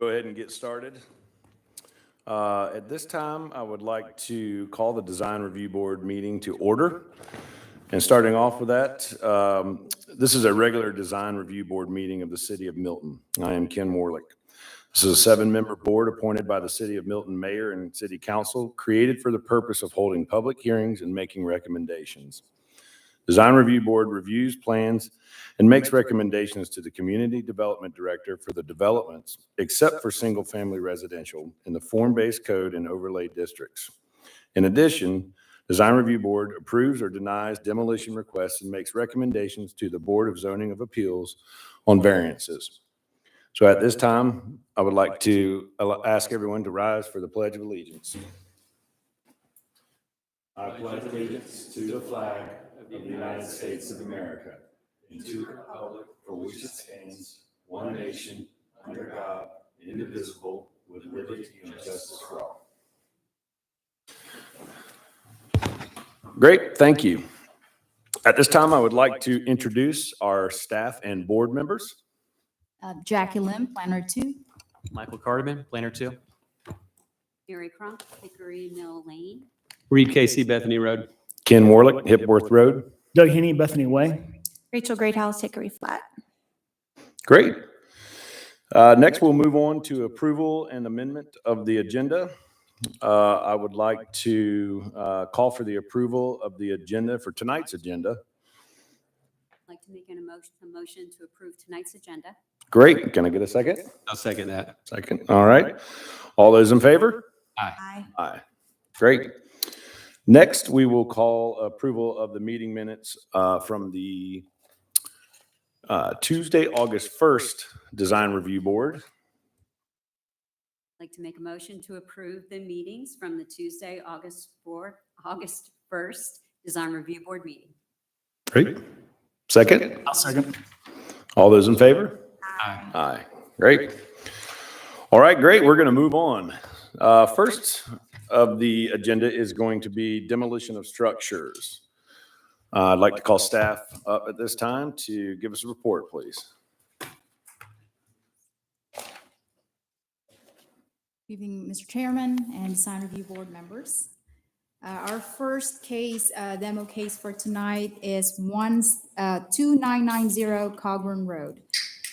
Go ahead and get started. At this time, I would like to call the Design Review Board meeting to order. And starting off with that, this is a regular Design Review Board meeting of the City of Milton. I am Ken Warlick. This is a 7-member board appointed by the City of Milton Mayor and City Council, created for the purpose of holding public hearings and making recommendations. Design Review Board reviews plans and makes recommendations to the Community Development Director for the developments, except for single-family residential, in the form-based code and overlay districts. In addition, Design Review Board approves or denies demolition requests and makes recommendations to the Board of Zoning of Appeals on variances. So at this time, I would like to ask everyone to rise for the Pledge of Allegiance. I pledge allegiance to the flag of the United States of America and to the republic for which it stands, one nation, under God, indivisible, with liberty and justice for all. Great, thank you. At this time, I would like to introduce our staff and board members. Jackie Lim, Planner 2. Michael Carterman, Planner 2. Mary Crump, Hickory Mill Lane. Reed Casey, Bethany Road. Ken Warlick, Hipworth Road. Doug Henney, Bethany Way. Rachel Greathouse, Hickory Flat. Great. Next, we'll move on to approval and amendment of the agenda. I would like to call for the approval of the agenda for tonight's agenda. I'd like to make a motion to approve tonight's agenda. Great. Can I get a second? I'll second that. Second. All right. All those in favor? Aye. Aye. Great. Next, we will call approval of the meeting minutes from the Tuesday, August 1st Design Review Board. I'd like to make a motion to approve the meetings from the Tuesday, August 1st Design Review Board meeting. Great. Second? I'll second. All those in favor? Aye. Aye. Great. All right, great. We're going to move on. First of the agenda is going to be demolition of structures. I'd like to call staff up at this time to give us a report, please. Good evening, Mr. Chairman and Design Review Board members. Our first case, demo case for tonight is 2990 Cogburn Road.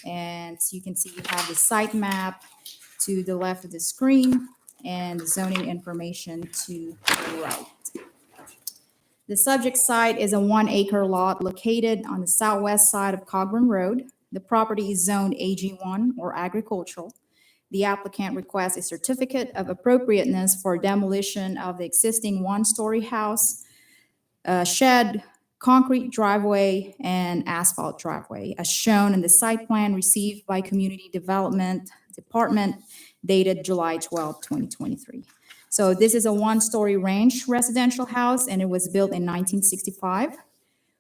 And so you can see we have the site map to the left of the screen and the zoning information to the right. The subject site is a 1-acre lot located on the southwest side of Cogburn Road. The property is zoned AG1 or agricultural. The applicant requests a certificate of appropriateness for demolition of the existing 1-story house, shed, concrete driveway, and asphalt driveway, as shown in the site plan received by Community Development Department dated July 12, 2023. So this is a 1-story ranch residential house, and it was built in 1965.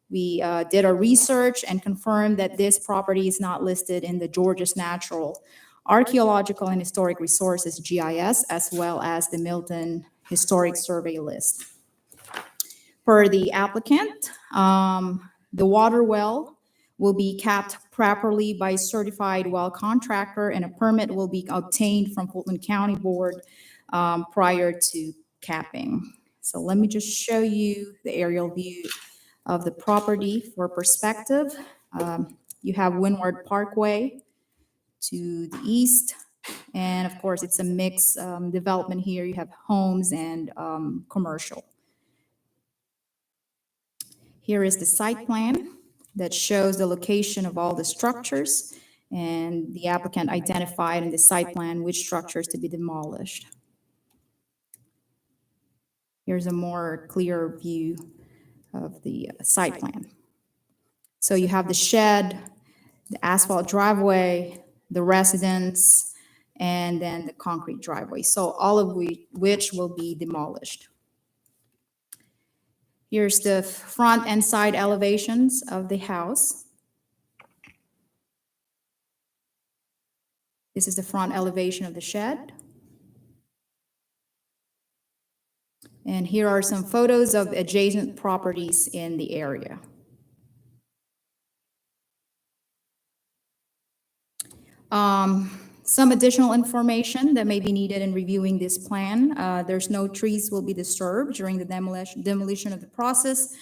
We did our research and confirmed that this property is not listed in the Georgia's Natural Archaeological and Historic Resources GIS, as well as the Milton Historic Survey list. Per the applicant, the water well will be capped properly by a certified well contractor, and a permit will be obtained from Fulton County Board prior to capping. So let me just show you the aerial view of the property for perspective. You have Windward Parkway to the east, and of course it's a mixed development here. You have homes and commercial. Here is the site plan that shows the location of all the structures, and the applicant identified in the site plan which structures to be demolished. Here's a more clear view of the site plan. So you have the shed, the asphalt driveway, the residence, and then the concrete driveway. So all of which will be demolished. Here's the front and side elevations of the house. This is the front elevation of the shed. And here are some photos of adjacent properties in the area. Some additional information that may be needed in reviewing this plan. There's no trees will be disturbed during the demolition of the process,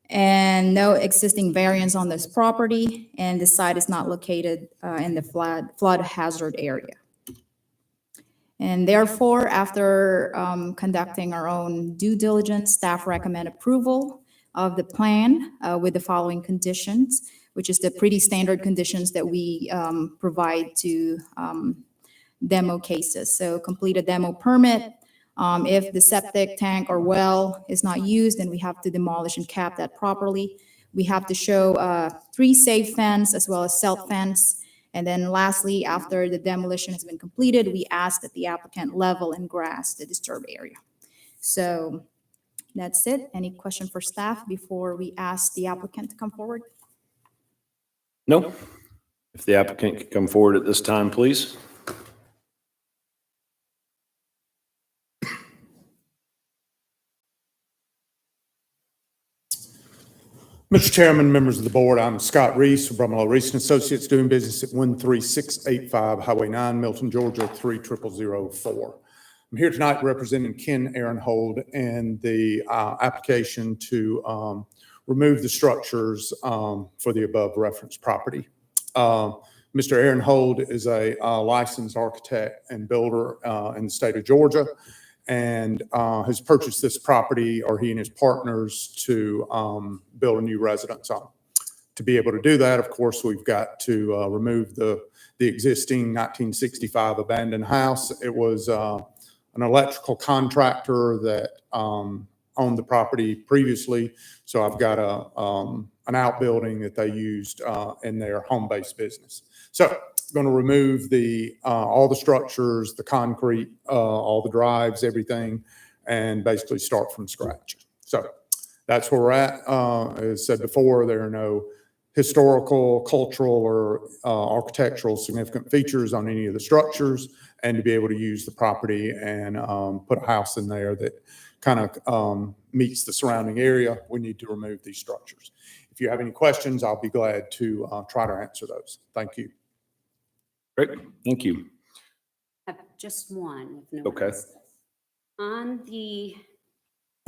and no existing variance on this property, and the site is not located in the flood hazard area. And therefore, after conducting our own due diligence, staff recommend approval of the plan with the following conditions, which is the pretty standard conditions that we provide to demo cases. So complete a demo permit. If the septic tank or well is not used, then we have to demolish and cap that properly. We have to show a 3-safe fence as well as silt fence. And then lastly, after the demolition has been completed, we ask that the applicant level and grass the disturbed area. So that's it. Any question for staff before we ask the applicant to come forward? No? If the applicant could come forward at this time, please. Mr. Chairman, members of the board, I'm Scott Reese of Brumlow Reese and Associates, doing business at 13685 Highway 9, Milton, Georgia, 30004. I'm here tonight representing Ken Aaronhold and the application to remove the structures for the above referenced property. Mr. Aaronhold is a licensed architect and builder in the state of Georgia, and has purchased this property, or he and his partners, to build a new residence on. To be able to do that, of course, we've got to remove the existing 1965 abandoned house. It was an electrical contractor that owned the property previously, so I've got an outbuilding that they used in their home-based business. So going to remove all the structures, the concrete, all the drives, everything, and basically start from scratch. So that's where we're at. As said before, there are no historical, cultural, or architectural significant features on any of the structures, and to be able to use the property and put a house in there that kind of meets the surrounding area, we need to remove these structures. If you have any questions, I'll be glad to try to answer those. Thank you. Great, thank you. I have just one. If no one Okay. else does. On the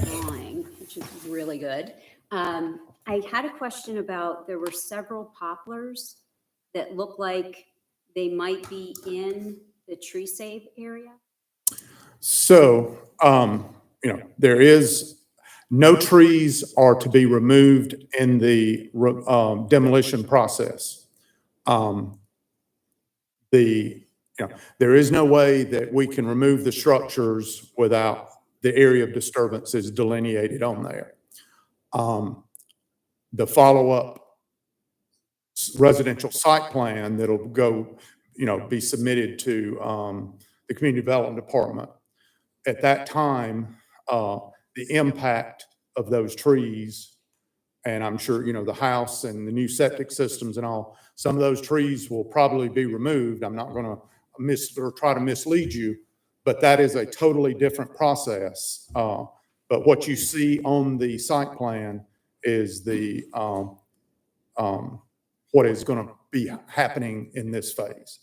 drawing, which is really good, I had a question about, there were several poplars that look like they might be in the tree save area. So, there is no trees are to be removed in the demolition process. There is no way that we can remove the structures without the area of disturbance is delineated on there. The follow-up residential site plan that'll go, be submitted to the Community Development Department. At that time, the impact of those trees, and I'm sure, the house and the new septic systems and all, some of those trees will probably be removed. I'm not going to try to mislead you, but that is a totally different process. But what you see on the site plan is what is going to be happening in this phase.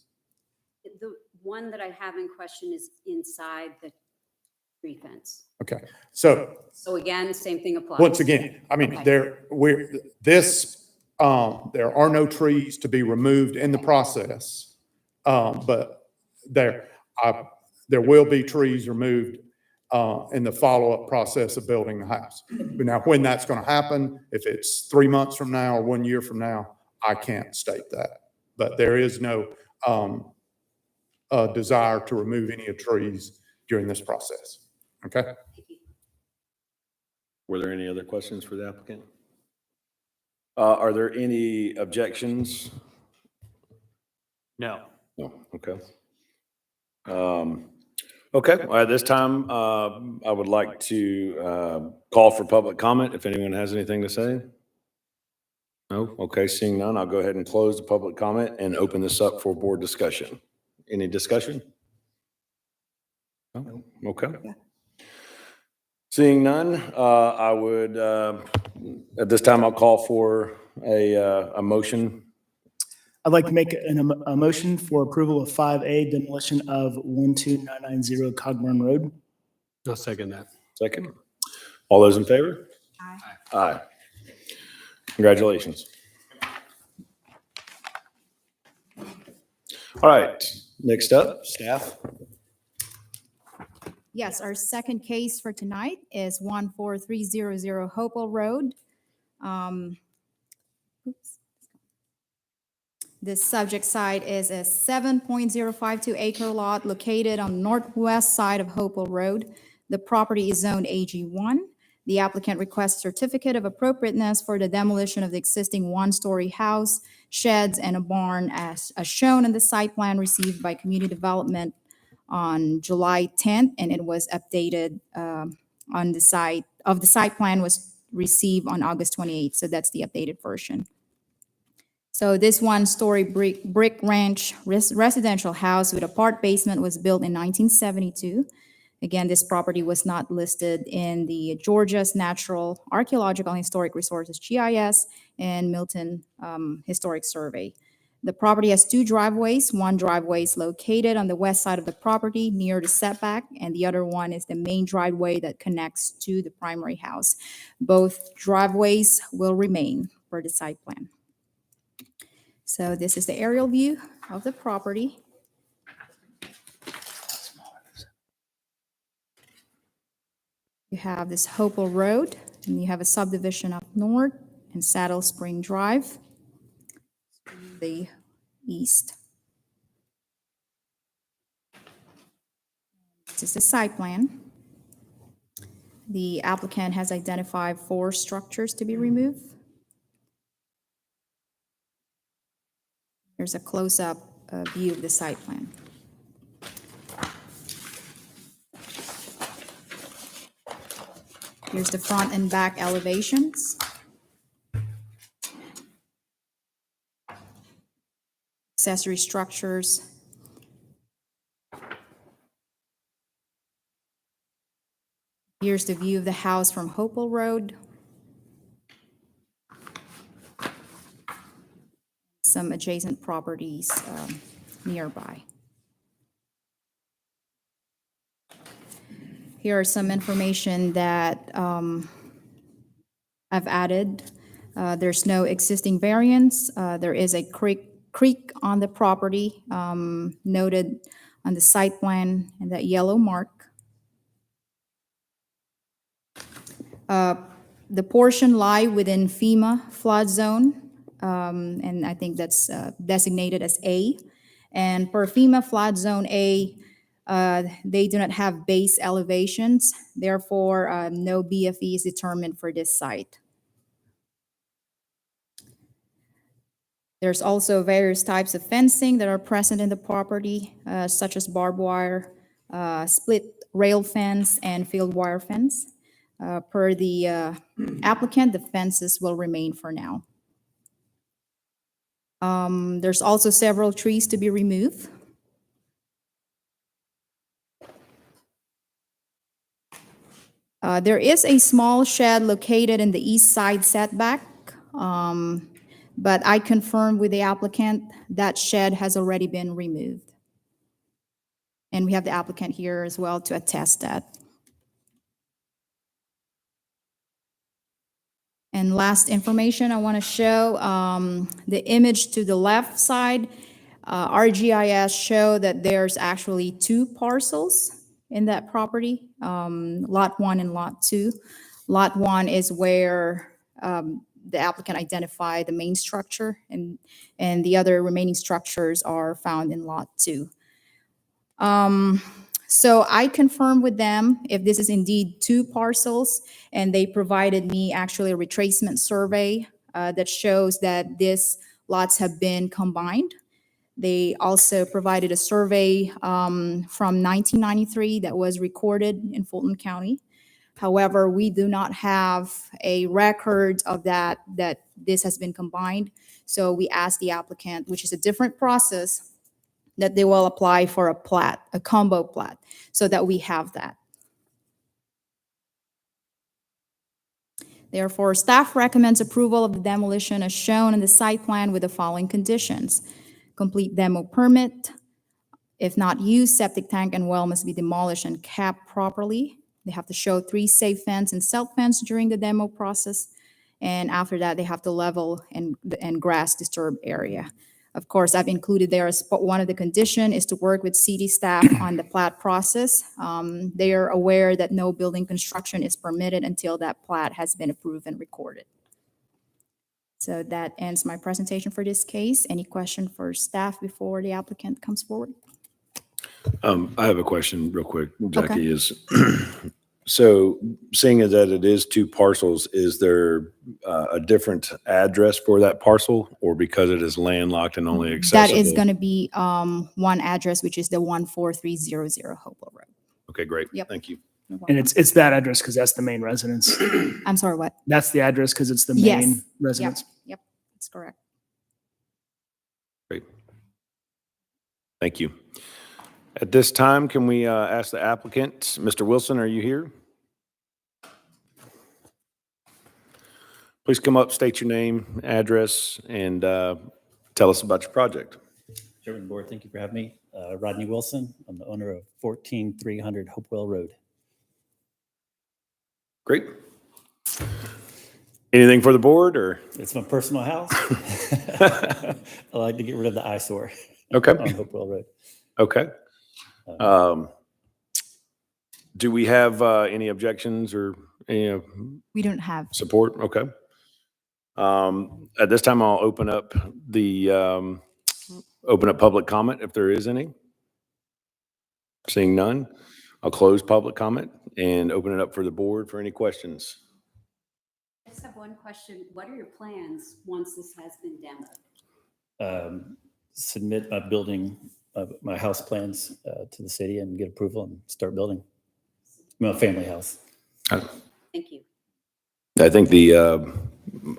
The one that I have in question is inside the tree fence. Okay, so So again, the same thing applies. once again, I mean, Okay. there are no trees to be removed in the process, but there will be trees removed in the follow-up process of building the house. But now, when that's going to happen, if it's 3 months from now or 1 year from now, I can't state that. But there is no desire to remove any of trees during this process. Okay? Were there any other questions for the applicant? Are there any objections? No. No, okay. Okay, well, at this time, I would like to call for public comment if anyone has anything to say. No? Okay, seeing none, I'll go ahead and close the public comment and open this up for board discussion. Any discussion? No? Okay. Seeing none, I would, at this time, I'll call for a motion. I'd like to make a motion for approval of 5A demolition of 12990 Cogburn Road. I'll second that. Second. All those in favor? Aye. Aye. Congratulations. All right, next up, staff. Yes, our second case for tonight is 14300 Hopewell Road. Oops. The subject site is a 7.052 acre lot located on the northwest side of Hopewell Road. The property is zoned AG1. The applicant requests certificate of appropriateness for the demolition of the existing one-story house, sheds, and a barn as shown in the site plan received by Community Development on July 10th, and it was updated on the site plan was received on August 28th. So that's the updated version. So this one-story brick ranch residential house with a part basement was built in 1972. Again, this property was not listed in the Georgia's Natural, Archaeological, and Historic Resources GIS and Milton Historic Survey. The property has two driveways. One driveway is located on the west side of the property near the setback, and the other one is the main driveway that connects to the primary house. Both driveways will remain per the site plan. So this is the aerial view of the property. You have this Hopewell Road, and you have a subdivision up north and Saddle Spring Drive to the east. This is the site plan. The applicant has identified 4 structures to be removed. Here's a close-up view of the site plan. Here's the front and back elevations. Accessory structures. Here's the view of the house from Hopewell Road. Some adjacent properties nearby. Here are some information that I've added. There's no existing variance. There is a creek on the property noted on the site plan and that yellow mark. The portion lie within FEMA flood zone, and I think that's designated as A. And per FEMA flood zone A, they do not have base elevations, therefore no BFE is determined for this site. There's also various types of fencing that are present in the property, such as barbed wire, split rail fence, and field wire fence. Per the applicant, the fences will remain for now. There's also several trees to be removed. There is a small shed located in the east side setback, but I confirmed with the applicant that shed has already been removed. And we have the applicant here as well to attest that. And last information I want to show, the image to the left side, RGIS show that there's actually 2 parcels in that property, Lot 1 and Lot 2. Lot 1 is where the applicant identified the main structure, and the other remaining structures are found in Lot 2. So I confirmed with them if this is indeed 2 parcels, and they provided me actually a retracement survey that shows that these lots have been combined. They also provided a survey from 1993 that was recorded in Fulton County. However, we do not have a record of that this has been combined. So we asked the applicant, which is a different process, that they will apply for a plat, a combo plat, so that we have that. Therefore, staff recommends approval of the demolition as shown in the site plan with the following conditions. Complete demo permit. If not used, septic tank and well must be demolished and capped properly. They have to show 3 safe fence and self fence during the demo process. And after that, they have to level and grass disturbed area. Of course, I've included there as one of the condition is to work with city staff on the plat process. They are aware that no building construction is permitted until that plat has been approved and recorded. So that ends my presentation for this case. Any question for staff before the applicant comes forward? I have a question real quick, Jackie, Okay. is, so seeing as that it is 2 parcels, is there a different address for that parcel? Or because it is landlocked and only accessible? That is going to be one address, which is the 14300 Hopewell Road. Okay, great. Yep. Thank you. And it's that address because that's the main residence. I'm sorry, what? That's the address because it's the Yes. main Yep, residence. yep, that's correct. Great. Thank you. At this time, can we ask the applicant, Mr. Wilson, are you here? Please come up, state your name, address, and tell us about your project. Chairman of the Board, thank you for having me. Rodney Wilson, I'm the owner of 14300 Hopewell Road. Great. Anything for the board, or? It's my personal house. I like to get rid of the eyesore Okay, on Hopewell Road. okay. Do we have any objections or any We don't have, support? Okay. At this time, I'll open up public comment if there is any. Seeing none, I'll close public comment and open it up for the board for any questions. I just have one question. What are your plans once this has been demoed? Submit my building, my house plans to the city and get approval and start building. My family house. Thank you. I think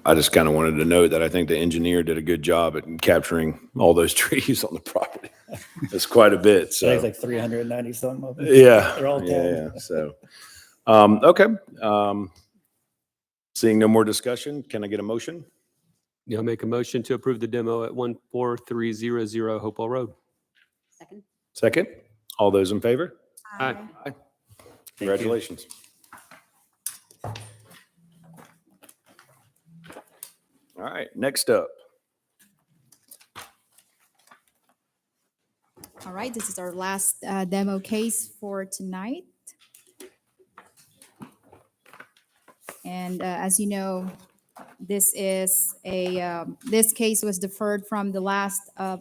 I just kind of wanted to note that I think the engineer did a good job at capturing all those trees on the property. That's quite a bit, So it's so. like 390 something of them. Yeah. They're all Yeah, dead. yeah, so, okay. Seeing no more discussion, can I get a motion? I'll make a motion to approve the demo at 14300 Hopewell Road. Second? Second? All those in favor? Aye. Congratulations. All right, next up. all right, this is our last demo case for tonight. And as you know, this is this case was deferred from the last the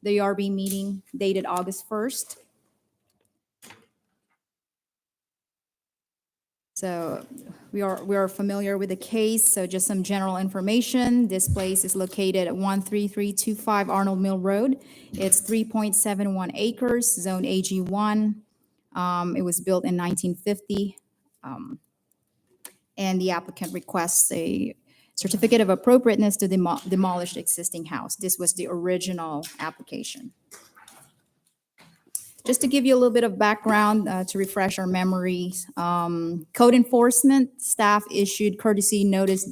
DRB meeting dated August 1st. So we are familiar with the case, so just some general information. This place is located at 13325 Arnold Mill Road. It's 3.71 acres, zone AG1. It was built in 1950. And the applicant requests a certificate of appropriateness to demolish the existing house. This was the original application. Just to give you a little bit of background to refresh our memories, code enforcement staff issued courtesy notice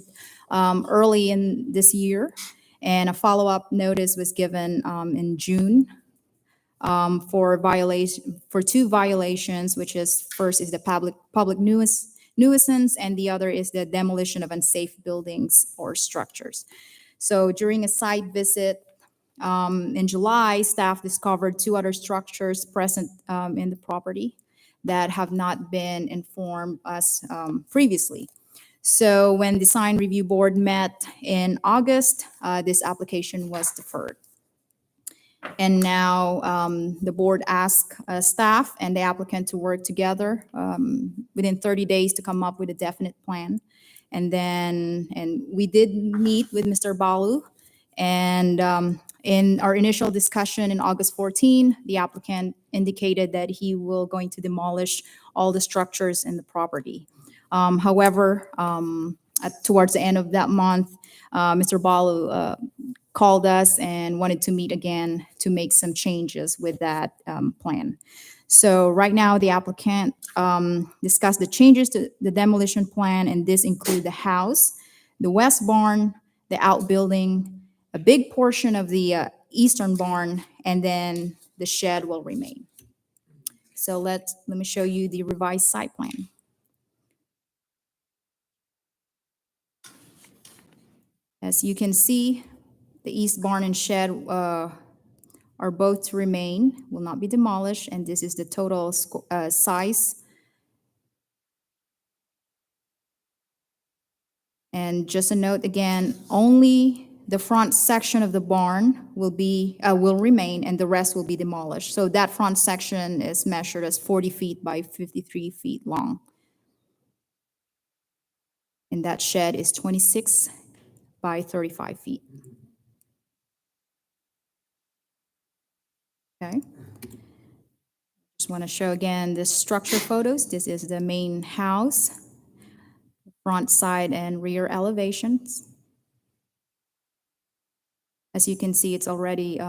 early in this year, and a follow-up notice was given in June for 2 violations, which is first is the public nuisance, and the other is the demolition of unsafe buildings or structures. So during a site visit, in July, staff discovered 2 other structures present in the property that have not been informed us previously. So when the design review board met in August, this application was deferred. And now the board asked staff and the applicant to work together within 30 days to come up with a definite plan. And we did meet with Mr. Balu, and in our initial discussion in August 14, the applicant indicated that he will going to demolish all the structures in the property. However, towards the end of that month, Mr. Balu called us and wanted to meet again to make some changes with that plan. So right now, the applicant discussed the changes to the demolition plan, and this include the house, the west barn, the outbuilding, a big portion of the eastern barn, and then the shed will remain. So let me show you the revised site plan. As you can see, the east barn and shed are both to remain, will not be demolished, and this is the total size. And just a note again, only the front section of the barn will remain, and the rest will be demolished. So that front section is measured as 40 feet by 53 feet long. And that shed is 26 by 35 feet. Okay. Just want to show again the structure photos. This is the main house, front, side, and rear elevations. As you can see, it's already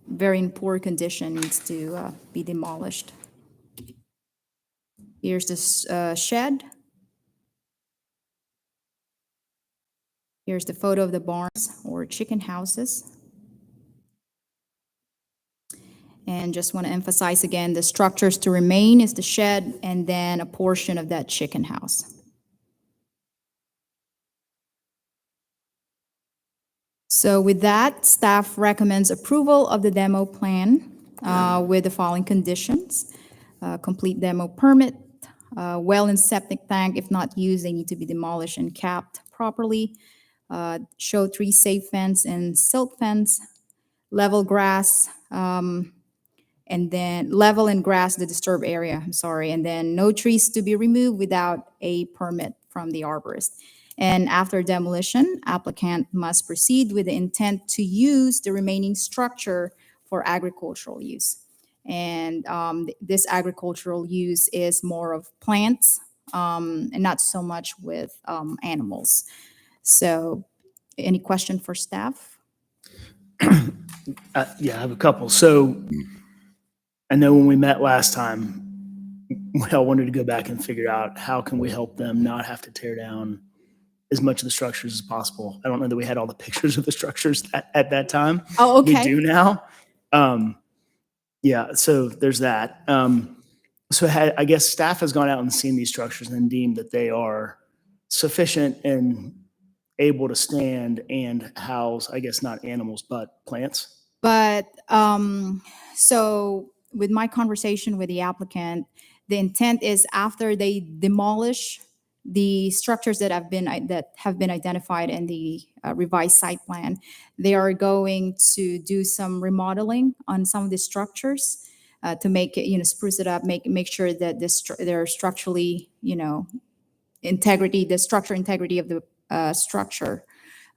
very in poor condition, needs to be demolished. Here's the shed. Here's the photo of the barns or chicken houses. And just want to emphasize again, the structures to remain is the shed and then a portion of that chicken house. So with that, staff recommends approval of the demo plan with the following conditions. Complete demo permit, well and septic tank, if not used, they need to be demolished and capped properly. Show tree safe fence and silt fence, level grass, and then level and grass the disturbed area, I'm sorry, and then no trees to be removed without a permit from the arborist. And after demolition, applicant must proceed with the intent to use the remaining structure for agricultural use. And this agricultural use is more of plants and not so much with animals. So any question for staff? Yeah, I have a couple. So I know when we met last time, we all wanted to go back and figure out how can we help them not have to tear down as much of the structures as possible. I don't know that we had all the pictures of the structures at that time. Oh, okay. We do now. Yeah, so there's that. So I guess staff has gone out and seen these structures and deemed that they are sufficient and able to stand and house, I guess, not animals, but plants. But so with my conversation with the applicant, the intent is after they demolish the structures that have been identified in the revised site plan, they are going to do some remodeling on some of the structures to make it, spruce it up, make sure that they're structurally, the structure integrity of the structure.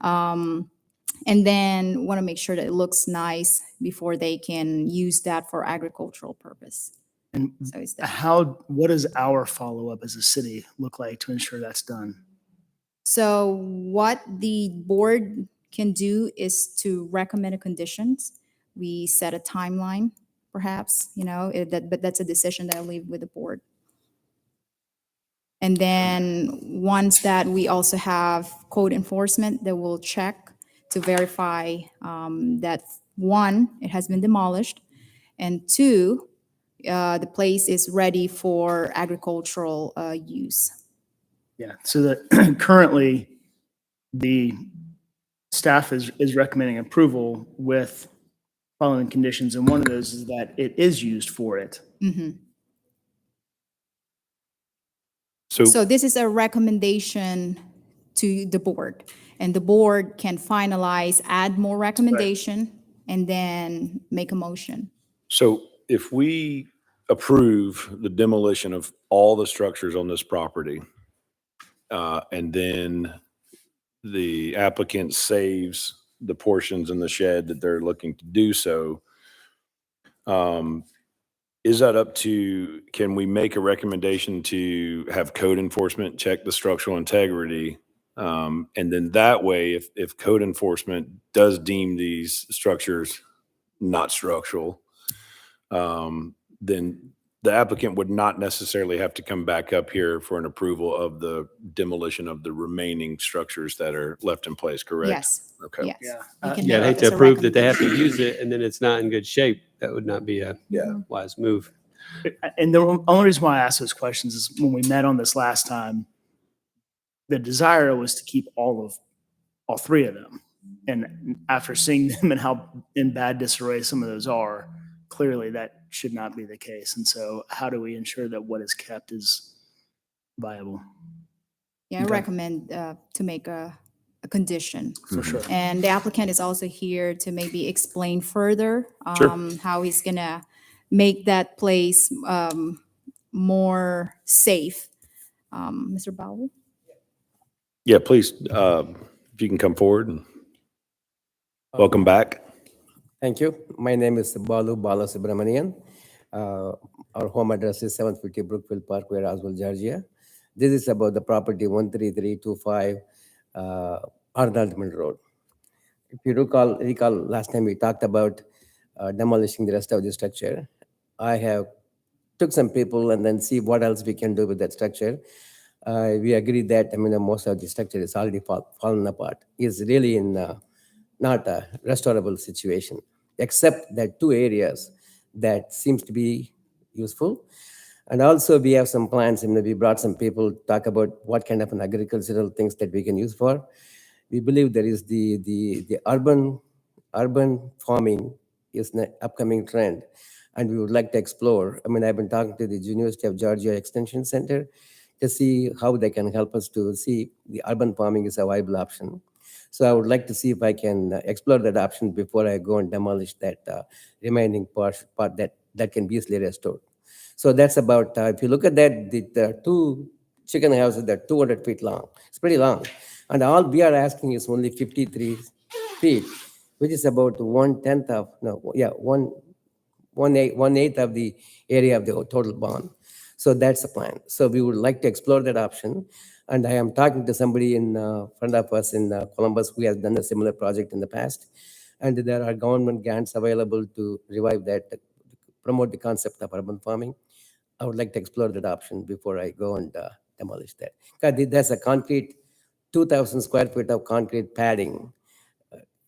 And then want to make sure that it looks nice before they can use that for agricultural purpose. And So it's that. what does our follow-up as a city look like to ensure that's done? So what the board can do is to recommend a conditions. We set a timeline, perhaps, but that's a decision that I leave with the board. And then once that, we also have code enforcement that will check to verify that, one, it has been demolished, and two, the place is ready for agricultural use. Yeah, so that currently the staff is recommending approval with following conditions, and one of those is that it is used for it. Mhm. So, So this is a recommendation to the board, and the board can finalize, add more recommendation, and then make a motion. so if we approve the demolition of all the structures on this property, and then the applicant saves the portions in the shed that they're looking to do so, is that up to, can we make a recommendation to have code enforcement check the structural integrity? And then that way, if code enforcement does deem these structures not structural, then the applicant would not necessarily have to come back up here for an approval of the demolition of the remaining structures that are left in place, correct? Yes, Okay. yes. Yeah. You can Yeah, I'd make hate that to as a approve that they have to recommendation. use it and then it's not in good shape. That would not be a Yeah. wise move. And the only reason why I asked those questions is when we met on this last time, the desire was to keep all three of them. And after seeing them and how in bad disarray some of those are, clearly that should not be the case. And so how do we ensure that what is kept is viable? Yeah, I Okay. recommend to make a condition. For sure. And the applicant is also here to maybe explain further Sure. how he's gonna make that place more safe. Mr. Bowell? Yeah, please, if you can come forward and welcome back. Thank you. My name is Balu Balasubramanian. Our home address is 750 Brookfield Parkway, Roswell, Georgia. This is about the property 13325 Arnold Mill Road. If you recall, last time we talked about demolishing the rest of the structure. I have took some people and then see what else we can do with that structure. We agreed that, most of the structure is already fallen apart. It's really in not a restorable situation, except that two areas that seems to be useful. And also we have some plans, we brought some people to talk about what kind of an agricultural things that we can use for. We believe there is the urban farming is an upcoming trend, and we would like to explore. I've been talking to the University of Georgia Extension Center to see how they can help us to see the urban farming is a viable option. So I would like to see if I can explore that option before I go and demolish that remaining part that can be easily restored. So that's about, if you look at that, the two chicken houses, they're 200 feet long. It's pretty long. And all we are asking is only 53 feet, which is about 1/10 of, one eighth of the area of the total bond. So that's the plan. So we would like to explore that option. And I am talking to somebody in front of us in Columbus who has done a similar project in the past. And there are government grants available to revive that, promote the concept of urban farming. I would like to explore that option before I go and demolish that. 'Cause there's a concrete, 2,000 square feet of concrete padding.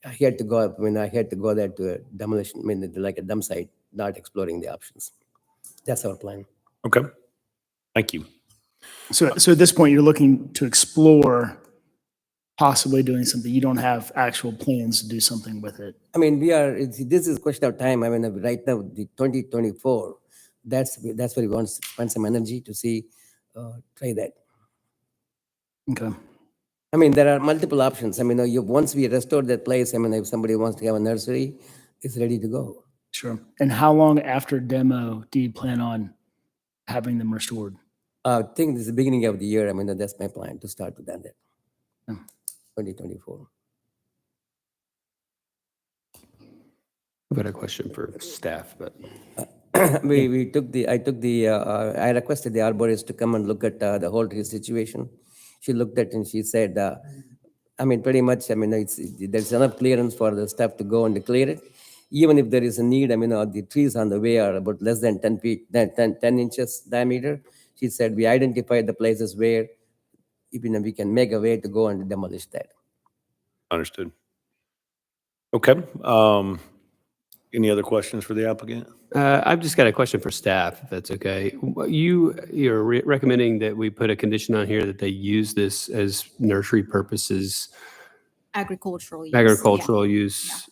I had to go up, I had to go there to a demolition, like a dump site, not exploring the options. That's our plan. Okay. Thank you. So at this point, you're looking to explore possibly doing something. You don't have actual plans to do something with it. This is a question of time. Right now, the 2024, that's where we want to spend some energy to see, try that. Okay. There are multiple options. Once we restore that place, if somebody wants to have a nursery, it's ready to go. Sure. And how long after demo do you plan on having them restored? I think this is the beginning of the year. That's my plan to start with that. Yeah. 2024. I've got a question for staff, but I requested the arborist to come and look at the whole tree situation. She looked at it and she said, pretty much, there's enough clearance for the staff to go and clear it. Even if there is a need, the trees on the way are about less than 10 feet, 10 inches diameter. She said, we identified the places where even we can make a way to go and demolish that. Understood. Okay. Any other questions for the applicant? I've just got a question for staff, if that's okay. You're recommending that we put a condition on here that they use this as nursery purposes, Agricultural use. yeah. agricultural use.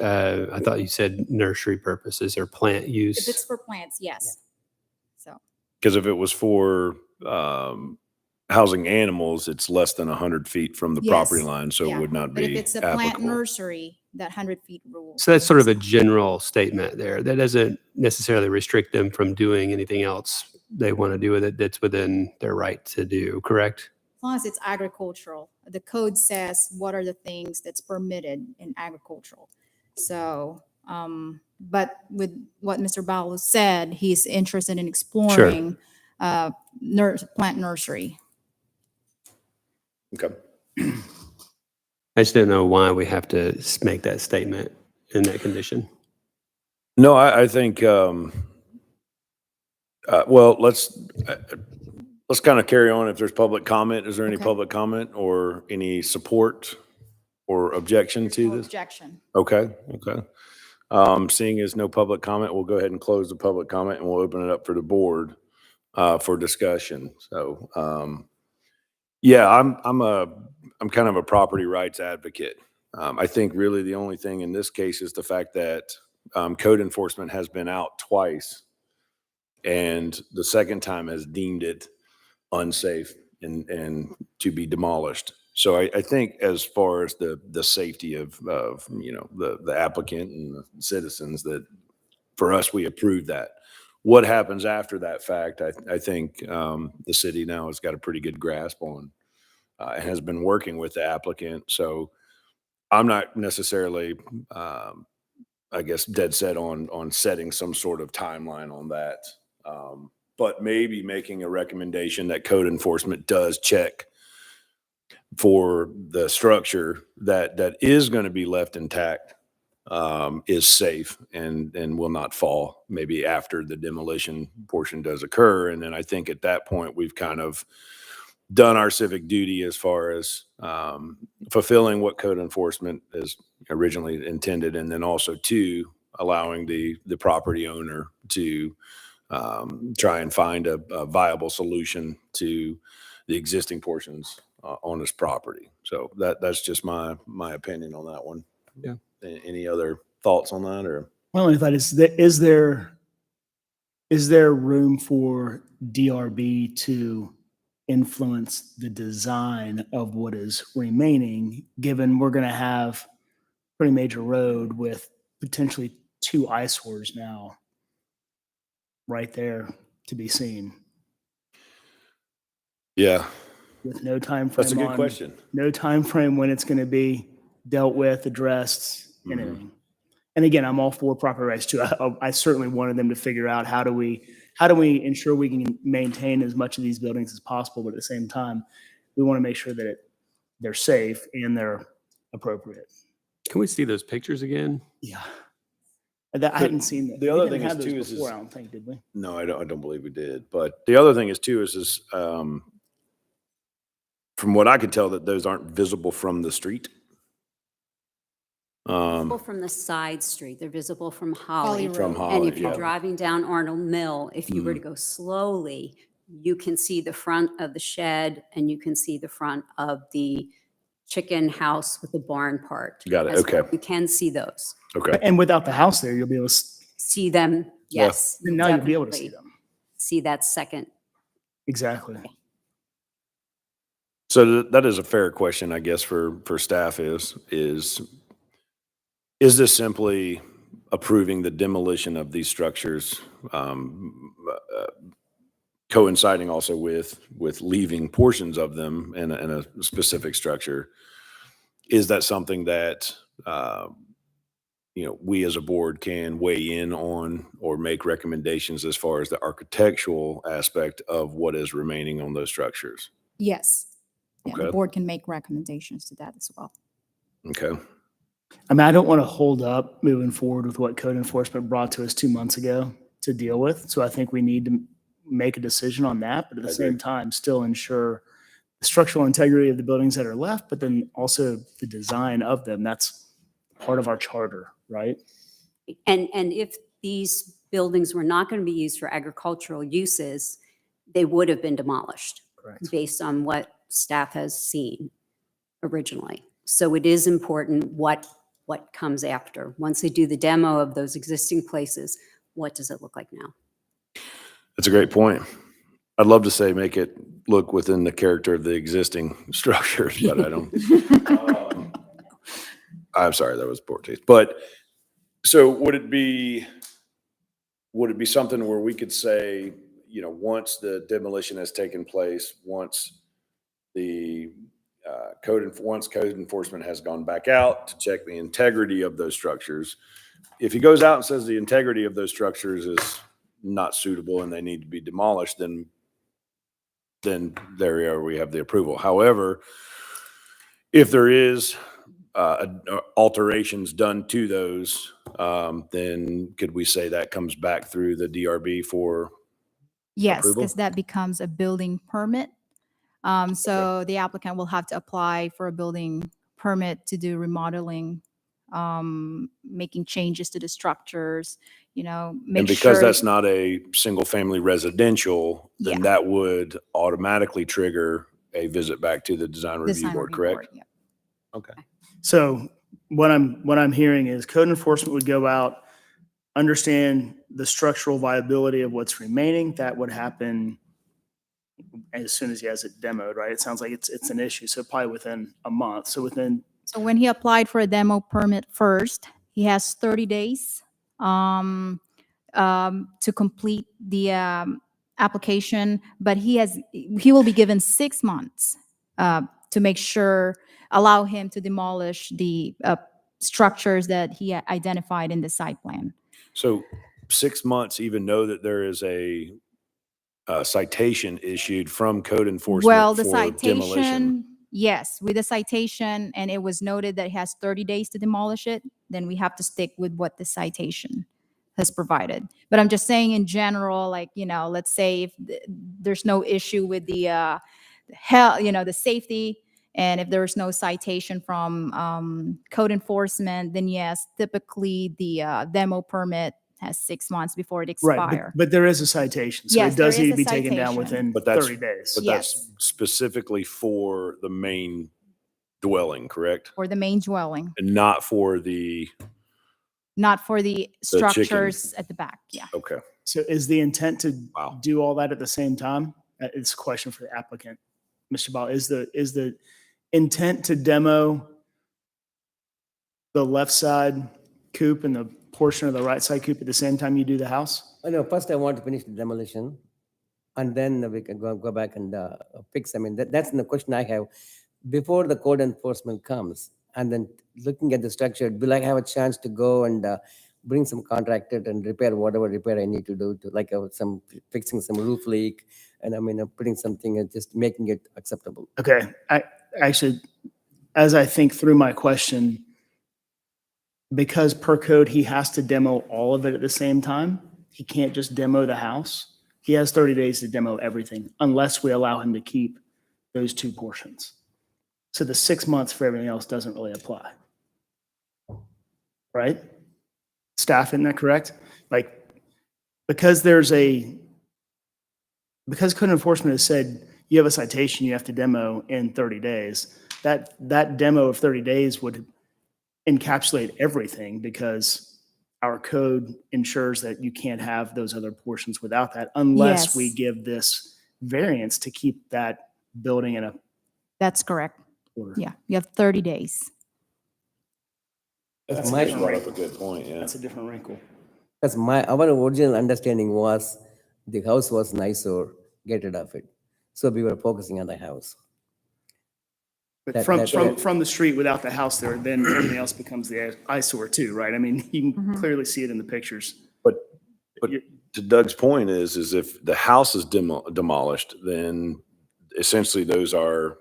I thought you said nursery purposes or plant If use. it's for plants, yes. So, Because if it was for housing animals, it's less than 100 feet from the property Yes. line, so yeah. it would not But if be it's a plant applicable. nursery, that 100 feet rule. So that's sort of a general statement there. That doesn't necessarily restrict them from doing anything else they want to do with it that's within their right to do, correct? As long as it's agricultural, the code says what are the things that's permitted in agricultural. So, but with what Mr. Bowles said, he's interested in exploring plant nursery. Okay. I just didn't know why we have to make that statement in that condition. No, I think Well, let's kind of carry on. If there's public comment, is there any Okay. public comment or any support or objection to No this? objection. Okay, okay. Seeing as no public comment, we'll go ahead and close the public comment and we'll open it up for the board for discussion. So, yeah, I'm kind of a property rights advocate. I think really the only thing in this case is the fact that code enforcement has been out twice, and the second time has deemed it unsafe and to be demolished. So I think as far as the safety of the applicant and the citizens, that for us, we approve that. What happens after that fact, I think the city now has got a pretty good grasp on and has been working with the applicant. So I'm not necessarily, I guess, dead set on setting some sort of timeline on that. But maybe making a recommendation that code enforcement does check for the structure that is going to be left intact, is safe and will not fall maybe after the demolition portion does occur. And then I think at that point, we've kind of done our civic duty as far as fulfilling what code enforcement is originally intended. And then also to allowing the property owner to try and find a viable solution to the existing portions on this property. So that's just my opinion on that one. Yeah. Any other thoughts on that, or? My only thought is there room for DRB to influence the design of what is remaining, given we're going to have a pretty major road with potentially 2 eyesores now right there to be seen Yeah, with no time frame that's a good on- question. no time frame when it's going to be dealt with, addressed, Mhm. anything. And again, I'm all for property rights too. I certainly wanted them to figure out how do we ensure we can maintain as much of these buildings as possible, but at the same time, we want to make sure that they're safe and they're appropriate. Can we see those pictures again? Yeah. I hadn't seen that. the We other didn't thing have is, those too, is- before, I don't think, did we? No, I don't believe we did. But the other thing is too, is from what I could tell, that those aren't visible from the street. Visible from the side street, they're visible from Holly. Holly From Road. Holly, And if you're yeah. driving down Arnold Mill, if you were to go slowly, you can see the front of the shed and you can see the front of the chicken house with the barn part. Got it, as well. okay. You can see those. Okay. And without the house there, you'll be able to, See them, Yeah. yes. now you'll be able to see definitely them. See that second. Exactly. So that is a fair question, I guess, for staff is this simply approving the demolition of these structures, coinciding also with leaving portions of them in a specific structure? Is that something that, we as a board can weigh in on or make recommendations as far as the architectural aspect of what is remaining on those structures? Yes. Yeah, the Okay. board can make recommendations to that as well. Okay. I mean, I don't want to hold up moving forward with what code enforcement brought to us 2 months ago to deal with. So I think we need to make a decision on that, but at the I agree. same time, still ensure the structural integrity of the buildings that are left, but then also the design of them. That's part of our charter, right? And if these buildings were not going to be used for agricultural uses, they would have been demolished Correct. based on what staff has seen originally. So it is important what comes after. Once they do the demo of those existing places, what does it look like now? That's a great point. I'd love to say make it look within the character of the existing structures, but I don't. I'm sorry, that was poor taste. But so would it be something where we could say, once the demolition has taken place, once the once code enforcement has gone back out to check the integrity of those structures, if he goes out and says the integrity of those structures is not suitable and they need to be demolished, then there we are, we have the approval. However, if there is alterations done to those, then could we say that comes back through the DRB for Yes, approval? because that becomes a building permit. So the applicant will have to apply for a building permit to do remodeling, making changes to the structures, And make because sure. that's not a single-family residential, then Yeah. that would automatically trigger a visit back to the design review Design board, review correct? board, yeah. Okay. So what I'm hearing is code enforcement would go out, understand the structural viability of what's remaining. That would happen as soon as he has it demoed, right? It sounds like it's an issue. So probably within a month. So within, So when he applied for a demo permit first, he has 30 days to complete the application, but he will be given 6 months to make sure, allow him to demolish the structures that he identified in the site plan. So 6 months, even though that there is a citation issued from code enforcement Well, the for demolition. citation, yes, with the citation, and it was noted that it has 30 days to demolish it, then we have to stick with what the citation has provided. But I'm just saying in general, like, let's say if there's no issue with the the safety, and if there's no citation from code enforcement, then yes, typically the demo permit has 6 months before it right, expires. but there is a citation. So Yes, it does there need is to a be taken down citation. within But that's- 30 days. But Yes. that's specifically for the main dwelling, correct? For the main dwelling, And not for the, not for the chicken. structures at the back, yeah. okay. So is the intent to Wow. do all that at the same time? It's a question for the applicant. Mr. Ball, is the intent to demo the left side coop and the portion of the right side coop at the same time you do the house? No, first I want to finish the demolition, and then we can go back and fix. I mean, that's the question I have. Before the code enforcement comes, and then looking at the structure, will I have a chance to go and bring some contractor and repair whatever repair I need to do to, like some fixing some roof leak, and I mean putting something and just making it acceptable. Okay, I actually, as I think through my question, because per code, he has to demo all of it at the same time. He can't just demo the house. He has 30 days to demo everything unless we allow him to keep those two portions. So the 6 months for everything else doesn't really apply. Right? Staff, isn't that correct? Like, because code enforcement has said you have a citation you have to demo in 30 days, that demo of 30 days would encapsulate everything because our code ensures that you can't have those other portions without that unless we Yes. give this variance to keep that building in a That's correct. order. Yeah, you have 30 days. That's my- a different Brought up a wrinkle. good point, yeah. That's a different wrinkle. Because our original understanding was the house was nicer, get rid of it. So we were focusing on the house. But That- from, that- from, that- from the street without the house there, then everything else becomes the eyesore too, right? I mean, you can Mhm. clearly see it in the pictures. But You- to Doug's point is if the house is demolished, then essentially those are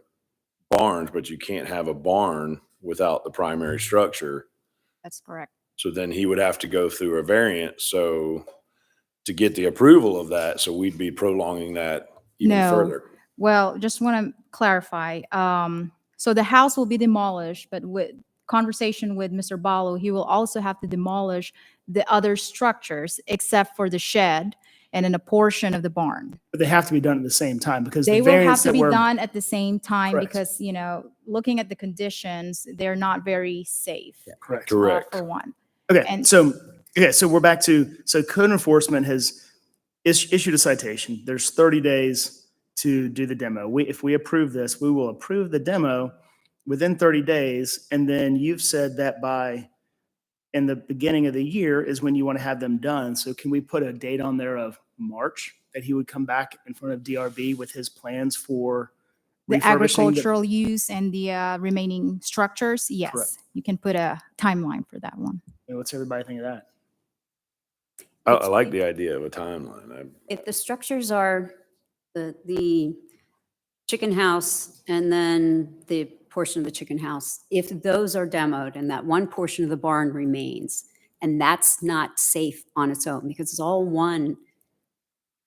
barns, but you can't have a barn without the primary structure. That's correct. So then he would have to go through a variance. So to get the approval of that, so we'd be prolonging that even No. further. Well, just want to clarify. So the house will be demolished, but with conversation with Mr. Balu, he will also have to demolish the other structures except for the shed and then a portion of the barn. But they have to be done at the same time because They the will have variance to that be we're. done at the same time Correct. because, looking at the conditions, they're not very safe. Correct. Correct. For one. Okay, And- so we're back to, so code enforcement has issued a citation. There's 30 days to do the demo. If we approve this, we will approve the demo within 30 days. And then you've said that in the beginning of the year is when you want to have them done. So can we put a date on there of March that he would come back in front of DRB with his plans for The refurbishing? agricultural use and the remaining structures, yes. Correct. You can put a timeline for that one. What's everybody think of that? I like the idea of a timeline. If the structures are the chicken house and then the portion of the chicken house, if those are demoed and that one portion of the barn remains, and that's not safe on its own because it's all one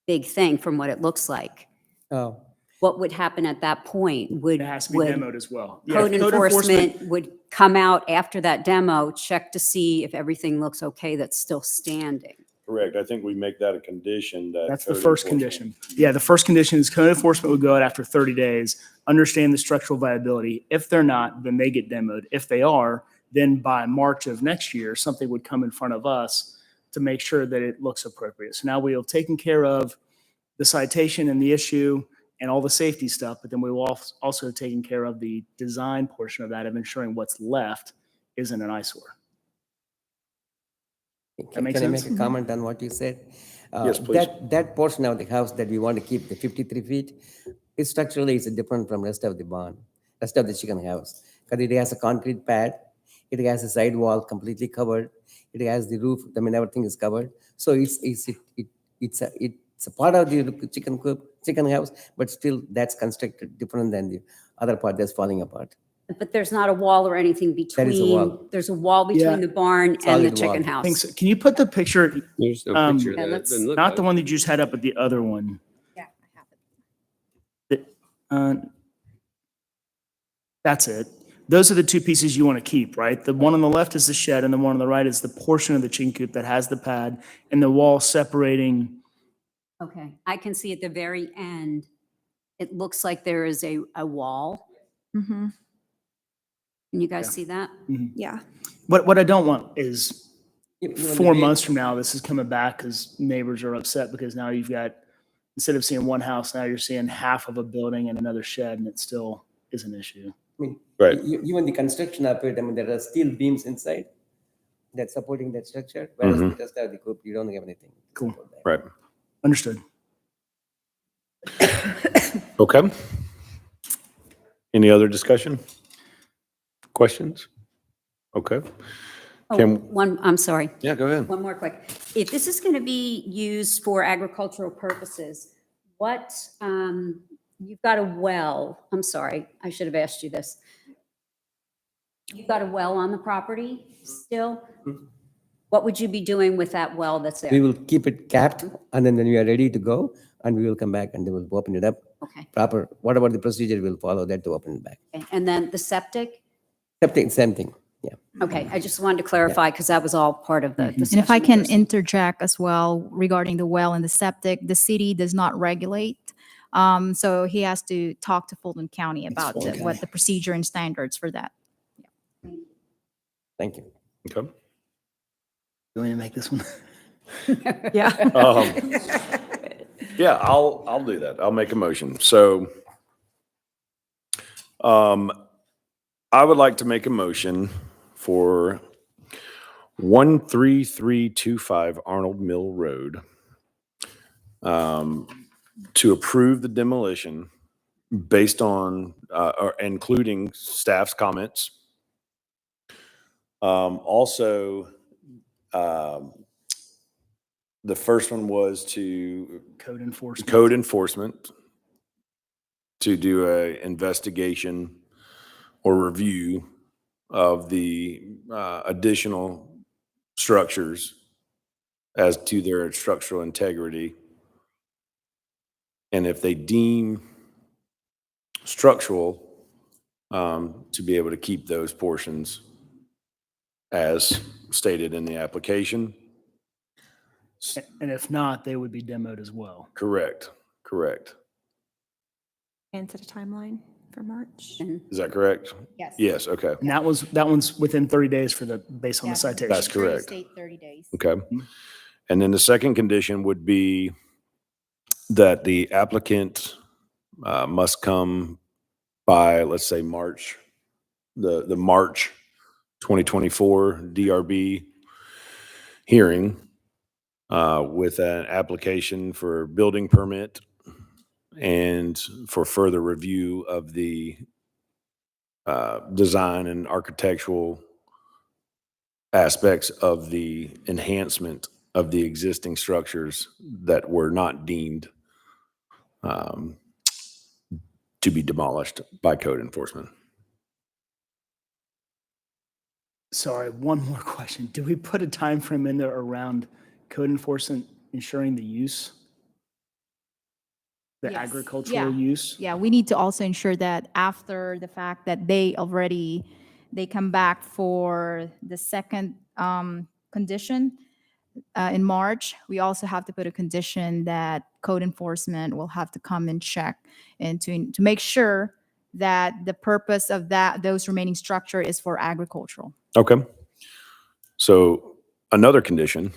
big thing from what it looks like. Oh, What would happen at that point? It has to be demoed as well. Yeah, Code enforcement would come out after that demo, check to see if everything looks okay that's still standing. Correct. I think we make that a condition that. That's the code first enforcement- condition. Yeah, the first condition is code enforcement would go out after 30 days, understand the structural viability. If they're not, then they get demoed. If they are, then by March of next year, something would come in front of us to make sure that it looks appropriate. So now we have taken care of the citation and the issue and all the safety stuff, but then we will also taken care of the design portion of that, of ensuring what's left isn't an eyesore. can make can I make sense? a comment on what you said? Yes, please. That portion of the house that we want to keep, the 53 feet, is structurally is different from rest of the barn, rest of the chicken house. Because it has a concrete pad, it has a side wall completely covered, it has the roof, I mean, everything is covered. So it's a part of the chicken coop, chicken house, but still that's constructed different than the other part that's falling apart. But there's not a wall or anything There is a wall. between, there's a wall Yeah. between the barn and the Solid chicken wall. house. Thanks. Can you put the picture, There's no picture Yeah, of that. It let's- doesn't look not like the it. one that you just had up, but the other one? Yeah, I have it. That's it. Those are the two pieces you want to keep, right? The one on the left is the shed, and the one on the right is the portion of the chicken coop that has the pad and the wall separating. Okay, I can see at the very end, it looks like there is a wall. Mhm. Can you guys see that? Yeah. What I don't want is Even the 4 way- months from now, this is coming back because neighbors are upset because now you've got, instead of seeing one house, now you're seeing half of a building and another shed, and it still is an issue. I mean, Right. even the construction of it, I mean, there are steel beams inside that's supporting that structure, whereas the rest of the coop, you don't have anything. to Cool. support that. Right. Understood. Okay. Any other discussion? Questions? Okay. Oh, Can- one, I'm sorry. Yeah, go ahead. One more quick. If this is going to be used for agricultural purposes, what, you've got a well, I'm sorry, I should have asked you this. You've got a well on the property still? What would you be doing with that well that's We there? will keep it capped, and then when we are ready to go, and we will come back and they will open it up. Okay, Proper, whatever the procedure, we'll follow that to open it back. okay. And then the septic? Same thing, yeah. Okay, I just wanted to clarify because that was all part of the discussion. And if I the can first- interject as well regarding the well and the septic, the city does not regulate. So he has to talk to Fulton County about Fulton what County. the procedure and standards for that. Thank you. Okay. You want me to make this one? Yeah. Yeah, I'll do that. I'll make a motion. So, I would like to make a motion for 13325 Arnold Mill Road, to approve the demolition based on, or including staff's comments. Also, the first one was to Code enforcement. code enforcement to do a investigation or review of the additional structures as to their structural integrity. And if they deem structural, to be able to keep those portions as stated in the application. And if not, they would be demoed as well. Correct, correct. And set a timeline for March. Is that correct? Yes. Yes, okay, And that one's within 30 days for the, based on the Yes. citation. That's correct. State 30 days. okay. And then the second condition would be that the applicant must come by, let's say, March, the March 2024 DRB hearing with an application for building permit and for further review of the design and architectural aspects of the enhancement of the existing structures that were not deemed to be demolished by code enforcement. Sorry, one more question. Did we put a time frame in there around code enforcement ensuring the use? the Yes. agricultural Yeah. use? Yeah, we need to also ensure that after the fact that they come back for the second condition in March, we also have to put a condition that code enforcement will have to come and check and to make sure that the purpose of those remaining structure is for agricultural. Okay. So another condition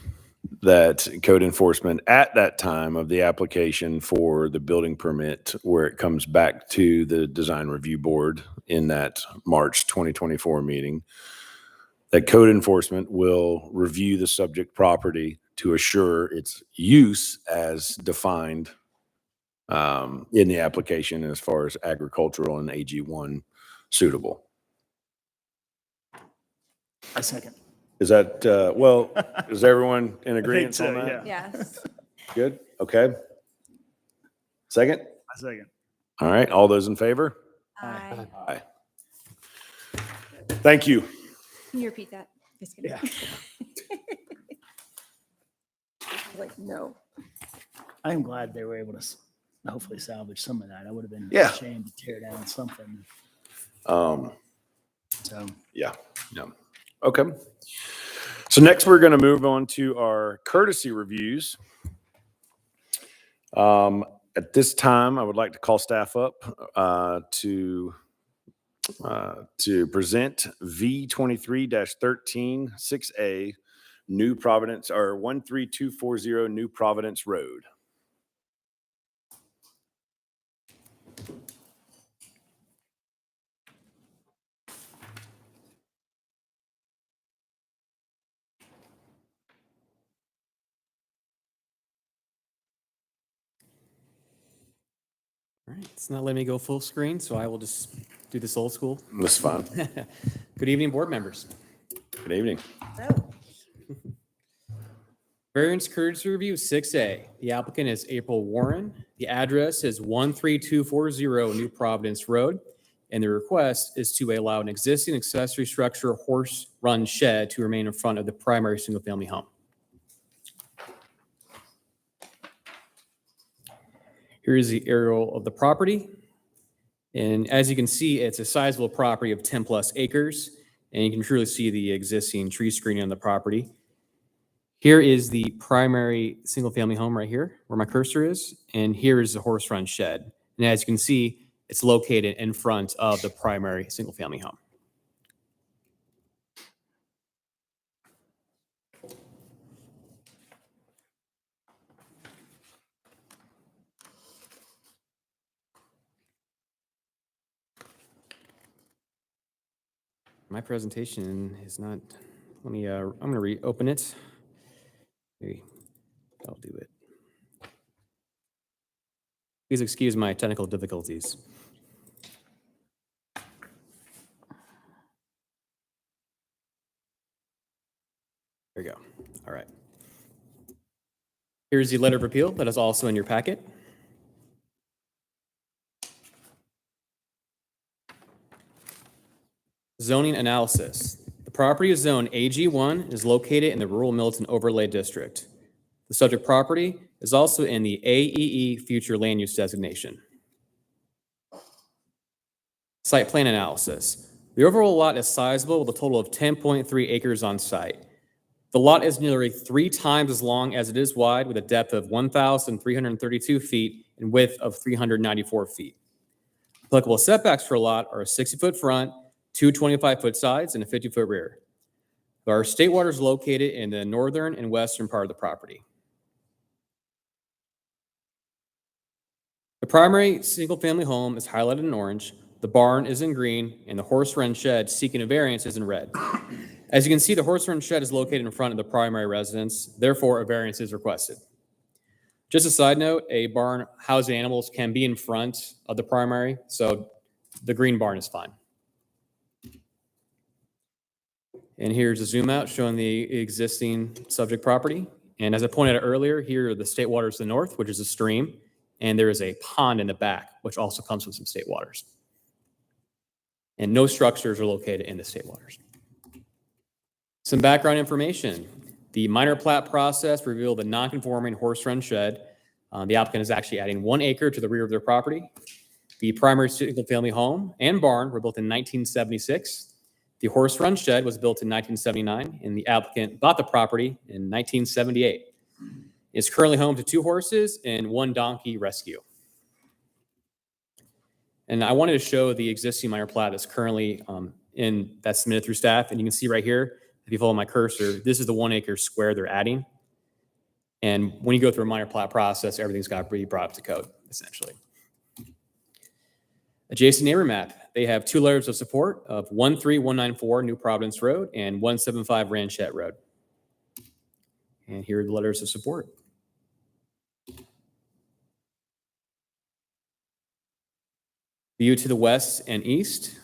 that code enforcement at that time of the application for the building permit, where it comes back to the design review board in that March 2024 meeting, that code enforcement will review the subject property to assure its use as defined in the application as far as agricultural and AG1 suitable. I second. Is that, well, is everyone in I agreement think so, on that? yeah. Yes. Good, okay. Second? I second. All right, all those in favor? Aye. Aye. Thank you. Can you repeat that? Just kidding. Yeah. Like, no. I am glad they were able to hopefully salvage some of that. I would have been Yeah. ashamed to tear down something. So, Yeah. okay. So next, we're going to move on to our courtesy reviews. At this time, I would like to call staff up to present V23-13 6A New Providence, or 13240 New Providence Road. All right, it's not letting me go full screen, so I will just do this old school. That's fine. Good evening, board members. Good evening. Variance courtesy review 6A. The applicant is April Warren. The address is 13240 New Providence Road, and the request is to allow an existing accessory structure horse run shed to remain in front of the primary single-family home. Here is the aerial of the property. And as you can see, it's a sizable property of 10 plus acres, and you can truly see the existing tree screening on the property. Here is the primary single-family home right here, where my cursor is, and here is the horse run shed. And as you can see, it's located in front of the primary single-family home. My presentation is not, let me, I'm going to reopen it. Maybe I'll do it. Please excuse my technical difficulties. There you go. All right. Here's the letter of appeal that is also in your packet. Zoning analysis. The property is zoned AG1, is located in the rural Milton overlay district. The subject property is also in the AEE future land use designation. Site plan analysis. The overall lot is sizable with a total of 10.3 acres on site. The lot is nearly 3 times as long as it is wide, with a depth of 1,332 feet and width of 394 feet. Applicable setbacks for a lot are a 60-foot front, 2 25-foot sides, and a 50-foot rear. There are state waters located in the northern and western part of the property. The primary single-family home is highlighted in orange, the barn is in green, and the horse run shed seeking a variance is in red. As you can see, the horse run shed is located in front of the primary residence, therefore a variance is requested. Just a side note, a barn housing animals can be in front of the primary, so the green barn is fine. And here's a zoom out showing the existing subject property. And as I pointed out earlier, here are the state waters to the north, which is a stream, and there is a pond in the back, which also comes with some state waters. And no structures are located in the state waters. Some background information. The minor plat process revealed the non-conforming horse run shed The applicant is actually adding 1 acre to the rear of their property. The primary single-family home and barn were built in 1976. The horse run shed was built in 1979, and the applicant bought the property in 1978. It's currently home to 2 horses and 1 donkey rescue. And I wanted to show the existing minor plat that's currently that's submitted through staff. And you can see right here, if you follow my cursor, this is the 1 acre square they're adding. And when you go through a minor plat process, everything's got to be brought up to code, essentially. Adjacent neighbor map, they have 2 letters of support of 13194 New Providence Road and 175 Ranchette Road. And here are the letters of support. View to the west and east.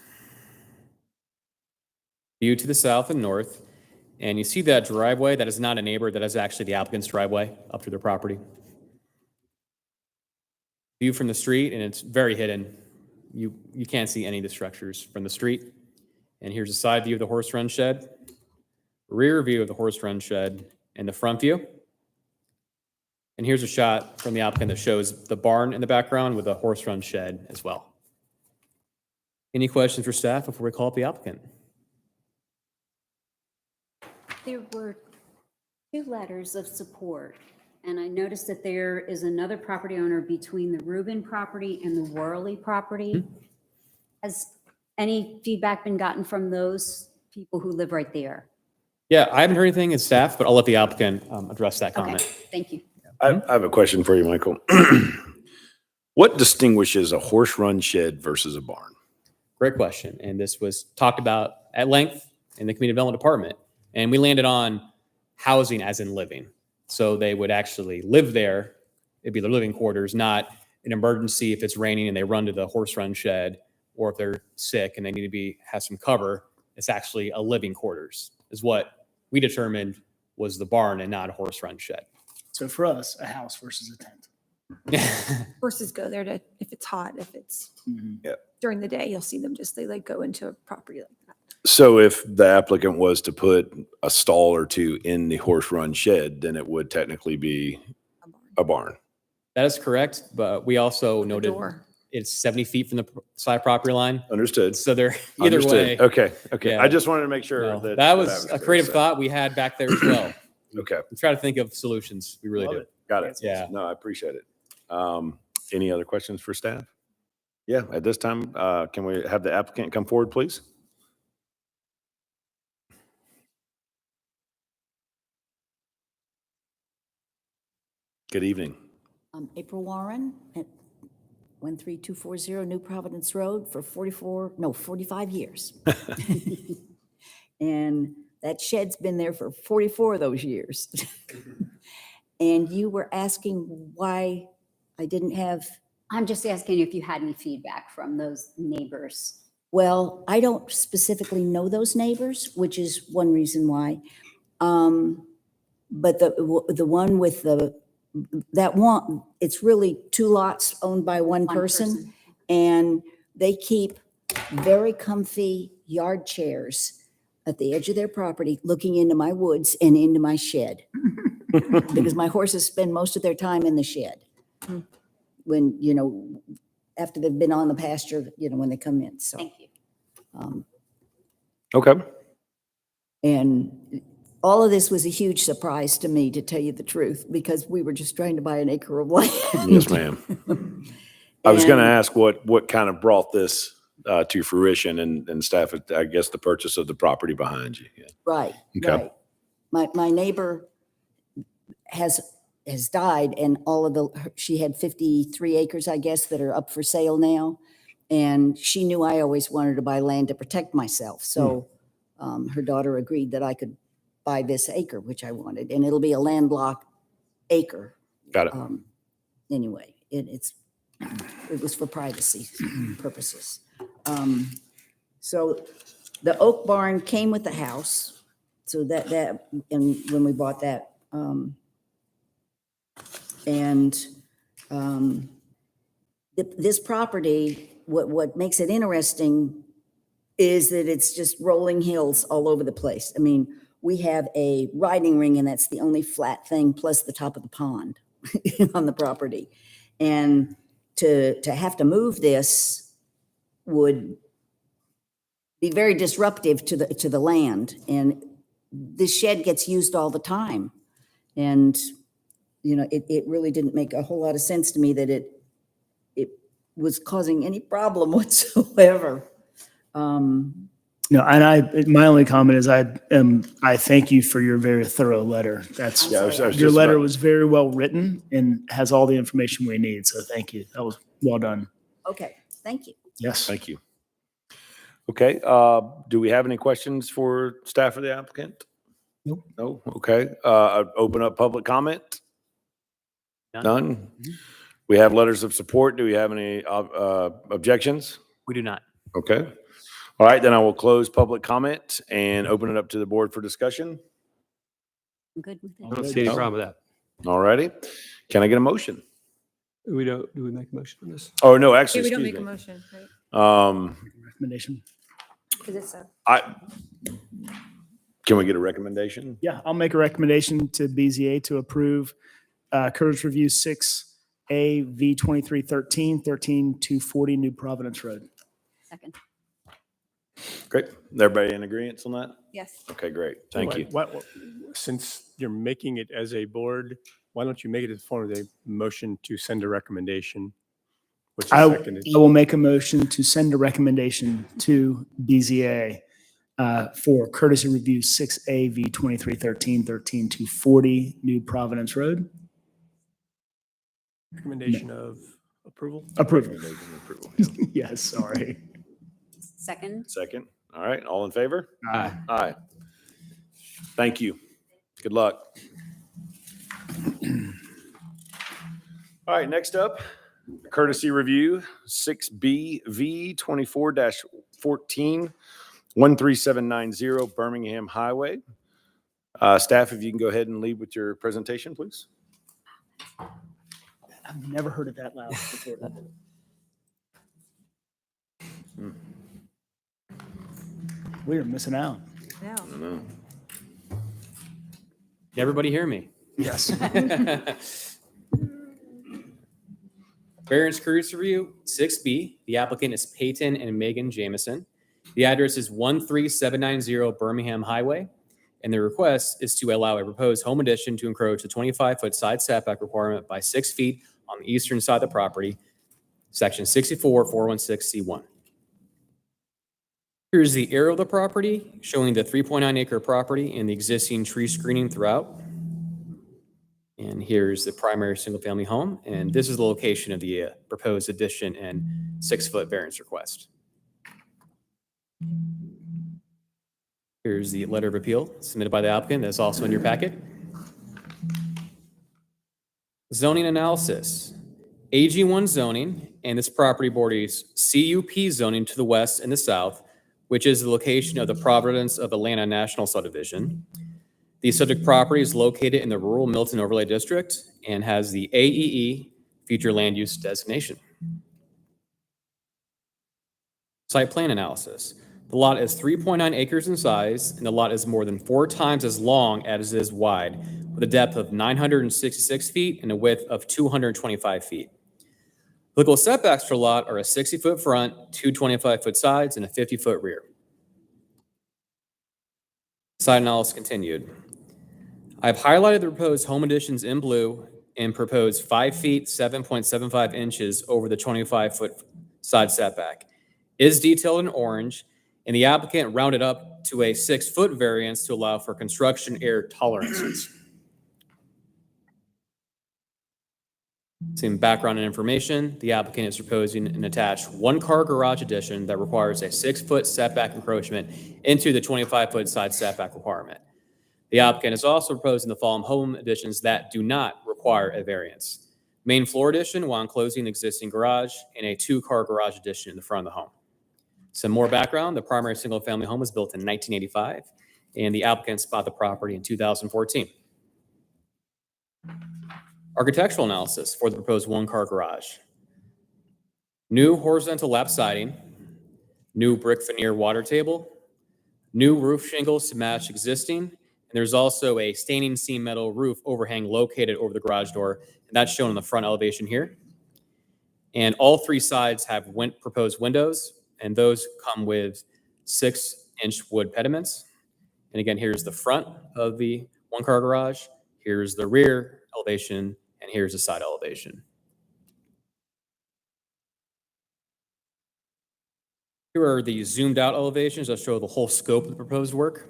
View to the south and north. And you see that driveway, that is not a neighbor, that is actually the applicant's driveway up to their property. View from the street, and it's very hidden. You can't see any of the structures from the street. And here's a side view of the horse run shed, rear view of the horse run shed, and the front view. And here's a shot from the applicant that shows the barn in the background with a horse run shed as well. Any questions for staff before we call up the applicant? There were 2 letters of support, and I noticed that there is another property owner between the Rubin property and the Worley property. Has any feedback been gotten from those people who live right there? Yeah, I haven't heard anything as staff, but I'll let the applicant address that comment. Okay, thank you. I have a question for you, Michael. What distinguishes a horse run shed versus a barn? Great question. And this was talked about at length in the community development department. And we landed on housing as in living. So they would actually live there. It'd be their living quarters, not an emergency if it's raining and they run to the horse run shed, or if they're sick and they need to have some cover. It's actually a living quarters is what we determined was the barn and not a horse run shed. So for us, a house versus a tent. Horses go there to, if it's hot, if it's during the day, you'll see them just, they like go into a property like that. So if the applicant was to put a stall or 2 in the horse run shed, then it would technically be a barn. That is correct. But we also noted Door. it's 70 feet from the side property line. Understood. So they're either Understood. way. Okay. Yeah. I just wanted to make sure No, that that was a clear. creative So- thought we had back there as well. Okay. We try to think of solutions. We really Love do. it. Got it. Yeah. No, I appreciate it. Any other questions for staff? Yeah, at this time, can we have the applicant come forward, please? Good evening. April Warren at 13240 New Providence Road for 45 years. And that shed's been there for 44 of those years. And you were asking why I didn't have, I'm just asking if you had any feedback from those neighbors. well, I don't specifically know those neighbors, which is one reason why. But the one with that one, it's really 2 lots owned by one person. And they keep very comfy yard chairs at the edge of their property, looking into my woods and into my shed. Because my horses spend most of their time in the shed. When, after they've been on the pasture, when they come in, so. Thank you. Okay. And all of this was a huge surprise to me, to tell you the truth, because we were just trying to buy an acre of land. Yes, ma'am. I was going to And- ask what kind of brought this to fruition and staff, I guess, the purchase of the property behind you. Yeah. Right, Okay. right. My neighbor has died, and she had 53 acres, I guess, that are up for sale now. And she knew I always wanted to buy land to protect myself. So her daughter agreed that I could buy this acre, which I wanted, and it'll be a landlocked acre. Got it. Anyway, it was for privacy purposes. So the oak barn came with the house. So and when we bought that, this property, what makes it interesting is that it's just rolling hills all over the place. I mean, we have a riding ring, and that's the only flat thing, plus the top of the pond. on the property. And to have to move this would be very disruptive to the land. And this shed gets used all the time. And, you know, it really didn't make a whole lot of sense to me that it was causing any problem whatsoever. No, and my only comment is I thank you for your very thorough letter. That's, Yeah, I was your just letter about- was very well written and has all the information we need. So thank you. That was well done. Okay, thank you. Yes. Thank you. Okay, do we have any questions for staff or the applicant? Nope. No, okay. Open up public comment? None? We have letters of support. Do we have any objections? We do not. Okay. All right, then I will close public comment and open it up to the board for discussion. I'm good with I it. don't see any problem with that. All righty. Can I get a motion? Do we make a motion on this? Oh, no, actually, We don't excuse make a me. motion, right? Recommendation. Because it's a, Can we get a recommendation? Yeah, I'll make a recommendation to BZA to approve Curtis Review 6A V 2313, 13240 New Providence Road. Second. Great. Everybody in agreement on that? yes. Okay, great. Thank you. Since you're making it as a board, why don't you make it in the form of a motion to send a recommendation? Which is I seconded. will make a motion to send a recommendation to BZA for courtesy review 6A V 2313, 13240 New Providence Road. Recommendation of approval? Approval. Recommendation approval, yeah. Yes, sorry. Second. Second. All right, all in favor? Aye. Aye. Thank you. Good luck. All right, next up, courtesy review, 6BV 24-14, 13790 Birmingham Highway. Staff, if you can go ahead and lead with your presentation, please. I've never heard it that loud before. We are missing out. No. I don't know. Did everybody hear me? Yes. Variance courtesy review, 6B. The applicant is Peyton and Megan Jamison. The address is 13790 Birmingham Highway. And the request is to allow a proposed home addition to encroach the 25-foot side setback requirement by 6 feet on the eastern side of the property, section 64-416C1. Here's the area of the property showing the 3.9 acre property and the existing tree screening throughout. And here's the primary single-family home, and this is the location of the proposed addition and 6-foot variance request. Here's the letter of appeal submitted by the applicant that's also in your packet. Zoning analysis. AG1 zoning, and this property borders CUP zoning to the west and the south, which is the location of the Providence of Atlanta National Subdivision. The subject property is located in the rural Milton Overlay District and has the AEE future land use designation. Site plan analysis. The lot is 3.9 acres in size, and the lot is more than 4 times as long as it is wide, with a depth of 966 feet and a width of 225 feet. Legal setbacks for the lot are a 60-foot front, 2 25-foot sides, and a 50-foot rear. Site analysis continued. I've highlighted the proposed home additions in blue and proposed 5 feet, 7.75 inches over the 25-foot side setback. Is detailed in orange, and the applicant rounded up to a 6-foot variance to allow for construction air tolerances. Some background and information, the applicant is proposing an attached 1-car garage addition that requires a 6-foot setback encroachment into the 25-foot side setback requirement. The applicant is also proposing the following home additions that do not require a variance. Main floor addition while enclosing the existing garage, and a 2-car garage addition in the front of the home. Some more background, the primary single-family home was built in 1985, and the applicant bought the property in 2014. Architectural analysis for the proposed 1-car garage. New horizontal lap siding, new brick veneer water table, new roof shingles to match existing, And there's also a standing seam metal roof overhang located over the garage door. And that's shown on the front elevation here. And all three sides have proposed windows, and those come with 6-inch wood pediments. And again, here's the front of the one-car garage. Here's the rear elevation, and here's the side elevation. Here are the zoomed out elevations that show the whole scope of the proposed work.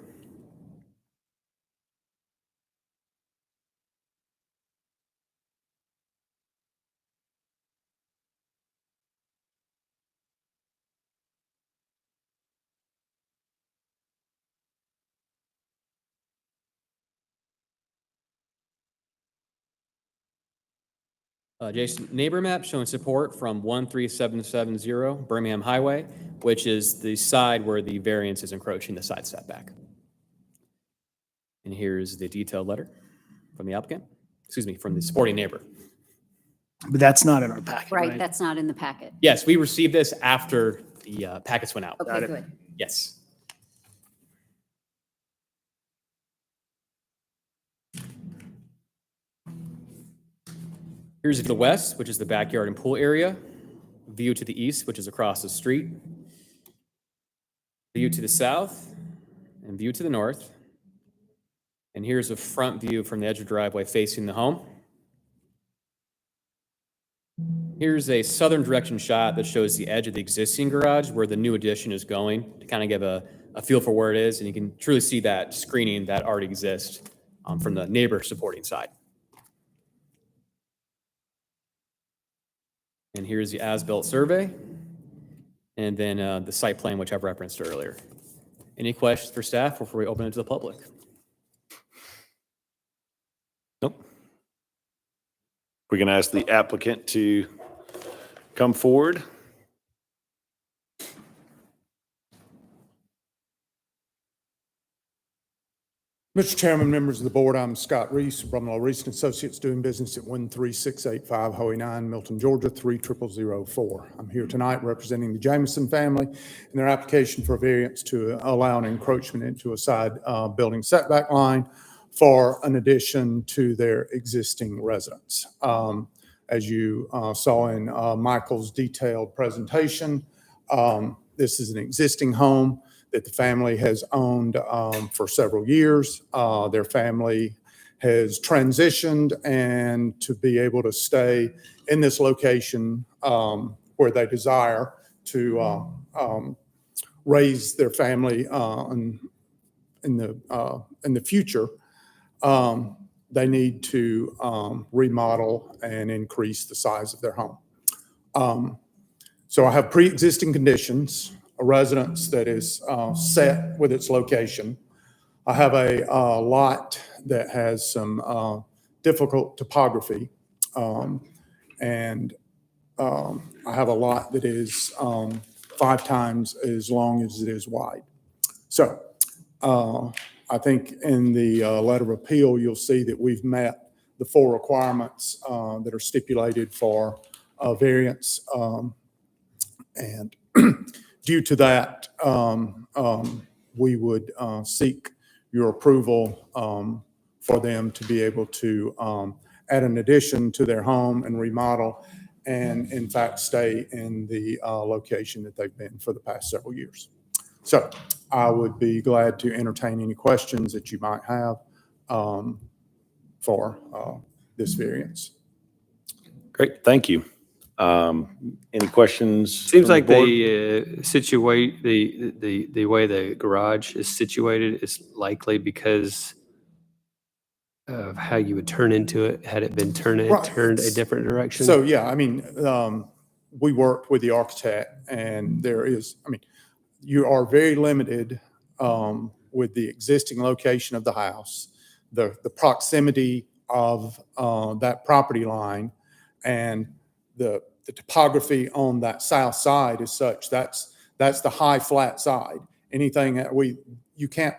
Jason, neighbor map showing support from 13770 Birmingham Highway, which is the side where the variance is encroaching the side setback. And here's the detailed letter from the applicant, from the supporting neighbor. But that's not in our packet, Right, right? that's not in the packet. Yes, we received this after the packets went out. Okay, good. Yes. Here's the west, which is the backyard and pool area. View to the east, which is across the street. View to the south and view to the north. And here's a front view from the edge of the driveway facing the home. Here's a southern direction shot that shows the edge of the existing garage where the new addition is going to kind of give a feel for where it is. And you can truly see that screening that already exists from the neighbor supporting side. And here's the as-built survey. And then the site plan, which I've referenced earlier. Any questions for staff before we open it to the public? Nope. We can ask the applicant to come forward. Mr. Chairman, members of the board, I'm Scott Reese, Brumlow Reese and Associates, doing business at 13685 Highway 9, Milton, Georgia, 30004. I'm here tonight representing the Jameson family in their application for a variance to allow an encroachment into a side building setback line for an addition to their existing residence. As you saw in Michael's detailed presentation, this is an existing home that the family has owned for several years. Their family has transitioned, and to be able to stay in this location where they desire to raise their family in the future, they need to remodel and increase the size of their home. So I have pre-existing conditions, a residence that is set with its location. I have a lot that has some difficult topography, and I have a lot that is 5 times as long as it is wide. So I think in the letter of appeal, you'll see that we've met the 4 requirements that are stipulated for a variance, and due to that, we would seek your approval for them to be able to add an addition to their home and remodel, and in fact stay in the location that they've been for the past several years. So I would be glad to entertain any questions that you might have for this variance. Great, thank you. Any questions? Seems from the like board? they situate, the way the garage is situated is likely because of how you would turn into it had it been turned Right. a different direction. So, yeah, I mean, we worked with the architect, and there is, I mean, you are very limited with the existing location of the house, the proximity of that property line, and the topography on that south side is such, that's the high flat side. Anything that you can't,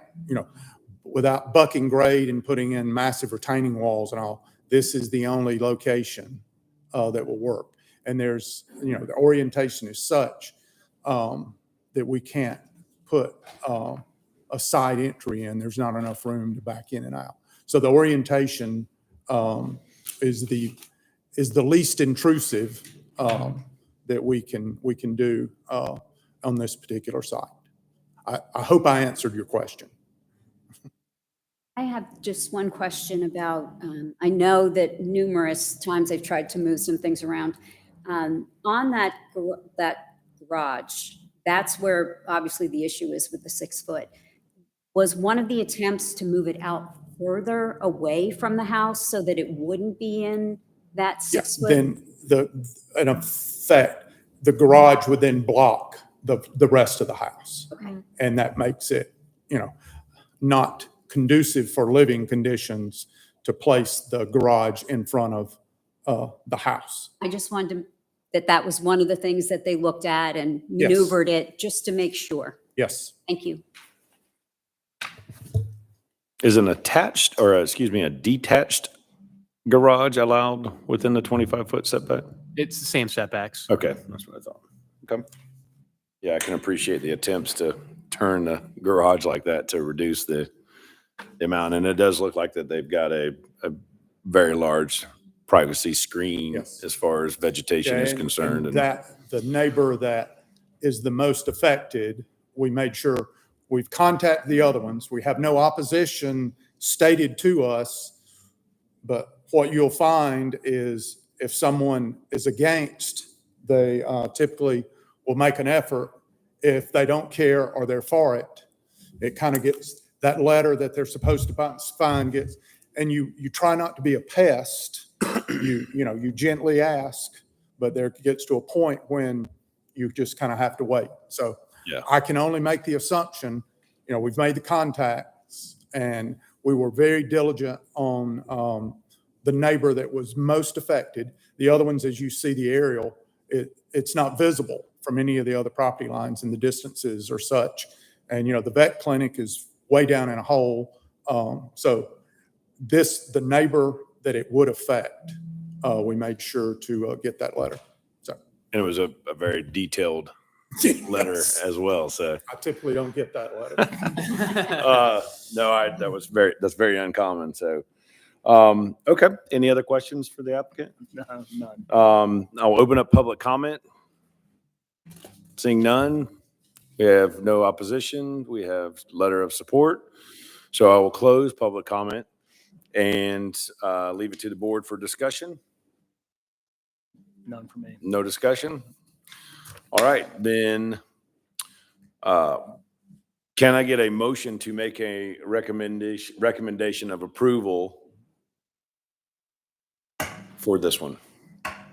without bucking grade and putting in massive retaining walls and all, this is the only location that will work. And there's, the orientation is such that we can't put a side entry in. There's not enough room to back in and out. So the orientation is the least intrusive that we can do on this particular site. I hope I answered your question. I have just one question about, I know that numerous times I've tried to move some things around. On that garage, that's where obviously the issue is with the 6 foot. Was one of the attempts to move it out further away from the house so that it wouldn't be in that 6 foot? Then in effect, the garage would then block the rest of the house. Okay. And that makes it, not conducive for living conditions to place the garage in front of the house. I just wanted that was one of the things that they looked at and Yes. maneuvered it just to make sure. Yes. Thank you. Is an attached, or excuse me, a detached garage allowed within the 25-foot setback? It's the same setbacks. Okay, that's what I thought. Okay. Yeah, I can appreciate the attempts to turn the garage like that to reduce the amount. And it does look like that they've got a very large privacy screen Yes. as far as vegetation is And concerned. And that the neighbor that is the most affected, we made sure we've contacted the other ones. We have no opposition stated to us, but what you'll find is if someone is against, they typically will make an effort. If they don't care or they're for it, it kind of gets that letter that they're supposed to find gets, and you try not to be a pest. You gently ask, but there gets to a point when you just kind of have to wait. So Yeah. I can only make the assumption, we've made the contacts and we were very diligent on the neighbor that was most affected. The other ones, as you see the aerial, it's not visible from any of the other property lines and the distances are such. And, the vet clinic is way down in a hole. So the neighbor that it would affect, we made sure to get that letter. So it was a very detailed letter Yes. as well, so. I typically don't get that letter. No, that's very uncommon, so. Okay, any other questions for the applicant? No, none. I'll open up public comment. Seeing none, we have no opposition, we have letter of support. So I will close public comment and leave it to the board for discussion. None for me. No discussion? All right, then, can I get a motion to make a recommendation of approval for this one?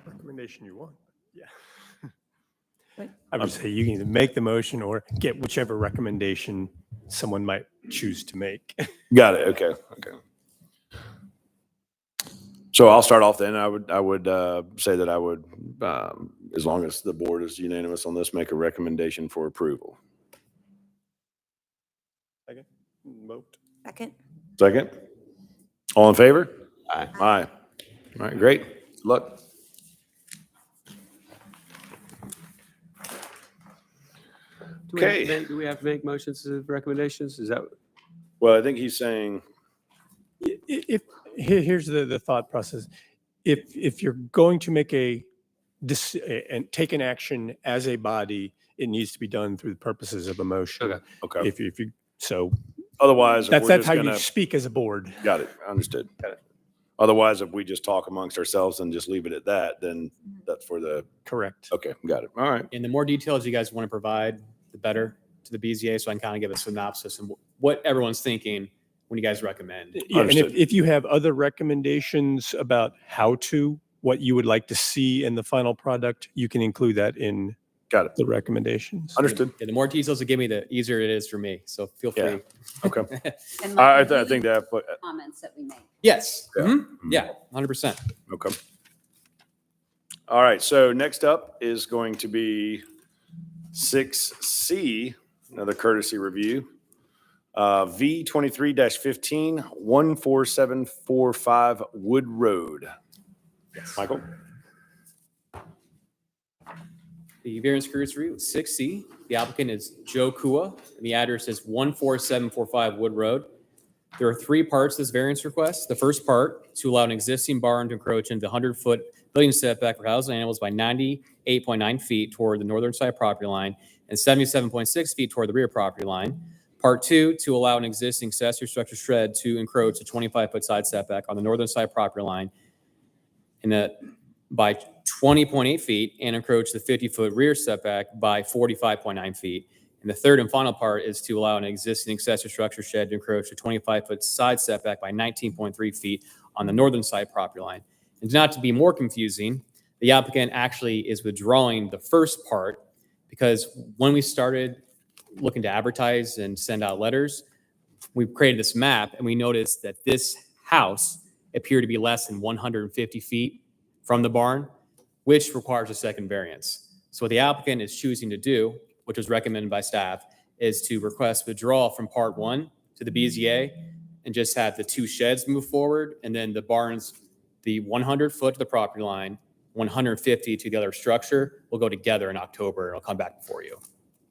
Recommendation you want. Yeah. I would say you can either make the motion or get whichever recommendation someone might choose to make. Got it, okay. So I'll start off then. I would say that I would, as long as the board is unanimous on this, make a recommendation for approval. Second, vote. Second. Second? All in favor? Aye. Aye. All right, great. Good luck. Okay. Do we have to make motions of recommendations? Is that? Well, I think he's saying, Here's the thought process. If you're going to make and take an action as a body, it needs to be done through the purposes of a motion. okay. If you, so Otherwise, if that's we're just how you gonna, speak as a board. got it, understood. Otherwise, if we just talk amongst ourselves and just leave it at that, then that's for the, Correct. okay, got it. All right. And the more details you guys want to provide, the better to the BZA, so I can kind of give a synopsis and what everyone's thinking when you guys recommend. Yeah, and Understood. if you have other recommendations about what you would like to see in the final product, you can include that in Got it. the recommendations. Understood. Yeah, the more details you give me, the easier it is for me. So feel Yeah. free. Okay. And I like the think that, comments that we made. Yes. Yeah. Mhm. Yeah, 100%. okay. All right, so next up is going to be 6C, another courtesy review. V 23-15, 14745 Wood Road. Michael? the variance cursory with 6C. The applicant is Joe Kua, and the address is 14745 Wood Road. There are three parts to this variance request. The first part, to allow an existing barn to encroach into the 100-foot building setback for housing animals by 98.9 feet toward the northern side property line and 77.6 feet toward the rear property line. Part two, to allow an existing accessory structure shed to encroach a 25-foot side setback on the northern side property line in that by 20.8 feet and encroach the 50-foot rear setback by 45.9 feet. And the third and final part is to allow an existing accessory structure shed to encroach a 25-foot side setback by 19.3 feet on the northern side property line. And not to be more confusing, the applicant actually is withdrawing the first part because when we started looking to advertise and send out letters, we created this map and we noticed that this house appeared to be less than 150 feet from the barn, which requires a second variance. So what the applicant is choosing to do, which was recommended by staff, is to request withdrawal from part one to the BZA and just have the two sheds move forward, and then the barns, the 100 foot to the property line, 150 to the other structure, will go together in October, and I'll come back before you.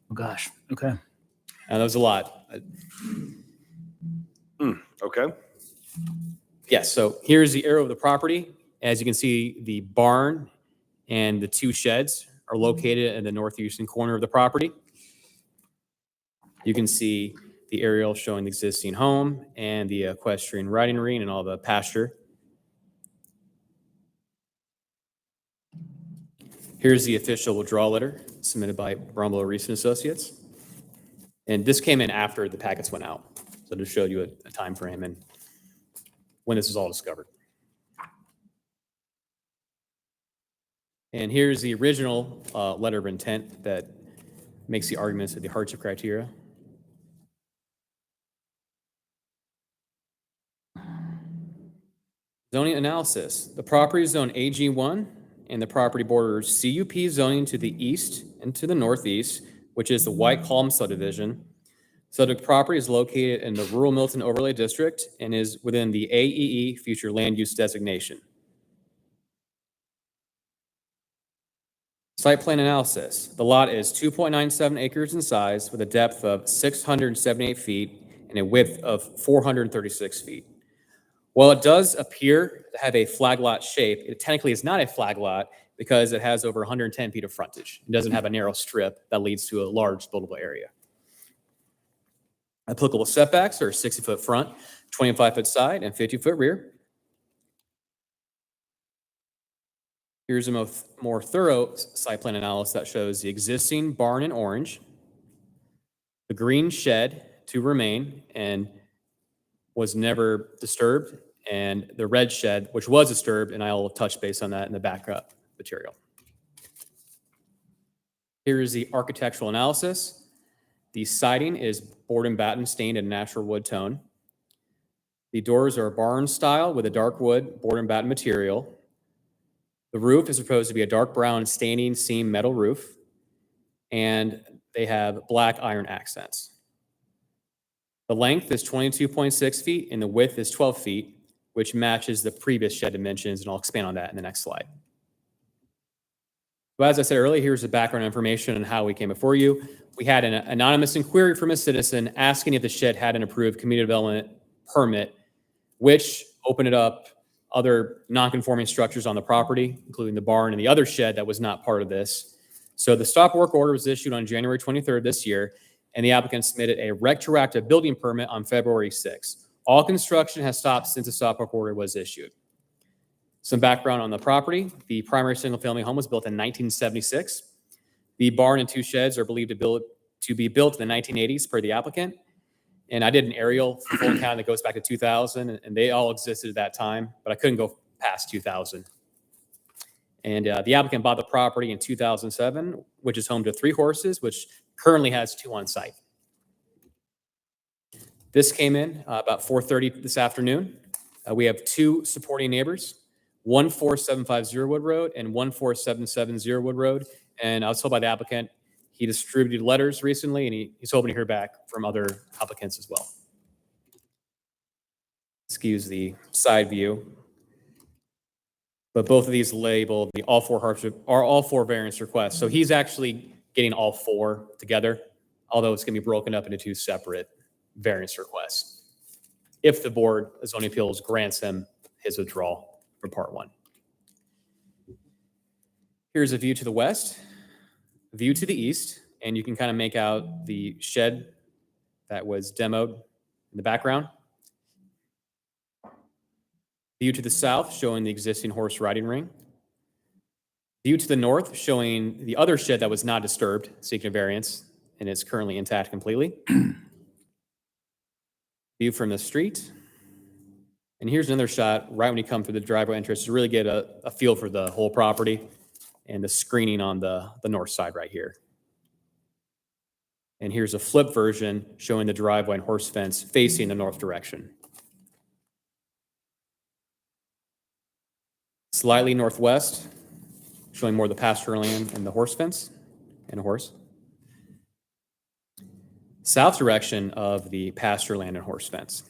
Oh, gosh. Okay. That was a lot. Okay. Yes, so here's the arrow of the property. As you can see, the barn and the two sheds are located in the northeastern corner of the property. You can see the aerial showing the existing home and the equestrian riding arena and all the pasture. Here's the official withdrawal letter submitted by Brumlow Reese and Associates. And this came in after the packets went out. So to show you a time frame and when this was all discovered. And here's the original letter of intent that makes the arguments of the hardship criteria. Zoning analysis. The property is zoned AG1 and the property borders CUP zoning to the east and to the northeast, which is the White Column subdivision. So the property is located in the rural Milton overlay district and is within the AEE future land use designation. Site plan analysis. The lot is 2.97 acres in size with a depth of 678 feet and a width of 436 feet. While it does appear to have a flag lot shape, it technically is not a flag lot because it has over 110 feet of frontage. It doesn't have a narrow strip that leads to a large buildable area. Applicable setbacks are 60-foot front, 25-foot side, and 50-foot rear. Here's a more thorough site plan analysis that shows the existing barn in orange, the green shed to remain and was never disturbed, and the red shed, which was disturbed, and I'll touch base on that in the backup material. Here is the architectural analysis. The siding is board and batten stained in natural wood tone. The doors are barn style with a dark wood board and batten material. The roof is supposed to be a dark brown standing seam metal roof, and they have black iron accents. The length is 22.6 feet and the width is 12 feet, which matches the previous shed dimensions, and I'll expand on that in the next slide. So as I said earlier, here's the background information on how we came before you. We had an anonymous inquiry from a citizen asking if the shed had an approved community development permit, which opened it up other non-conforming structures on the property, including the barn and the other shed that was not part of this. So the stop work order was issued on January 23rd this year, and the applicant submitted a retroactive building permit on February 6th. All construction has stopped since the stop work order was issued. Some background on the property. The primary single-family home was built in 1976. The barn and two sheds are believed to be built in the 1980s per the applicant. And I did an aerial for Fulton County that goes back to 2000, and they all existed at that time, but I couldn't go past 2000. And the applicant bought the property in 2007, which is home to 3 horses, which currently has 2 on site. This came in about 4:30 this afternoon. We have 2 supporting neighbors, 14750 Wood Road and 14770 Wood Road. And I was told by the applicant, he distributed letters recently, and he's hoping to hear back from other applicants as well. Excuse the side view. But both of these label the all four hardship are all four variance requests. So he's actually getting all four together, although it's going to be broken up into two separate variance requests if the Board of Zoning Appeals grants him his withdrawal from Part 1. Here's a view to the west, view to the east, and you can kind of make out the shed that was demoed in the background. View to the south showing the existing horse riding ring. View to the north showing the other shed that was not disturbed, seeking a variance, and is currently intact completely. View from the street. And here's another shot right when you come through the driveway entrance to really get a feel for the whole property and the screening on the north side right here. And here's a flip version showing the driveway and horse fence facing the north direction. Slightly northwest, showing more of the pasture land and the horse fence and a horse. South direction of the pasture land and horse fence.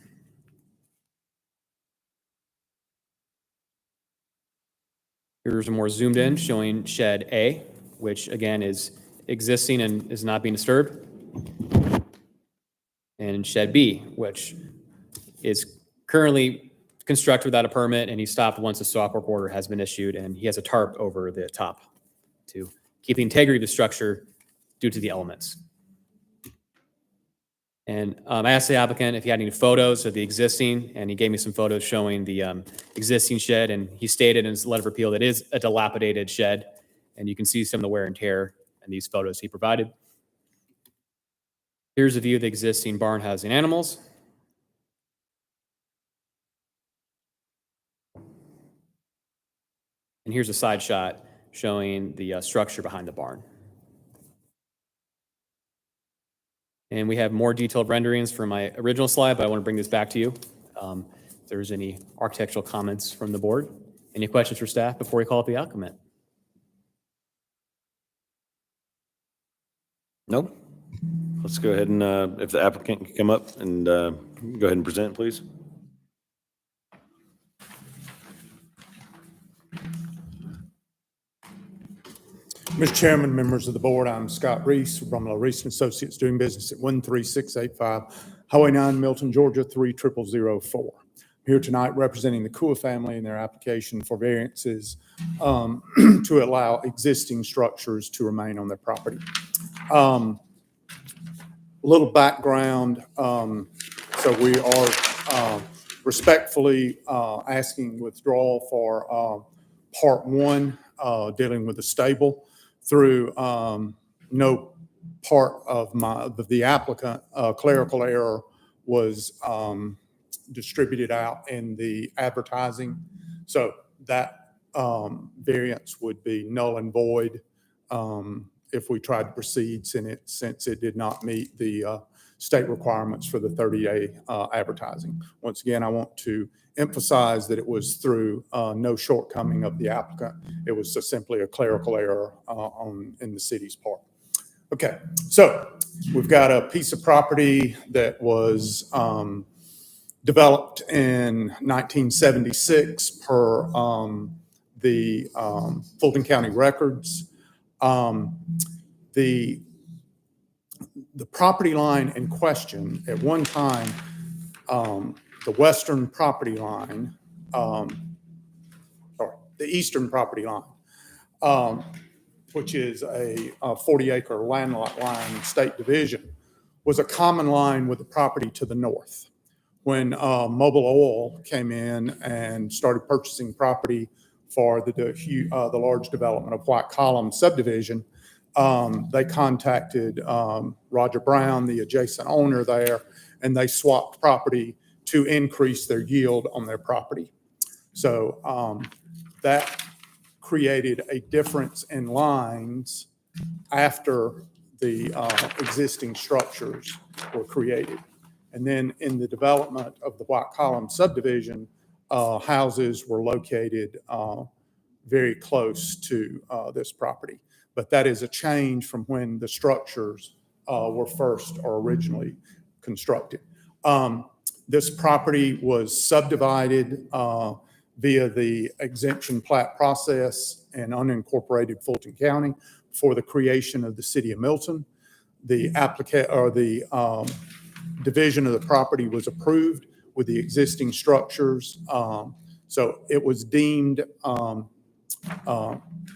Here's a more zoomed in showing shed A, which again is existing and is not being disturbed. And shed B, which is currently constructed without a permit, and he stopped once a stop work order has been issued, and he has a tarp over the top to keep the integrity of the structure due to the elements. And I asked the applicant if he had any photos of the existing, and he gave me some photos showing the existing shed, and he stated in his letter of appeal that it is a dilapidated shed, and you can see some of the wear and tear in these photos he provided. Here's a view of the existing barn housing animals. And here's a side shot showing the structure behind the barn. And we have more detailed renderings from my original slide, but I want to bring this back to you. If there's any architectural comments from the board. Any questions for staff before we call up the applicant? No? Let's go ahead and, if the applicant can come up and go ahead and present, please. Mr. Chairman, members of the board, I'm Scott Reese with Brumlow Reese and Associates, doing business at 13685 Highway 9, Milton, Georgia 30004. I'm here tonight representing the Kua family in their application for variances to allow existing structures to remain on their property. A little background. So we are respectfully asking withdrawal for Part 1, dealing with the stable. Through no part of the applicant, clerical error was distributed out in the advertising. So that variance would be null and void if we tried to proceed, since it did not meet the state requirements for the 30-day advertising. Once again, I want to emphasize that it was through no shortcoming of the applicant. It was just simply a clerical error in the city's part. Okay, so we've got a piece of property that was developed in 1976 per the Fulton County records. The property line in question at one time, the western property line, the eastern property line, which is a 40-acre landlocked line state division, was a common line with the property to the north. When Mobil Oil came in and started purchasing property for the large development of White Column subdivision, they contacted Roger Brown, the adjacent owner there, and they swapped property to increase their yield on their property. So that created a difference in lines after the existing structures were created. And then in the development of the White Column subdivision, houses were located very close to this property. But that is a change from when the structures were first or originally constructed. This property was subdivided via the exemption plat process in unincorporated Fulton County for the creation of the city of Milton. The division of the property was approved with the existing structures. So it was deemed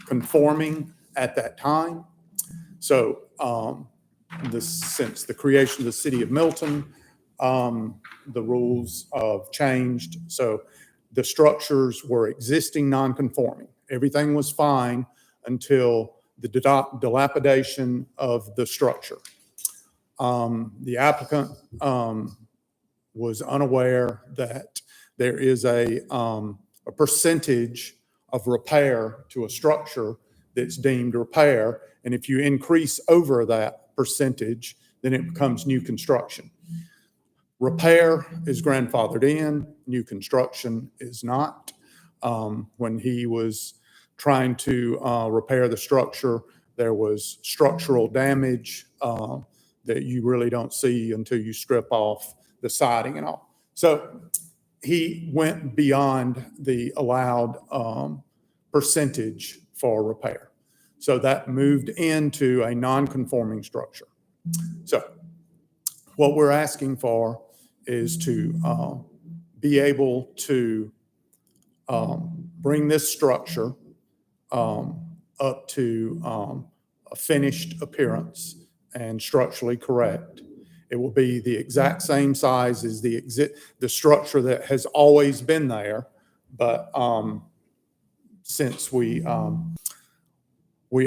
conforming at that time. So since the creation of the city of Milton, the rules have changed. So the structures were existing non-conforming. Everything was fine until the dilapidation of the structure. The applicant was unaware that there is a percentage of repair to a structure that's deemed repair. And if you increase over that percentage, then it becomes new construction. Repair is grandfathered in, new construction is not. When he was trying to repair the structure, there was structural damage that you really don't see until you strip off the siding and all. So he went beyond the allowed percentage for repair. So that moved into a non-conforming structure. So what we're asking for is to be able to bring this structure up to a finished appearance and structurally correct. It will be the exact same size as the structure that has always been there, but since we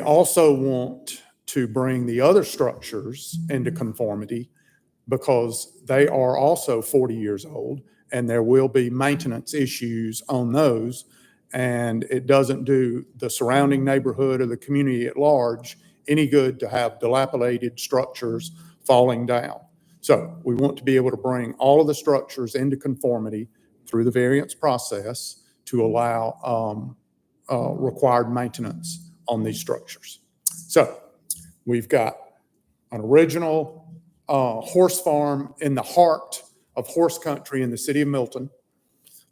also want to bring the other structures into conformity because they are also 40 years old and there will be maintenance issues on those, and it doesn't do the surrounding neighborhood or the community at large any good to have dilapidated structures falling down. So we want to be able to bring all of the structures into conformity through the variance process to allow required maintenance on these structures. So we've got an original horse farm in the heart of horse country in the city of Milton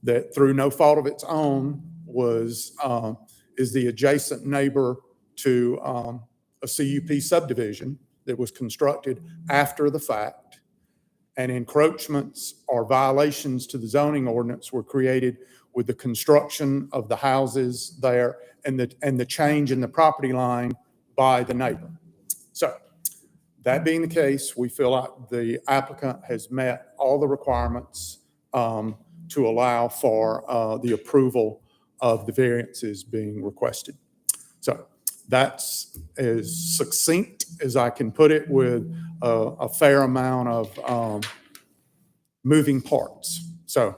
that through no fault of its own is the adjacent neighbor to a CUP subdivision that was constructed after the fact, and encroachments or violations to the zoning ordinance were created with the construction of the houses there and the change in the property line by the neighbor. So that being the case, we feel like the applicant has met all the requirements to allow for the approval of the variances being requested. So that's as succinct as I can put it with a fair amount of moving parts. So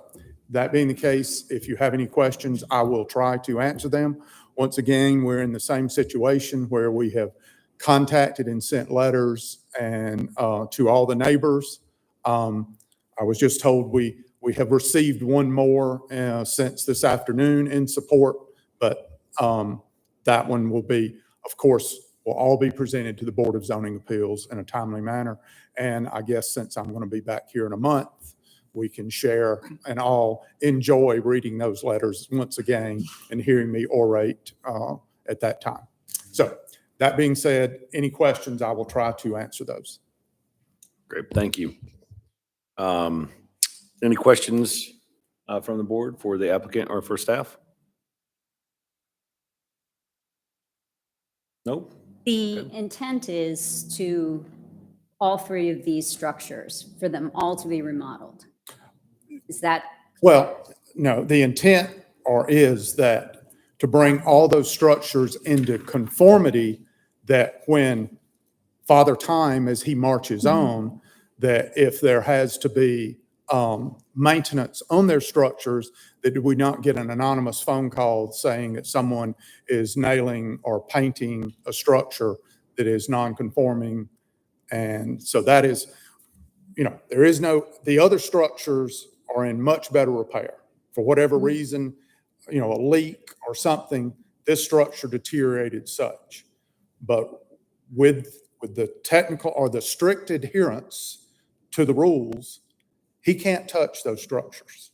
that being the case, if you have any questions, I will try to answer them. Once again, we're in the same situation where we have contacted and sent letters and to all the neighbors. I was just told we have received one more since this afternoon in support, but that one will be, of course, will all be presented to the Board of Zoning Appeals in a timely manner. And I guess since I'm going to be back here in a month, we can share and all enjoy reading those letters once again and hearing me orate at that time. So that being said, any questions, I will try to answer those. Great, thank you. Any questions from the board for the applicant or for staff? Nope. The intent is to all three of these structures, for them all to be remodeled. Is that? Well, no, the intent is that to bring all those structures into conformity, that when Father Time, as he marches on, that if there has to be maintenance on their structures, that we not get an anonymous phone call saying that someone is nailing or painting a structure that is non-conforming. And so that is, there is the other structures are in much better repair. For whatever reason, a leak or something, this structure deteriorated such. But with the technical or the strict adherence to the rules, he can't touch those structures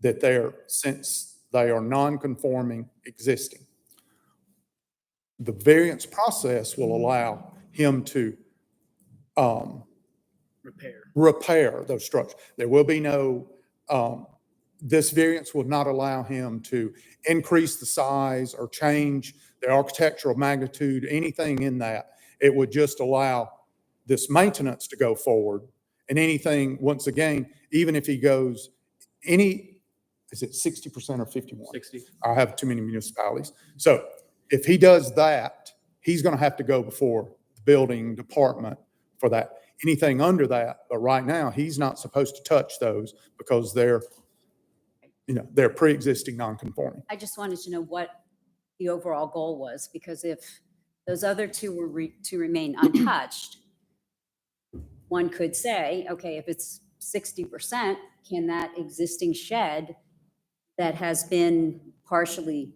that since They are non-conforming existing. The variance process will allow him to repair those structures. There will be no, this variance will not allow him to increase the size or change the architectural magnitude, anything in that. It would just allow this maintenance to go forward. And anything, once again, even if he goes is it 60% or 51? 60. I have too many municipalities. So if he does that, he's going to have to go before the building department for that. Anything under that, but right now, he's not supposed to touch those because they're pre-existing non-conforming. I just wanted to know what the overall goal was, because if those other two were to remain untouched, one could say, okay, if it's 60%, can that existing shed that has been partially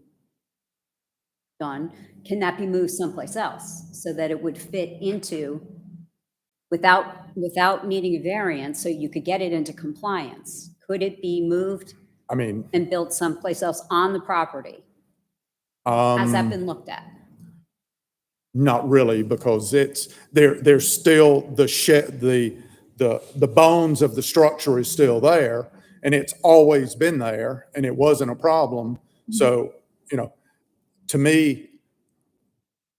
done, can that be moved someplace else so that it would fit into, without needing a variance, so you could get it into compliance? Could it be moved I mean, and built someplace else on the property? Has that been looked at? not really, because there's still the shed, the bones of the structure is still there, and it's always been there, and it wasn't a problem. So, to me,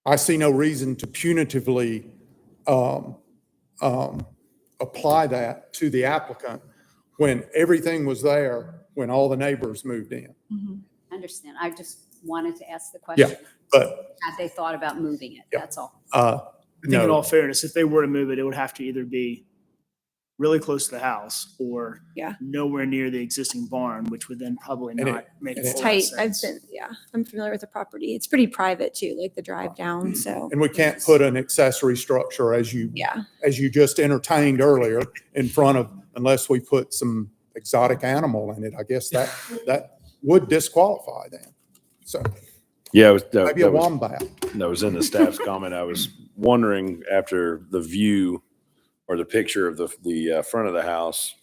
I see no reason to punitively apply that to the applicant when everything was there when all the neighbors moved in. I understand. I just wanted to ask the question. Yeah, but Had they thought about moving it? Yeah. That's all. I think in no, all fairness, if they were to move it, it would have to either be really close to the house or Yeah. nowhere near the existing barn, which would then probably And not make and a it- whole lot of Tight. I've sense. been, I'm familiar with the property. It's pretty private too, like the drive down, so. and we can't put an accessory structure as you Yeah, just entertained earlier in front of, unless we put some exotic animal in it. I guess that would disqualify them. So Yeah, maybe a wombat. that was in the staff's comment. I was wondering, after the view or the picture of the front of the house,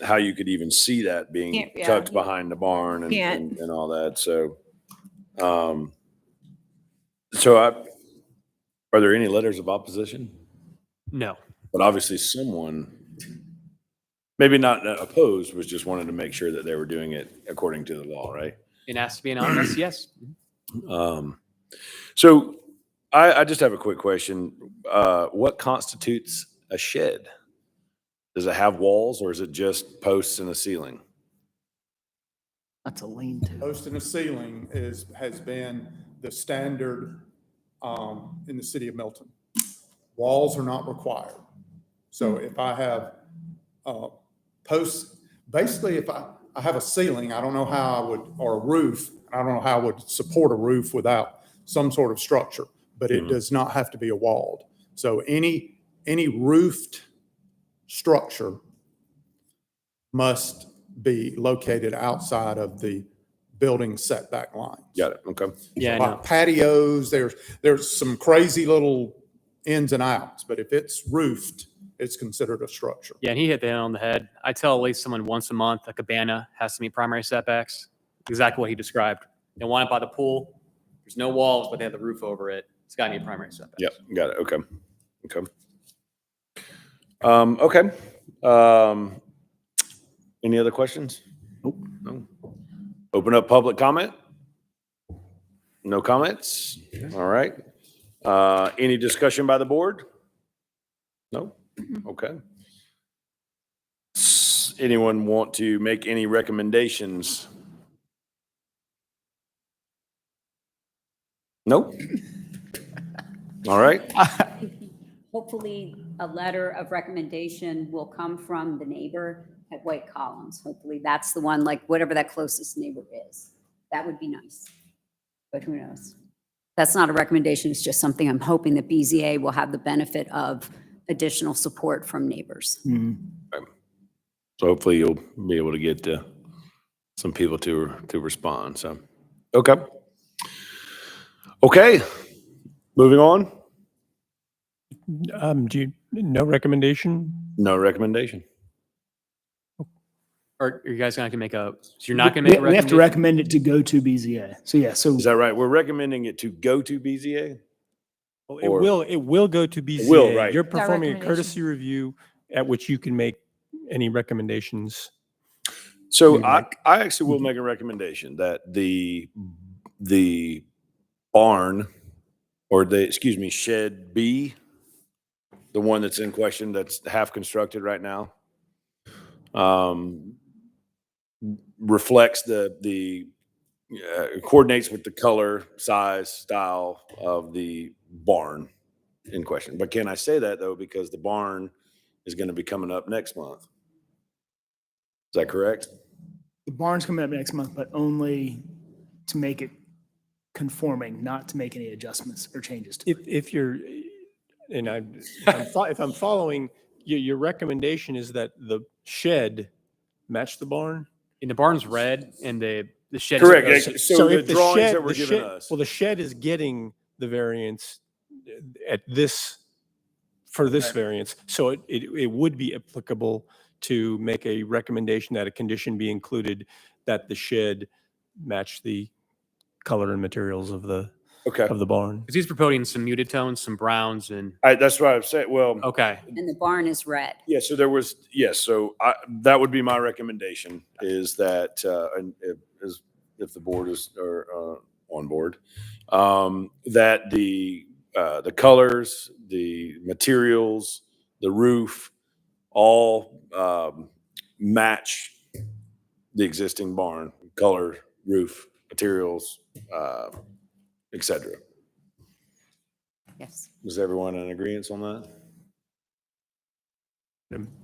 how you could even see that being Can't- yeah. tucked behind the barn and, Can't. and all that. So, are there any letters of opposition? No. But obviously someone, maybe not opposed, was just wanted to make sure that they were doing it according to the law, right? It has to be anonymous, yes. So I just have a quick question. What constitutes a shed? Does it have walls, or is it just posts and a ceiling? That's a lean-to. Post in the ceiling has been the standard in the city of Milton. Walls are not required. So if I have posts, basically if I have a ceiling, I don't know how I would, or a roof, I don't know how I would support a roof without some sort of structure, but it does not have to be a walled. So any roofed structure must be located outside of the building setback lines. Got it. Okay. Yeah, I know. Like patios, there's some crazy little ins and outs, but if it's roofed, it's considered a structure. Yeah, and he hit the nail on the head. I tell at least someone once a month, a cabana has to meet primary setbacks. Exactly what he described. They want it by the pool. There's no walls, but they have the roof over it. It's got to meet primary setbacks. Yep. Got it. Okay. Okay. Any other questions? Nope. No. Open up public comment? No comments? All right. Any discussion by the board? No? Okay. Anyone want to make any recommendations? Nope. All right. Hopefully, a letter of recommendation will come from the neighbor at White Columns. Hopefully, that's the one, like whatever that closest neighbor is. That would be nice. But who knows? That's not a recommendation. It's just something I'm hoping that BZA will have the benefit of additional support from neighbors. So hopefully you'll be able to get some people to respond. So, okay. Okay. Moving on. No recommendation? No recommendation. Or are you guys going to make a, so you're not going to make a We have to recommendation? recommend it to go to BZA. So yeah, so Is that right? We're recommending it to go to BZA? Well, Or- it will go to BZA. will, right. You're That performing a recommendation. courtesy review at which you can make any recommendations. So You'd I like- actually will make a recommendation that the barn, or shed B, the one that's in question, that's half constructed right now, reflects coordinates with the color, size, style of the barn in question. But can I say that though, because the barn is going to be coming up next month? Is that correct? the barn's coming up next month, but only to make it conforming, not to make any adjustments or changes to it. If you're, and if I'm following, your recommendation is that the shed match the barn? And the barn's red and the shed. Correct. is- So the if drawings shed- that were the given shed- us. Well, the shed is getting the variance at this, for this Right. variance. So it would be applicable to make a recommendation that a condition be included that the shed match the color and materials of the Okay. barn. Because he's proposing some muted tones, some browns and, That's what I've said. Well, okay. And the barn is red. yeah, so there was, yes, so that would be my recommendation, is that, and if the board is, on board, that the colors, the materials, the roof, all match the existing barn, color, roof, materials, et cetera. Yes. Is everyone in agreement on that?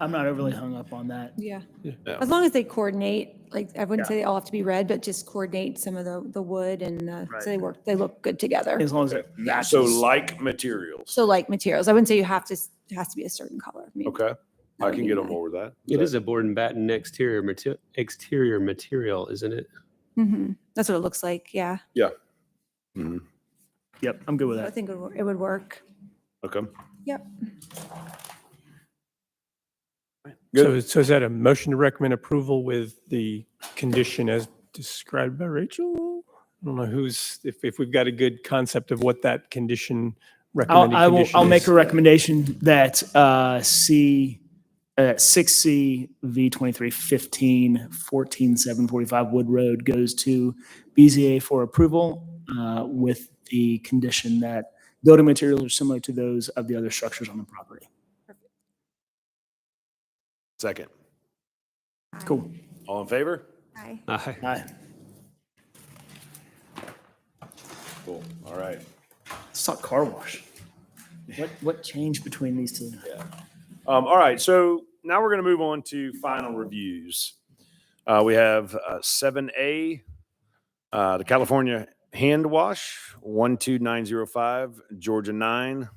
I'm not overly hung up on that. Yeah. Yeah. As long as they coordinate, like, I wouldn't Yeah. say they all have to be red, but just coordinate some of the wood and, Right. so they look good together. As long as it matches. So like materials. So like materials, I wouldn't say it has to be a certain color. I mean, Okay, I would can be get on my- board with that. It is a board and batten exterior material, isn't it? That's what it looks like, yeah. Mhm. Yep, I'm good with I that. think it would work. Okay. Yep. Good. So is that a motion to recommend approval with the condition as described by Rachel? I don't know if we've got a good concept of what that condition, recommended condition I'll make is. a recommendation that 6C V2315 14745 Wood Road goes to BZA for approval with the condition that building materials are similar to those of the other structures on the property. Second. Cool. All in favor? Aye. Aye. Aye. Cool. All right. Let's talk car wash. What changed between these two? All right. So now we're going to move on to final reviews. We have 7A, the California Hand Wash, 12905, Georgia 9.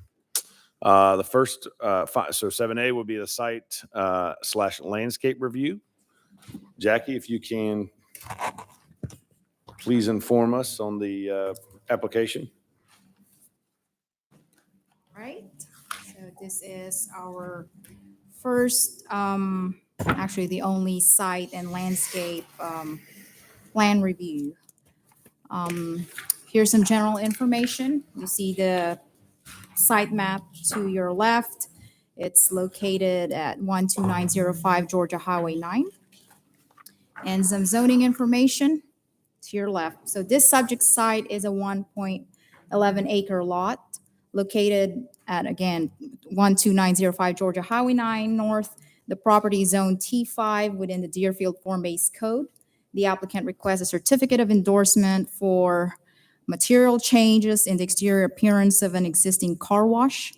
The first, so 7A will be the site / landscape review. Jackie, if you can please inform us on the application. Right, so this is our first, actually the only site and landscape plan review. Here's some general information. You see the site map to your left. It's located at 12905 Georgia Highway 9. And some zoning information to your left. So this subject site is a 1.11 acre lot located at, again, 12905 Georgia Highway 9 North. The property is zone T5 within the Deerfield Form-Based Code. The applicant requests a certificate of endorsement for material changes in the exterior appearance of an existing car wash,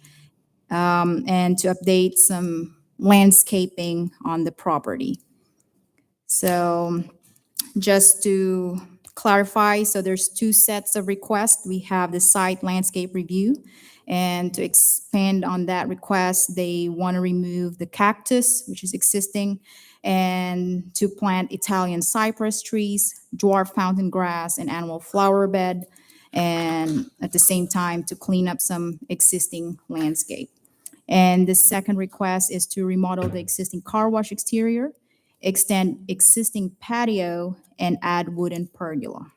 and to update some landscaping on the property. So just to clarify, so there's two sets of requests. We have the site landscape review, and to expand on that request, they want to remove the cactus, which is existing, and to plant Italian cypress trees, dwarf fountain grass, and animal flower bed, and at the same time to clean up some existing landscape. And the second request is to remodel the existing car wash exterior extend existing patio, and add wooden pergola.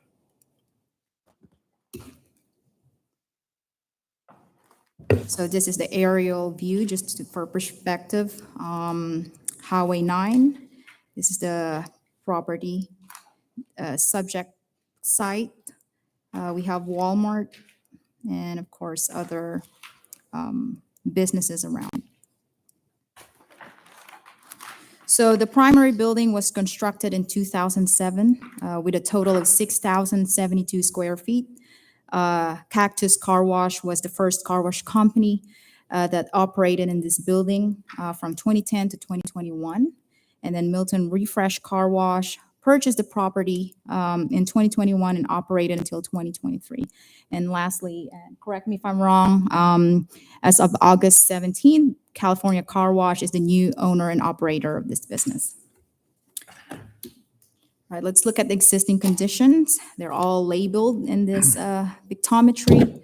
So this is the aerial view, for perspective. Highway 9, this is the property subject site. We have Walmart and of course other businesses around. So the primary building was constructed in 2007 with a total of 6,072 square feet. Cactus Car Wash was the first car wash company that operated in this building from 2010 to 2021. And then Milton Refresh Car Wash purchased the property in 2021 and operated until 2023. And lastly, and correct me if I'm wrong, as of August 17, California Car Wash is the new owner and operator of this business. All right, let's look at the existing conditions. They're all labeled in this pictometry.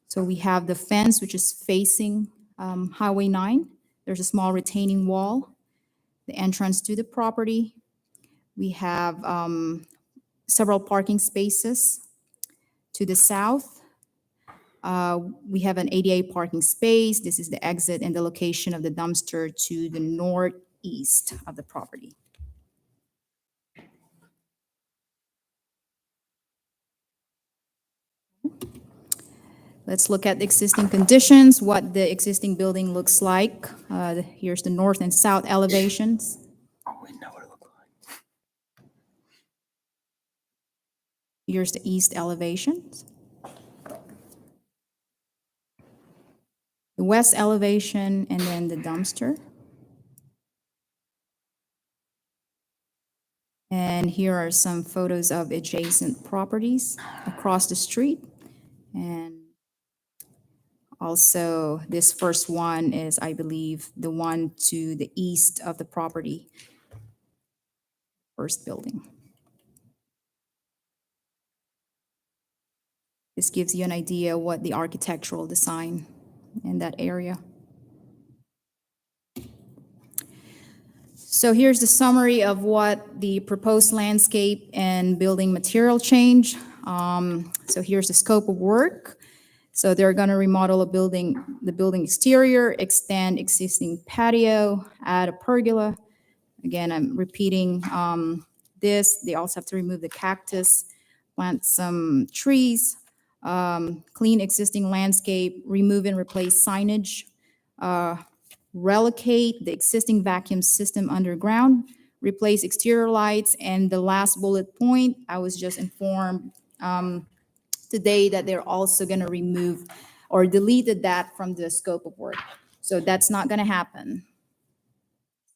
So we have the fence, which is facing Highway 9. There's a small retaining wall, the entrance to the property. We have several parking spaces to the south. We have an ADA parking space. This is the exit and the location of the dumpster to the northeast of the property. Let's look at the existing conditions, what the existing building looks like. Here's the north and south elevations. Oh, we know what it looks like. Here's the east elevations. The west elevation, and then the dumpster. And here are some photos of adjacent properties across the street. And also, this first one is, I believe, the one to the east of the property, first building. This gives you an idea what the architectural design in that area. So here's the summary of what the proposed landscape and building material change. So here's the scope of work. So they're going to remodel the building exterior, extend existing patio, add a pergola. Again, I'm repeating this. They also have to remove the cactus, plant some trees, clean existing landscape, remove and replace signage, relocate the existing vacuum system underground, replace exterior lights, and the last bullet point, I was just informed today that they're also going to remove or deleted that from the scope of work. So that's not going to happen.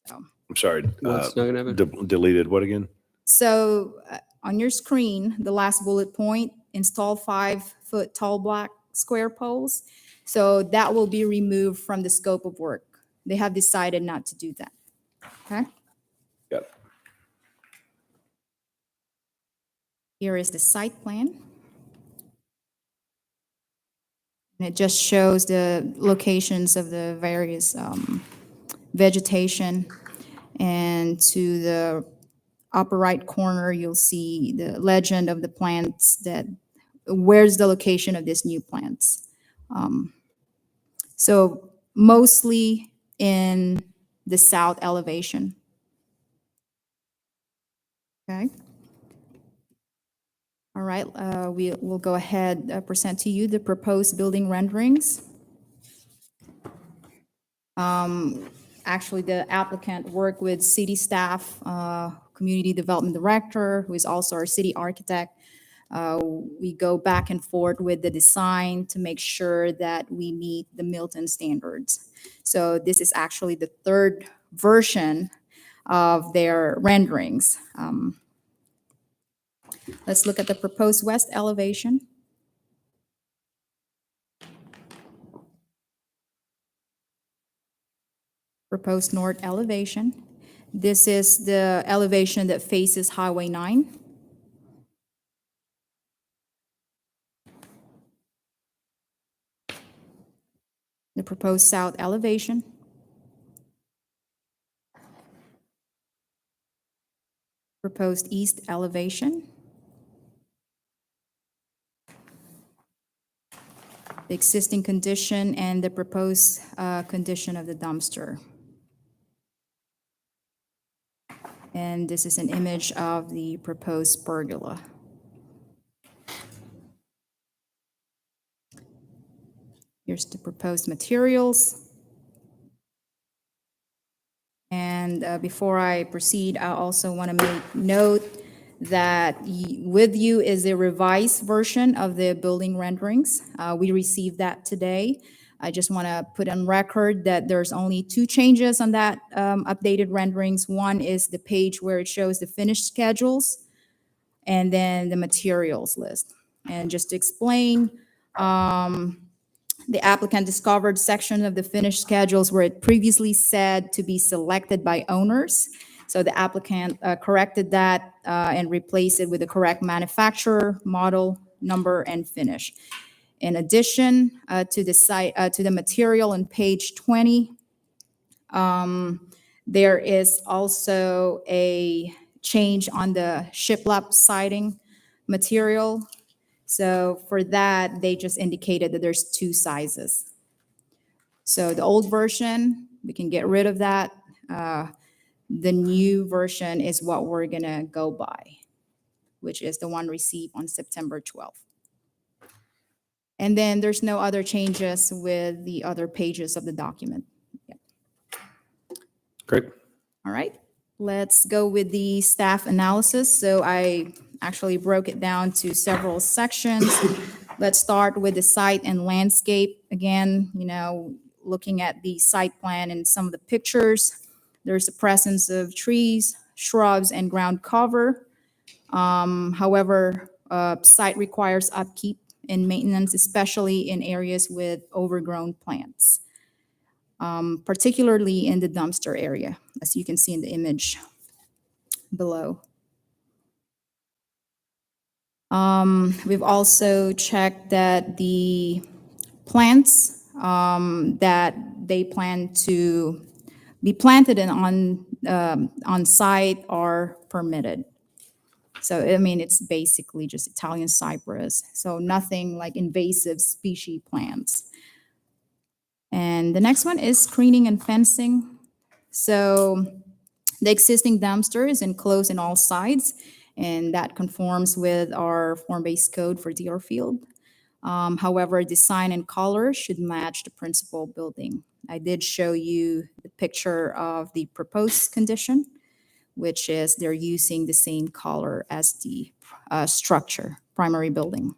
I'm sorry. What's not gonna happen? Deleted what again? So on your screen, the last bullet point, install 5-foot tall black square poles. So that will be removed from the scope of work. They have decided not to do that. Okay. Yep. Here is the site plan. And it just shows the locations of the various vegetation. And to the upper right corner, you'll see the legend of the plants that, where's the location of these new plants. So mostly in the south elevation. Okay. All right, we'll go ahead, present to you the proposed building renderings. Actually, the applicant worked with city staff, community development director, who is also our city architect. We go back and forth with the design to make sure that we meet the Milton standards. So this is actually the third version of their renderings. Let's look at the proposed west elevation. Proposed north elevation. This is the elevation that faces Highway 9. The proposed south elevation. proposed east elevation, the existing condition, and the proposed condition of the dumpster. And this is an image of the proposed pergola. Here's the proposed materials. And before I proceed, I also want to make note that with you is a revised version of the building renderings. We received that today. I just want to put on record that there's only 2 changes on that updated renderings. One is the page where it shows the finished schedules, and then the materials list. And just to explain, the applicant discovered section of the finished schedules where it previously said to be selected by owners. So the applicant corrected that and replaced it with the correct manufacturer, model, number, and finish. In addition to the site, to the material on page 20, there is also a change on the shiplap siding material. So for that, they just indicated that there's 2 sizes. So the old version, we can get rid of that. The new version is what we're gonna go by, which is the one received on September 12th. And then there's no other changes with the other pages of the document. Great. All right, let's go with the staff analysis. So I actually broke it down to several sections. Let's start with the site and landscape. Again, looking at the site plan and some of the pictures, there's the presence of trees, shrubs, and ground cover. However, site requires upkeep and maintenance, especially in areas with overgrown plants, particularly in the dumpster area, as you can see in the image below. We've also checked that the plants that they plan to be planted on site are permitted. So, I mean, it's basically just Italian cypress. So nothing like invasive species plants. And the next one is screening and fencing. So the existing dumpster is enclosed in all sides, and that conforms with our form-based code for Deerfield. However, design and color should match the principal building. I did show you the picture of the proposed condition, which is they're using the same color as the structure, primary building.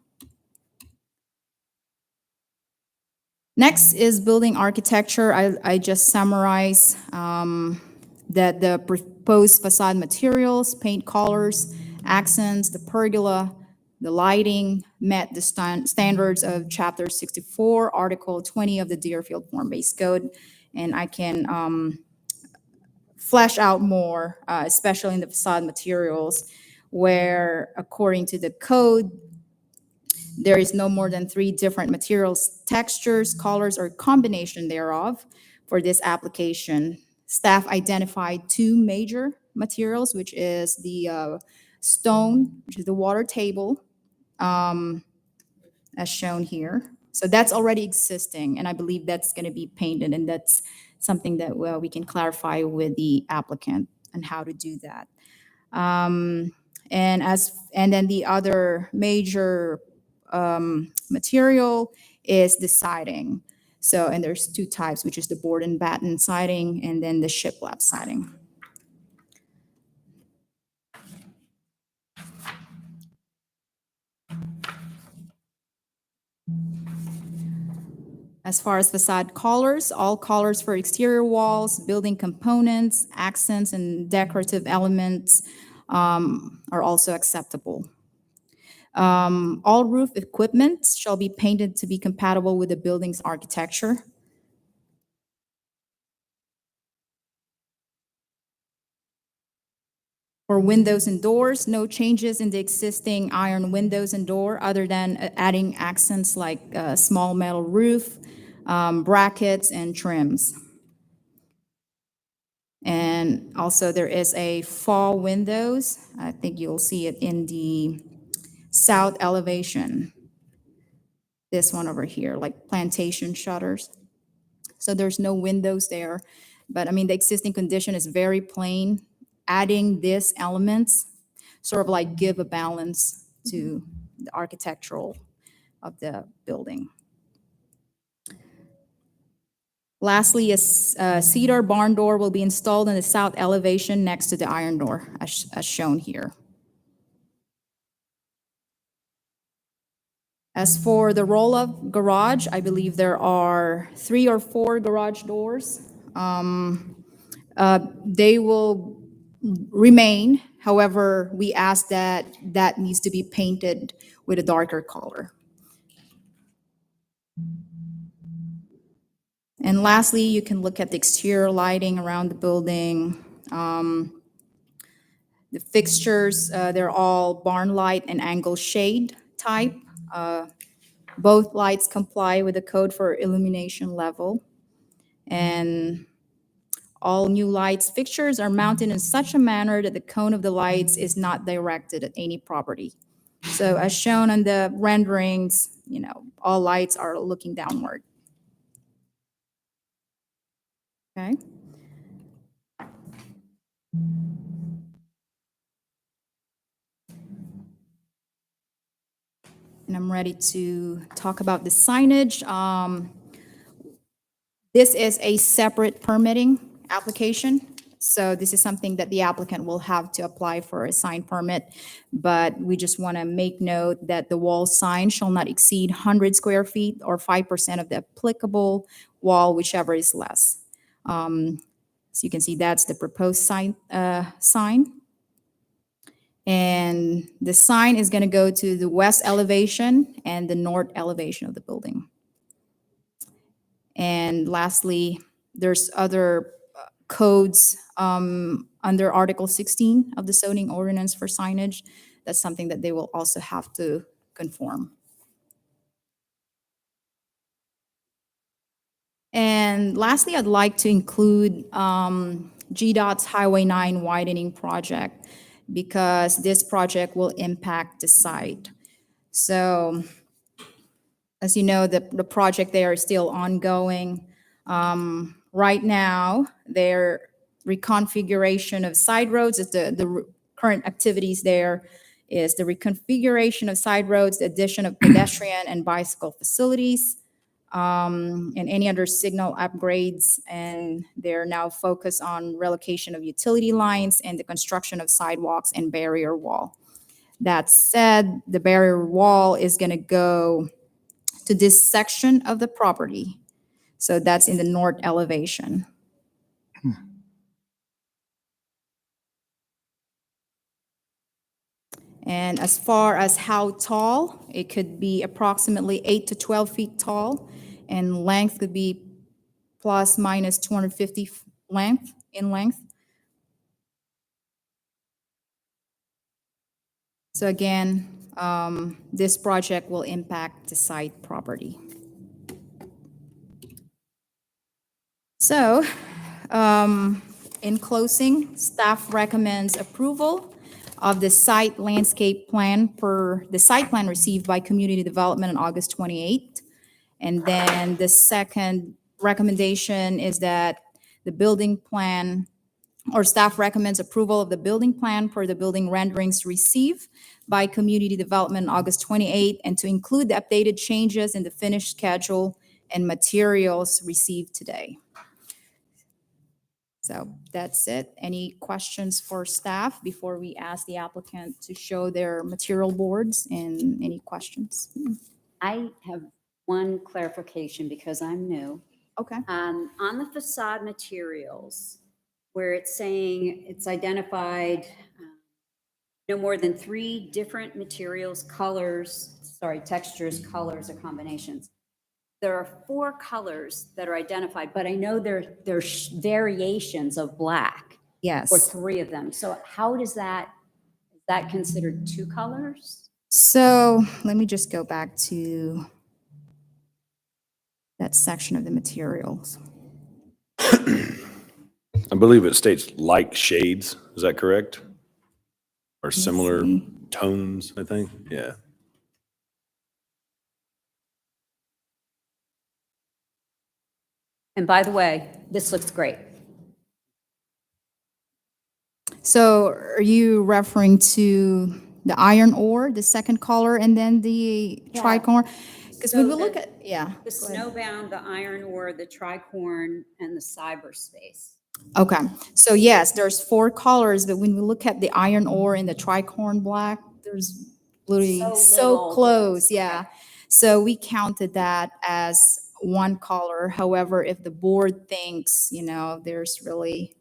Next is building architecture. I just summarized that the proposed facade materials, paint colors, accents, the pergola, the lighting met the standards of Chapter 64, Article 20 of the Deerfield Form-Based Code. And I can flesh out more, especially in the facade materials, where according to the code, there is no more than 3 different materials, textures, colors, or combination thereof for this application. Staff identified 2 major materials, which is the stone, which is the water table, as shown here. So that's already existing, and I believe that's going to be painted, and that's something that we can clarify with the applicant and how to do that. And then the other major material is the siding. So, and there's 2 types, which is the board and batten siding, and then the shiplap siding. As far as facade colors, all colors for exterior walls, building components, accents, and decorative elements are also acceptable. All roof equipment shall be painted to be compatible with the building's architecture. For windows and doors, no changes in the existing iron windows and door other than adding accents like small metal roof, brackets, and trims. And also there is a fall windows. I think you'll see it in the south elevation. This one over here, like plantation shutters. So there's no windows there. But I mean, the existing condition is very plain. Adding these elements sort of like give a balance to the architectural of the building. Lastly, a cedar barn door will be installed in the south elevation next to the iron door, as shown here. As for the roll-up garage, I believe there are 3 or 4 garage doors. They will remain. However, we ask that that needs to be painted with a darker color. And lastly, you can look at the exterior lighting around the building. The fixtures, they're all barn light and angle shade type. Both lights comply with the code for illumination level. And all new lights fixtures are mounted in such a manner that the cone of the lights is not directed at any property. So as shown on the renderings, you know, all lights are looking downward. Okay. And I'm ready to talk about the signage. This is a separate permitting application. So this is something that the applicant will have to apply for a sign permit. But we just want to make note that the wall sign shall not exceed 100 square feet or 5% of the applicable wall, whichever is less. So you can see that's the proposed sign. And the sign is going to go to the west elevation and the north elevation of the building. And lastly, there's other codes under Article 16 of the zoning ordinance for signage. That's something that they will also have to conform. And lastly, I'd like to include GDOT's Highway 9 widening project, because this project will impact the site. So as you know, the project there is still ongoing. Right now, their reconfiguration of side roads is the current activities there is the reconfiguration of side roads, the addition of pedestrian and bicycle facilities, and any other signal upgrades. And they're now focused on relocation of utility lines and the construction of sidewalks and barrier wall. That said, the barrier wall is going to go to this section of the property. So that's in the north elevation. And as far as how tall, it could be approximately 8 to 12 feet tall, and length could be plus minus 250 in length. So again, this project will impact the site property. So, in closing, staff recommends approval of the site landscape plan per the site plan received by Community Development on August 28th. And then the second recommendation is that the building plan, or staff recommends approval of the building plan per the building renderings received by Community Development on August 28th, and to include the updated changes in the finished schedule and materials received today. So that's it. Any questions for staff before we ask the applicant to show their material boards, and any questions? I have one clarification because I'm new. Okay. On the facade materials, where it's saying it's identified no more than 3 different materials, textures, colors, or combinations. There are 4 colors that are identified, but I know there's variations of black. Yes. For 3 of them. So how is that considered 2 colors? So let me just go back to that section of the materials. I believe it states like shades. Is that correct? Or Let's similar see. tones, I think. Yeah. And by the way, this looks great. So are you referring to the iron ore, the second color, and then the Yeah. tricorn? Because when So we look the- at, yeah. The go ahead. snowbound, the iron ore, the tricorn, and the cyberspace. Okay, so yes, there's 4 colors, but when we look at the iron ore and the tricorn black, there's literally So so little close, difference, yeah. okay. So we counted that as 1 color. However, if the board thinks, there's really,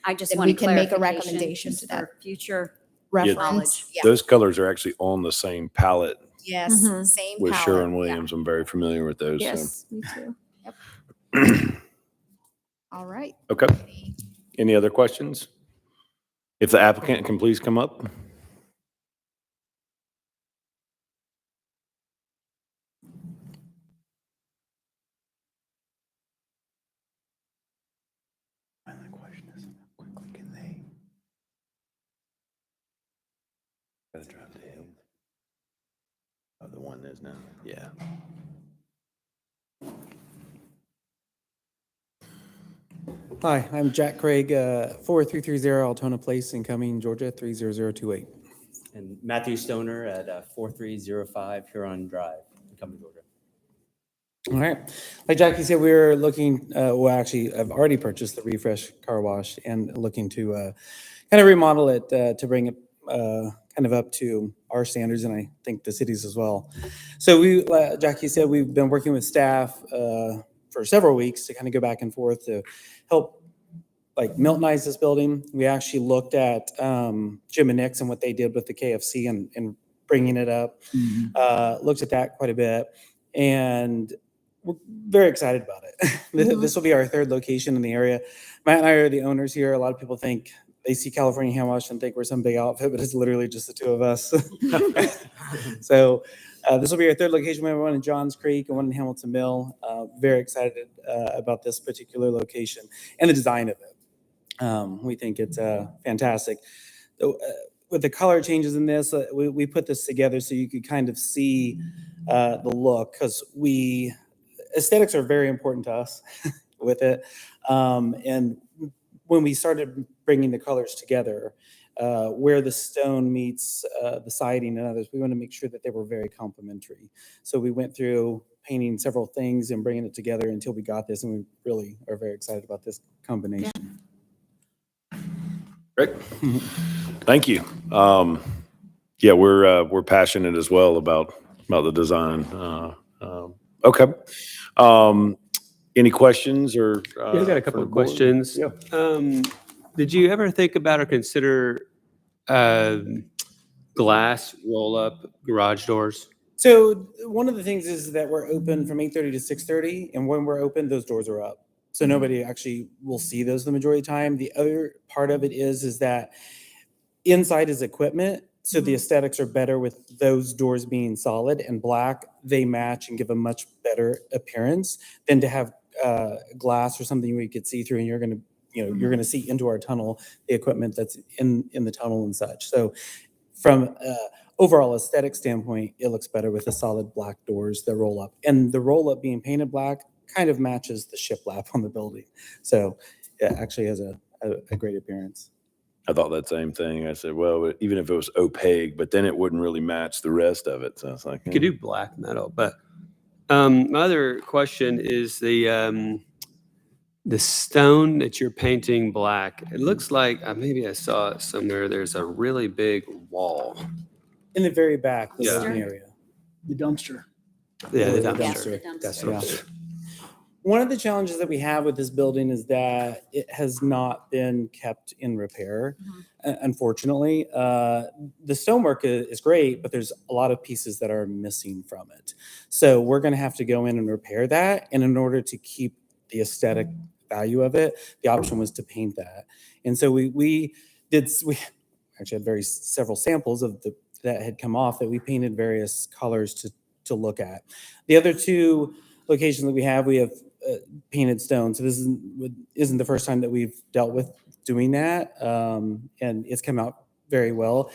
I just then want we can make a clarification recommendation just to that for future reference. knowledge. Yeah, Those colors are actually on the same palette yes, Mhm. same with palette, Sherwin-Williams. I'm very familiar with those. so. Yes, me too. All right. Okay. Any other questions? If the applicant can please come up. Gotta drive to him. Oh, the one is now, yeah. Hi, I'm Jack Craig, 4330 Altona Place in Cumming, Georgia, 30028. And Matthew Stoner at 4305 Huron Drive, in Cumming, Georgia. All right. Like Jackie said, we were looking, well, actually, I've already purchased the Refresh Car Wash and looking to kind of remodel it to bring it kind of up to our standards, and I think the cities as well. So we, Jackie said, we've been working with staff for several weeks to kind of go back and forth to help like Miltonize this building. We actually looked at Jim and Nick's and what they did with the KFC and bringing it up. Looked at that quite a bit, and we're very excited about it. This will be our 3rd location in the area. Matt and I are the owners here. A lot of people think they see California Hand Wash and think we're some big outfit, but it's literally just the 2 of us. So this will be our 3rd location. We have one in Johns Creek and one in Hamilton Mill. Very excited about this particular location and the design of it. We think it's fantastic. With the color changes in this, we put this together so you could kind of see the look, because aesthetics are very important to us with it. And when we started bringing the colors together, where the stone meets the siding and others, we want to make sure that they were very complementary. So we went through painting several things and bringing it together until we got this, and we really are very excited about this combination. Great. Thank you. Yeah, we're passionate as well about the design. Okay. Any questions or? Yeah, I got a couple for of the board? questions. Yeah. Did you ever think about or consider glass roll-up garage doors? So one of the things is that we're open from 8:30 to 6:30, and when we're open, those doors are up. So nobody actually will see those the majority of the time. The other part of it is that inside is equipment, so the aesthetics are better with those doors being solid and black. They match and give a much better appearance than to have glass or something where you could see through, and you're gonna see into our tunnel, the equipment that's in the tunnel and such. So from overall aesthetic standpoint, it looks better with the solid black doors that roll up, and the roll up being painted black kind of matches the shiplap on the building. So it actually has a great appearance. I thought that same thing. I said, well, even if it was opaque, but then it wouldn't really match the rest of it. So it's like, You could do black metal, but my other question is the stone that you're painting black. It looks like maybe I saw it somewhere. There's a really big wall. In the very back, the Yeah. loading area. The dumpster. Yeah, the Yeah, dumpster. the That's dumpster. what I'm Yeah. saying. One of the challenges that we have with this building is that it has not been kept in repair, unfortunately. The stonework is great, but there's a lot of pieces that are missing from it. So we're going to have to go in and repair that. And in order to keep the aesthetic value of it, the option was to paint that. And so we actually had several samples of that had come off that we painted various colors to look at. The other 2 locations that we have painted stone. So this isn't the first time that we've dealt with doing that. And it's come out very well.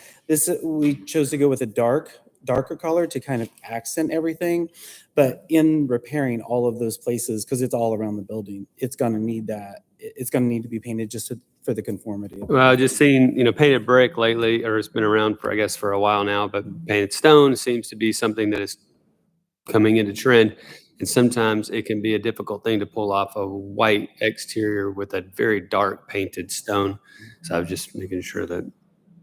We chose to go with a darker color to kind of accent everything. But in repairing all of those places, because it's all around the building, it's going to need that. It's going to need to be painted just for the conformity. Well, just seen, painted brick lately, or it's been around for, I guess, for a while now, but painted stone seems to be something that is coming into trend. And sometimes it can be a difficult thing to pull off a white exterior with a very dark painted stone. So I was just making sure that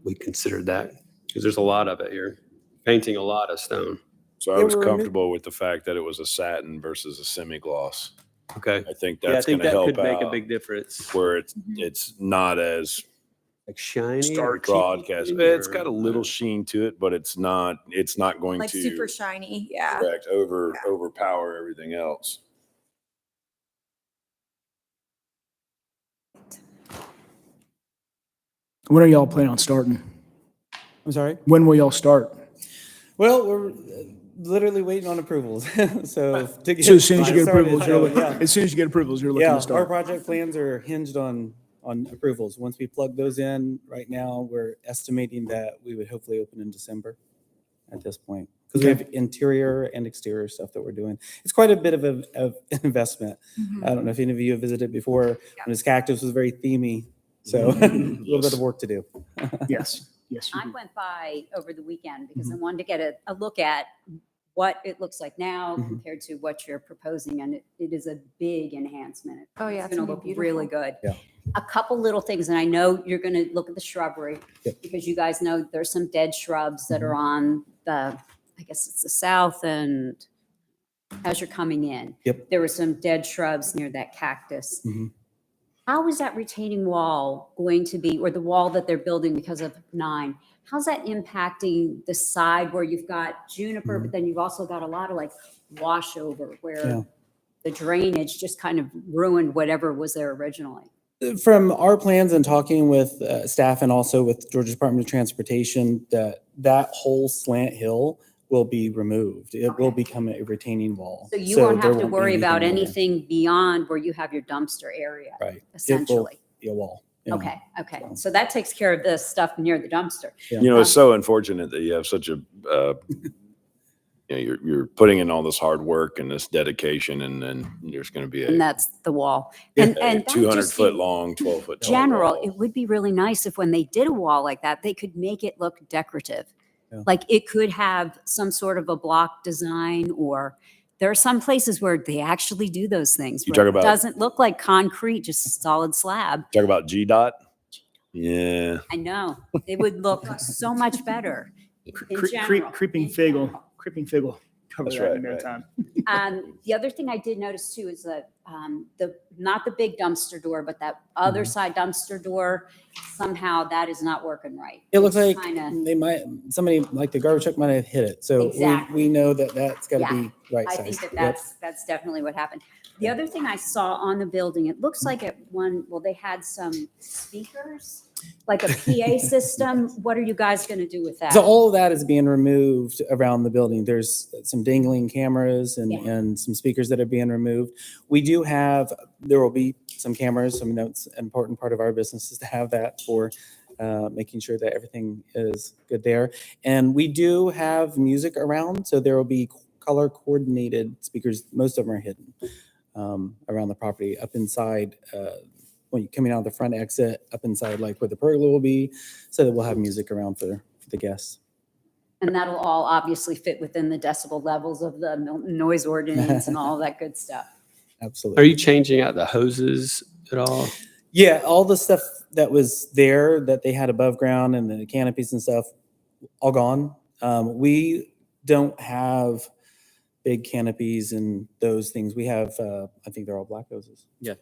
we considered that, because there's a lot of it here, painting a lot of stone. So I was comfortable with the fact that it was a satin versus a semi-gloss. Okay. I think Yeah, I that's think going to that help could make a out big difference. where it's not as Like shiny or broadcast. cheap It's or- got a little sheen to it, but it's not going Like to super shiny, yeah. correct overpower everything else. When are y'all planning on starting? I'm sorry? When will y'all start? Well, we're literally waiting on approvals. So to get So as soon as you get started, approvals, so, yeah. as soon as you get approvals, you're looking Yeah, to our start. project plans are hinged on approvals. Once we plug those in, right now, we're estimating that we would hopefully open in December at this point. Because we have interior and exterior stuff that we're doing. It's quite a bit of an investment. I don't know if any of you have visited before. When this cactus was very themey. So a little bit of work to do. Yes, yes. you I do. went by over the weekend because I wanted to get a look at what it looks like now compared to what you're proposing, and it is a big enhancement. Oh, yeah, It's it's gonna gonna be look really beautiful. good. Yeah. A couple little things, and I know you're gonna look at the shrubbery, Yep. because you guys know there's some dead shrubs that are on I guess it's the south and as you're coming in. Yep. There were some dead shrubs near that cactus. Mhm. How is that retaining wall going to be, or the wall that they're building because of 9? How's that impacting the side where you've got juniper, but then you've also got a lot of like washover where Yeah. the drainage just kind of ruined whatever was there originally? From our plans and talking with staff and also with Georgia Department of Transportation, that whole slant hill will be removed. It will become a retaining wall. So you won't there have to be worry about there. anything beyond where you have your dumpster area, Right. It will essentially. be a wall. you know. Okay. So that takes care of the stuff near the dumpster. Yeah. It's so unfortunate that you have such a, you're putting in all this hard work and this dedication, and then there's going to be And a that's the wall. And that 200 just foot in long, 12-foot tall general, wall. it would be really nice if when they did a wall like that, they could make it look decorative. Yeah. Like it could have some sort of a block design, or there are some places where they actually do those things. You where talk it about- doesn't look like concrete, just a solid slab. Talk about GDOT. Yeah. I know. It would look so much better in general. Creeping in figgle, general. creeping figgle. Cover That's that in right, no right. time. The other thing I did notice too is that not the big dumpster door, but that other side dumpster door, somehow that is not working right. It looks like Kinda- somebody like the garbage truck might have hit it. So Exactly. we know that's got to Yeah. be right I sized. think that's definitely what happened. The other thing I saw on the building, it looks like they had some speakers, like a PA system. What are you guys going to do with that? So all of that is being removed around the building. There's some dangling cameras Yeah. and some speakers that are being removed. There will be some cameras. I mean, that's an important part of our business is to have that for making sure that everything is good there. And we do have music around, so there will be color coordinated speakers. Most of them are hidden around the property, up inside when you're coming out the front exit, up inside like where the pergola will be, so that we'll have music around for the guests. And that'll all obviously fit within the decibel levels of the Milton noise ordinance and all that good stuff. Absolutely. Are you changing out the hoses at all? Yeah, all the stuff that was there that they had above ground and the canopies and stuff, all gone. We don't have big canopies and those things. We have, I think they're all black hoses. Yeah,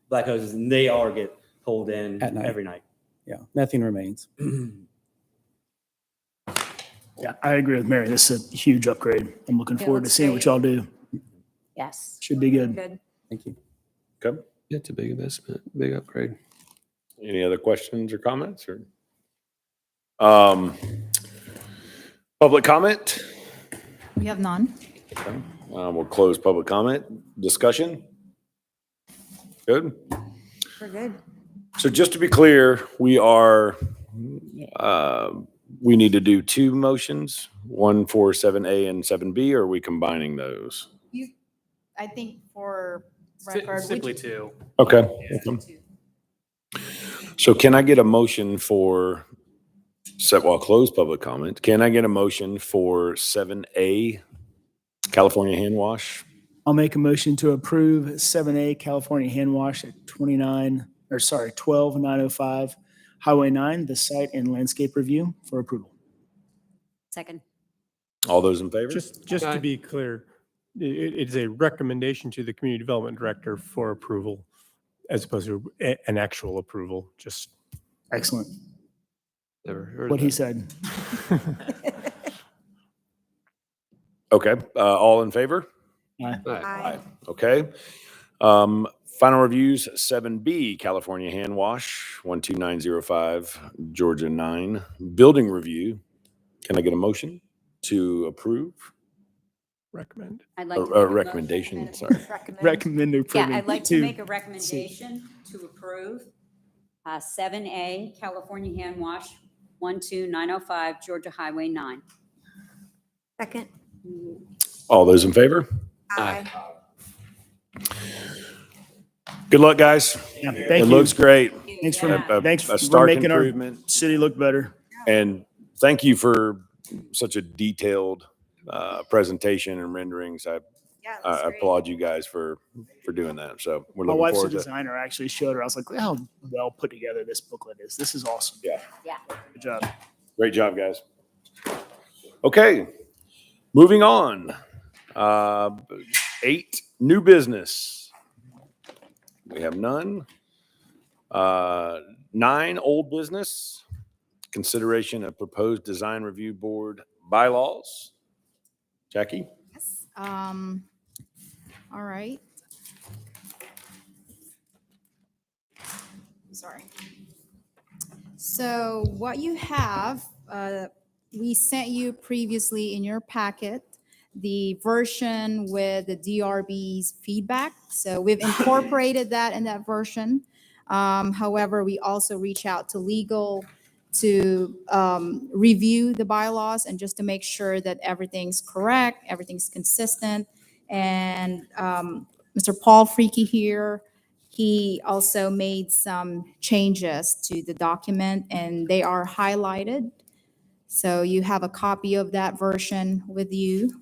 black hoses, and they all get pulled in At night. every night. Yeah, nothing remains. Yeah, I agree with Mary. This is a huge upgrade. I'm looking Yeah, forward to looks seeing great. what y'all do. Yes. Should be good. Good. Thank you. Okay. Yeah, it's a big investment, big upgrade. Any other questions or comments or? Public comment? We have none. We'll close public comment. Discussion? Good. We're good. So just to be clear, we need to do two motions, one for 7A and 7B, or are we combining those? I think for record. Simply two. Okay. So can I get a motion for, I'll close public comment. Can I get a motion for 7A, California hand wash? I'll make a motion to approve 7A California hand wash at 12905 Highway 9, the site and landscape review for approval. Second. All those in favor? Just to be clear, it's a recommendation to the community development director for approval as opposed to an actual approval, just. Excellent. Never heard What of he that. said. Okay, all in favor? Aye. Aye. Okay. Final reviews, 7B, California hand wash, 12905, Georgia 9. Building review. Can I get a motion to approve? Recommend. I'd like to make a motion Recommendation, that- sorry. Recommend Yeah, approving. I'd like to two. make a recommendation to approve 7A California hand wash, 12905 Georgia Highway 9. Second. All those in favor? Aye. Good luck, guys. Yeah, It thank you. looks great. Thanks for, Yeah. thanks A for stark making our improvement. city look better. And thank you for such a detailed presentation and renderings. Yeah, I applaud you guys for doing that. So we're My looking wife's a forward to. designer. I actually showed her. I was like, look how well put together this booklet is. This is awesome. Yeah. Yeah. Good job. Great job, guys. Okay, moving on. 8, new business. We have none. 9, old business. Consideration of proposed design review board bylaws. Jackie? Yes. All right. Sorry. So what you have, we sent you previously in your packet, the version with the DRB's feedback. So we've incorporated that in that version. However, we also reach out to legal to review the bylaws and just to make sure that everything's correct, everything's consistent. And Mr. Paul Freaky here, he also made some changes to the document and they are highlighted. So you have a copy of that version with you.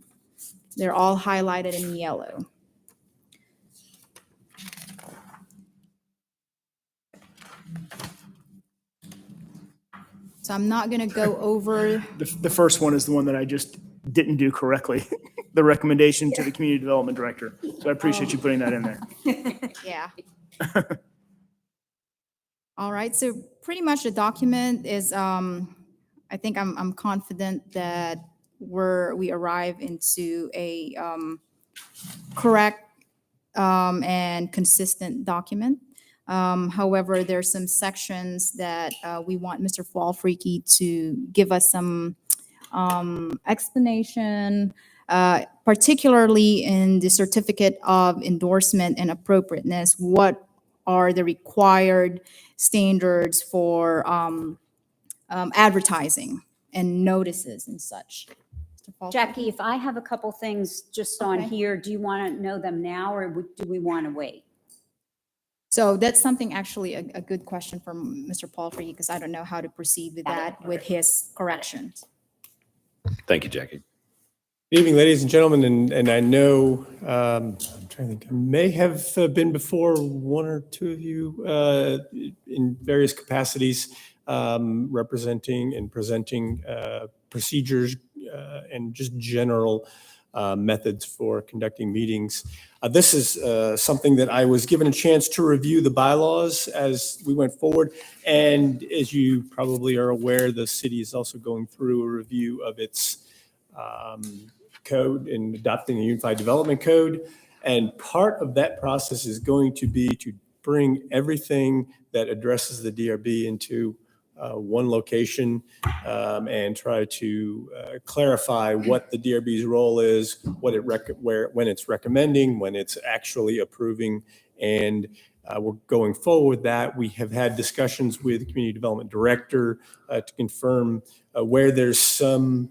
They're all highlighted in yellow. So I'm not going to go over. The first one is the one that I just didn't do correctly. The recommendation to the community development director. So I appreciate you putting that in there. Yeah. All right, so pretty much the document is, I think I'm confident that we arrive into a correct and consistent document. However, there's some sections that we want Mr. Freaky to give us some explanation, particularly in the certificate of endorsement and appropriateness. What are the required standards for advertising and notices and such? Jackie, if I have a couple things just on Okay. here, do you want to know them now or do we want to wait? So that's something actually a good question from Mr. Paul Freaky, because I don't know how to proceed with that with his corrections. Thank you, Jackie. Good evening, ladies and gentlemen, and I know, I'm trying to think, I may have been before one or two of you in various capacities representing and presenting procedures and just general methods for conducting meetings. This is something that I was given a chance to review the bylaws as we went forward. And as you probably are aware, the city is also going through a review of its code and adopting the Unified Development Code. And part of that process is going to be to bring everything that addresses the DRB into one location and try to clarify what the DRB's role is, what it when it's recommending, when it's actually approving, and we're going forward with that. We have had discussions with the community development director to confirm where there's some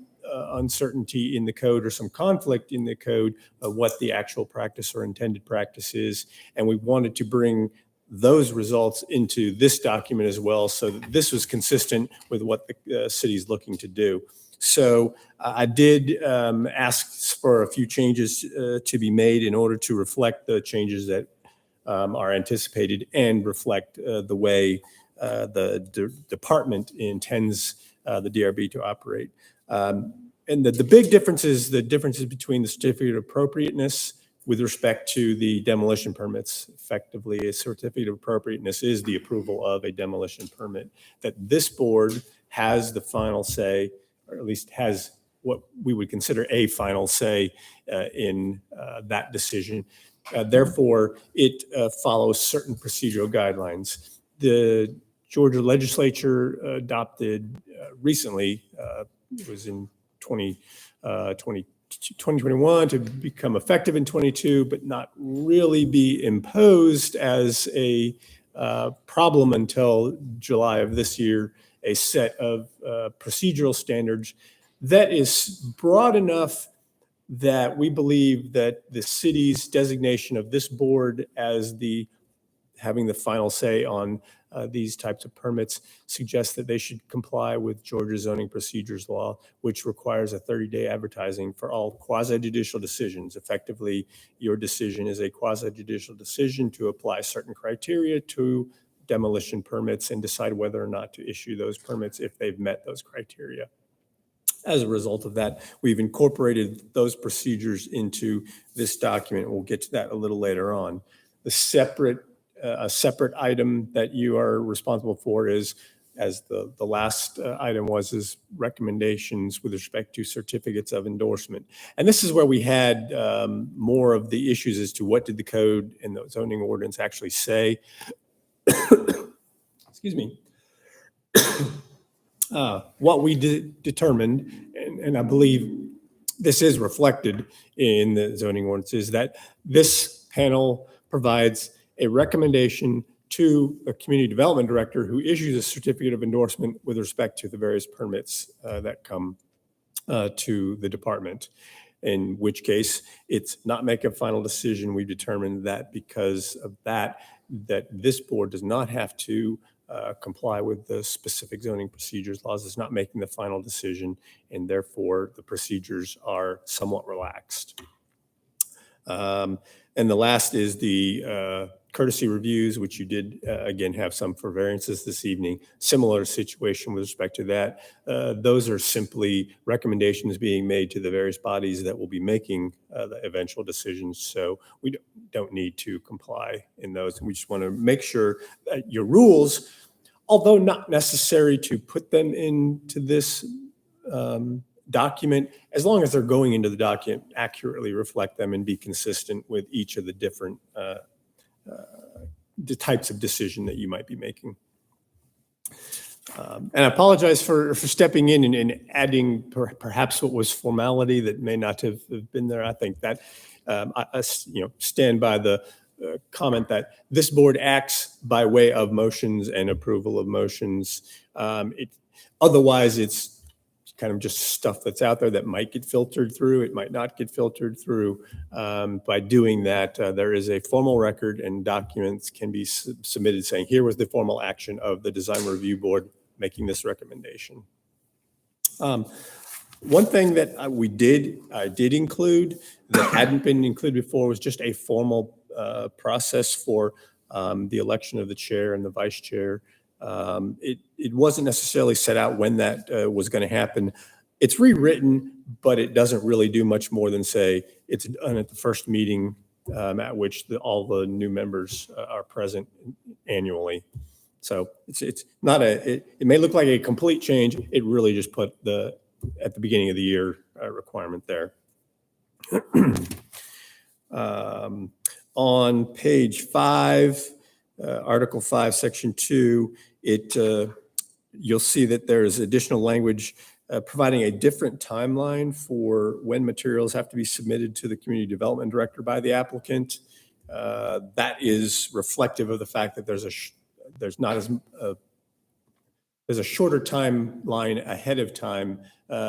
uncertainty in the code or some conflict in the code of what the actual practice or intended practice is. And we wanted to bring those results into this document as well, so that this was consistent with what the city's looking to do. So I did ask for a few changes to be made in order to reflect the changes that are anticipated and reflect the way the department intends the DRB to operate. And the big difference is the differences between the certificate of appropriateness with respect to the demolition permits. Effectively, a certificate of appropriateness is the approval of a demolition permit, that this board has the final say, or at least has what we would consider a final say in that decision. Therefore, it follows certain procedural guidelines. The Georgia legislature adopted recently, it was in 2021 to become effective in 22, but not really be imposed as a problem until July of this year, a set of procedural standards that is broad enough that we believe that the city's designation of this board as having the final say on these types of permits suggests that they should comply with Georgia zoning procedures law, which requires a 30-day advertising for all quasi-judicial decisions. Effectively, your decision is a quasi-judicial decision to apply certain criteria to demolition permits and decide whether or not to issue those permits if they've met those criteria. As a result of that, we've incorporated those procedures into this document. We'll get to that a little later on. A separate item that you are responsible for is, as the last item was, is recommendations with respect to certificates of endorsement. And this is where we had more of the issues as to what did the code and the zoning ordinance actually say. Excuse me. What we determined, and I believe this is reflected in the zoning ordinance, is that this panel provides a recommendation to a community development director who issues a certificate of endorsement with respect to the various permits that come to the department. In which case, it's not make a final decision. We determined that because of that this board does not have to comply with the specific zoning procedures laws. It's not making the final decision, and therefore the procedures are somewhat relaxed. And the last is the courtesy reviews, which you did again have some for variances this evening. Similar situation with respect to that. Those are simply recommendations being made to the various bodies that will be making the eventual decisions. So we don't need to comply in those. We just want to make sure that your rules, although not necessary to put them into this document, as long as they're going into the document, accurately reflect them and be consistent with each of the different the types of decision that you might be making. And I apologize for stepping in and adding perhaps what was formality that may not have been there. I think that I stand by the comment that this board acts by way of motions and approval of motions. Otherwise, it's kind of just stuff that's out there that might get filtered through. It might not get filtered through. By doing that, there is a formal record and documents can be submitted saying, here was the formal action of the design review board making this recommendation. One thing that I did include that hadn't been included before was just a formal process for the election of the chair and the vice chair. It wasn't necessarily set out when that was going to happen. It's rewritten, but it doesn't really do much more than say it's done at the first meeting at which all the new members are present annually. So it's not it may look like a complete change. It really just put at the beginning of the year requirement there. On page 5, Article 5, Section 2, you'll see that there's additional language providing a different timeline for when materials have to be submitted to the community development director by the applicant. That is reflective of the fact that there's a shorter timeline ahead of time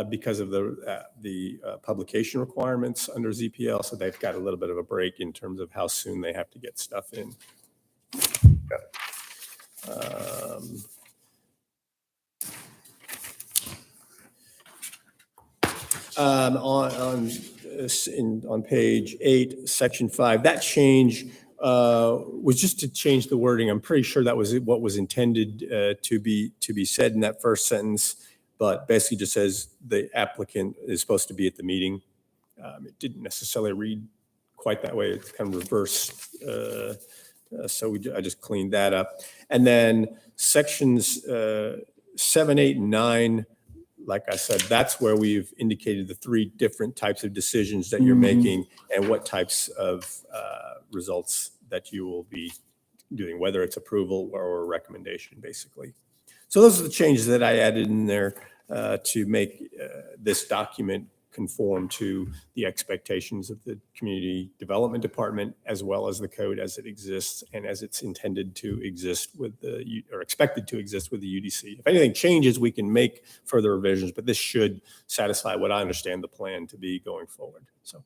because of the publication requirements under ZPL. So they've got a little bit of a break in terms of how soon they have to get stuff in. On page 8, section 5, that change was just to change the wording. I'm pretty sure that was what was intended to be said in that first sentence, but basically just says the applicant is supposed to be at the meeting. It didn't necessarily read quite that way. It's kind of reverse. So I just cleaned that up. And then sections 7, 8, and 9, like I said, that's where we've indicated the 3 different types of decisions that you're making and what types of results that you will be doing, whether it's approval or a recommendation, basically. So those are the changes that I added in there to make this document conform to the expectations of the Community Development Department, as well as the code as it exists and as it's intended to exist with or expected to exist with the UDC. If anything changes, we can make further revisions, but this should satisfy what I understand the plan to be going forward. So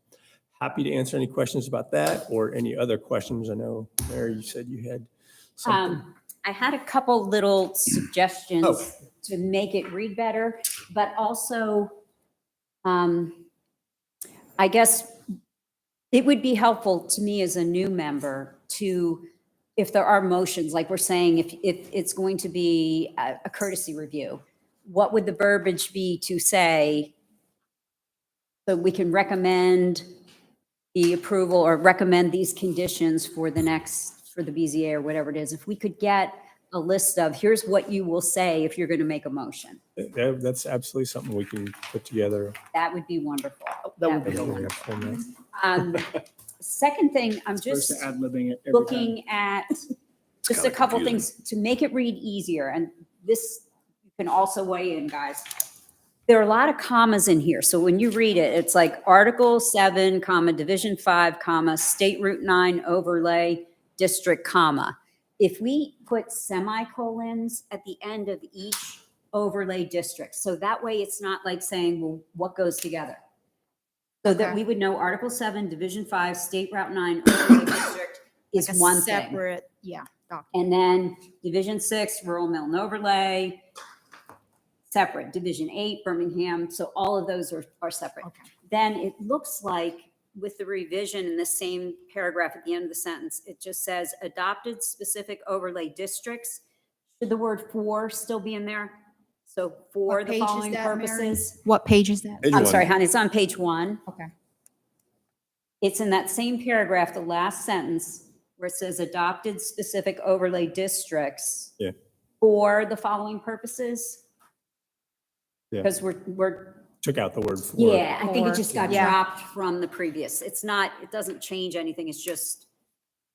happy to answer any questions about that or any other questions. I know, Mary, you said you had something. I had a couple little suggestions to make it read better, but also I guess it would be helpful to me as a new member to, if there are motions, like we're saying, if it's going to be a courtesy review, what would the verbiage be to say so we can recommend the approval or recommend these conditions for the BZA or whatever it is? If we could get a list of, here's what you will say if you're going to make a motion. That's absolutely something we can put together. That would be wonderful. That would be wonderful. Second thing, I'm just ad-libbing it every looking at just a couple things to make it read easier. And this, you can also weigh in, guys. There are a lot of commas in here. So when you read it, it's like Article 7, comma, Division 5, comma, State Route 9 overlay district, comma. If we put semicolons at the end of each overlay district, so that way it's not like saying, well, what goes together? So that we would know Article 7, Division 5, State Route 9 overlay district is Like a one thing. separate, document. And then Division 6, Rural Milton overlay, separate. Division 8, Birmingham. So all of those are separate. Okay. Then it looks like with the revision in the same paragraph at the end of the sentence, it just says adopted specific overlay districts. Should the word for still be in there? So for What the page is following that, Mary? purposes. What page is that? I'm sorry, honey, it's on page 1. Okay. It's in that same paragraph, the last sentence, where it says adopted specific overlay districts for the following purposes. Yeah. Because we're Took out the word for. yeah, I think it For, just got yeah. dropped from the previous. It's not, it doesn't change anything. It's just,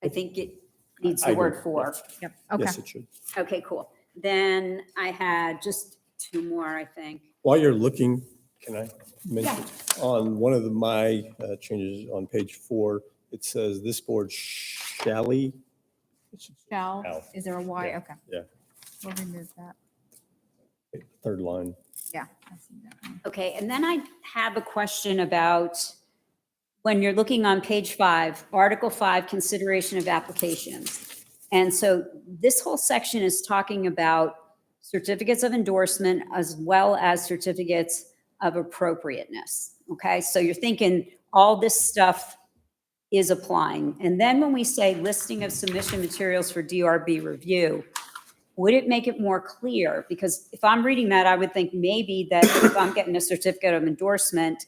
I think it needs I the agree. word for. Yep. Okay. Yes, it should. Okay, cool. Then I had just 2 more, I think. While you're looking, can I mention on one of my changes on page 4, it says this board shall. Shall, is there a Y? Yeah. Okay. Yeah. We'll remove that. Third line. Yeah, I see that one. Okay, and then I have a question about when you're looking on page 5, Article 5, consideration of applications. And so this whole section is talking about certificates of endorsement as well as certificates of appropriateness. Okay, so you're thinking all this stuff is applying. And then when we say listing of submission materials for DRB review, would it make it more clear? Because if I'm reading that, I would think maybe that if I'm getting a certificate of endorsement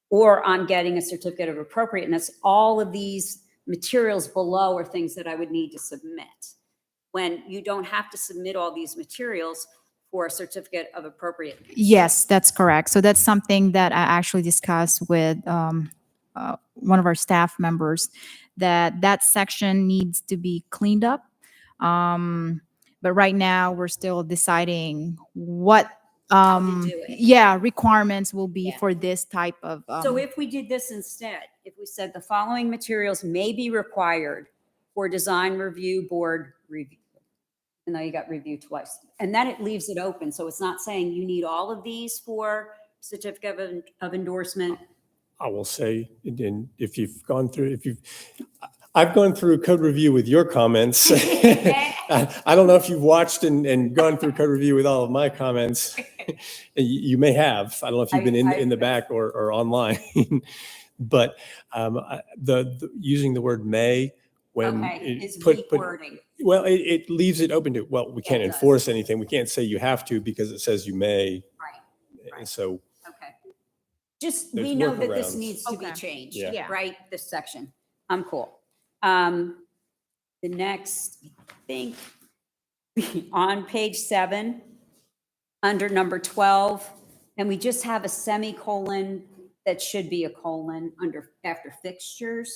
or I'm getting a certificate of appropriateness, all of these materials below are things that I would need to submit. When you don't have to submit all these materials for a certificate of appropriateness. Yes, that's correct. So that's something that I actually discussed with one of our staff members, that section needs to be cleaned up. But right now, we're still deciding what do it. yeah, requirements will be Yeah. for this type of, So if we did this instead, if we said the following materials may be required for design review board review, and now you got review twice, and then it leaves it open. So it's not saying you need all of these for certificate of endorsement. I will say, and if you've gone through, I've gone through code review with your comments. I don't know if you've watched and gone through code review with all of my comments. You may have. I don't know if you've been in the back or online. But using the word may when Okay, is put wording. well, it leaves it open to, well, we can't it does. enforce anything. We can't say you have to because it says you may. Right. And so Okay. Just, There's we know that this workarounds. needs to be Okay. changed, Yeah. right? This section. I'm cool. The next, I think, on page 7, under number 12, and we just have a semicolon that should be a colon after fixtures.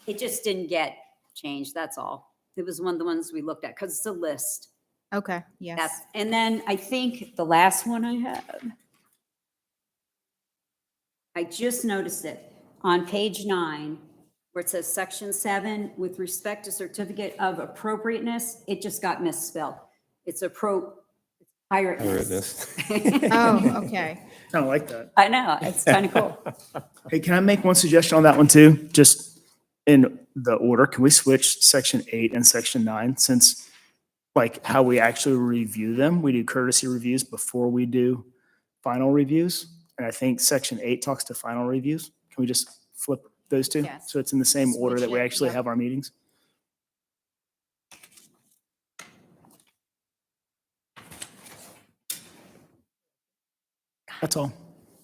It just didn't get changed, that's all. It was one of the ones we looked at, because it's a list. okay, yes. And then I think the last one I had, I just noticed it on page 9, where it says section 7, with respect to certificate of appropriateness, it just got misspelled. It's pirateness. Oh, okay. Kind of like that. I know, it's kind of cool. Hey, can I make one suggestion on that one too? Just in the order, can we switch section 8 and section 9 since like how we actually review them? We do courtesy reviews before we do final reviews. And I think section 8 talks to final reviews. Can we just flip those two? Yes. So it's in the same order that we Switch it, actually yeah. have our meetings? That's all.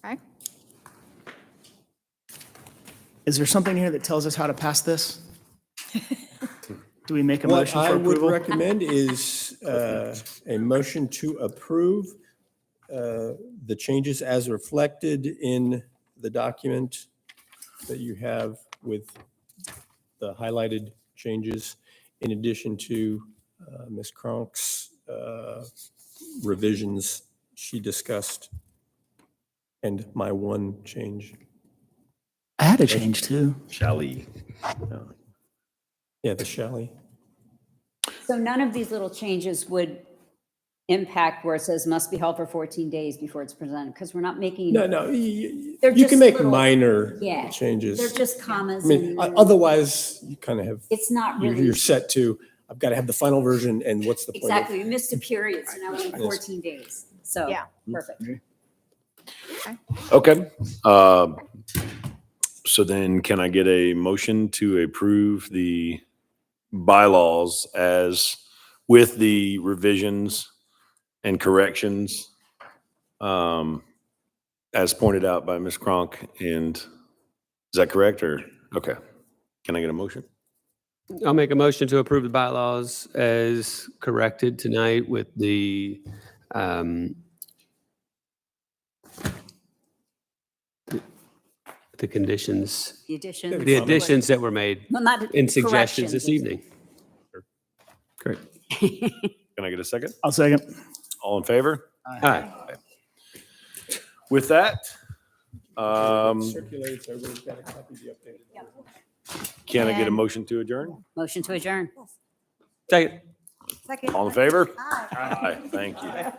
Okay. Is there something here that tells us how to pass this? Do we make a what motion I for would approval? recommend is a motion to approve the changes as reflected in the document that you have with the highlighted changes, in addition to Ms. Cronk's revisions she discussed, and my one change. I had a change too. Shally. Yeah, the Shelley. So none of these little changes would impact where it says must be held for 14 days before it's presented, because we're not making. No, They're you just can make little- minor Yeah, changes. They're just commas. I mean, and otherwise, you kind of have, It's not you're really, set to, I've got to have the final version, and what's the point of? exactly, we missed a period, so now we need 14 days. So, Yeah. perfect. Okay. So then can I get a motion to approve the bylaws as with the revisions and corrections as pointed out by Ms. Cronk? And is that correct or, okay. Can I get a motion? I'll make a motion to approve the bylaws as corrected tonight with the conditions, The addition. the additions that were made Well, not in suggestions this corrections. evening. Great. Can I get a second? I'll second. All in favor? Aye. With that, Circulated, so everybody's got a copy of the updated. can I get a And- motion to adjourn? Motion to adjourn. Second. Second. All in favor? Aye. Thank you.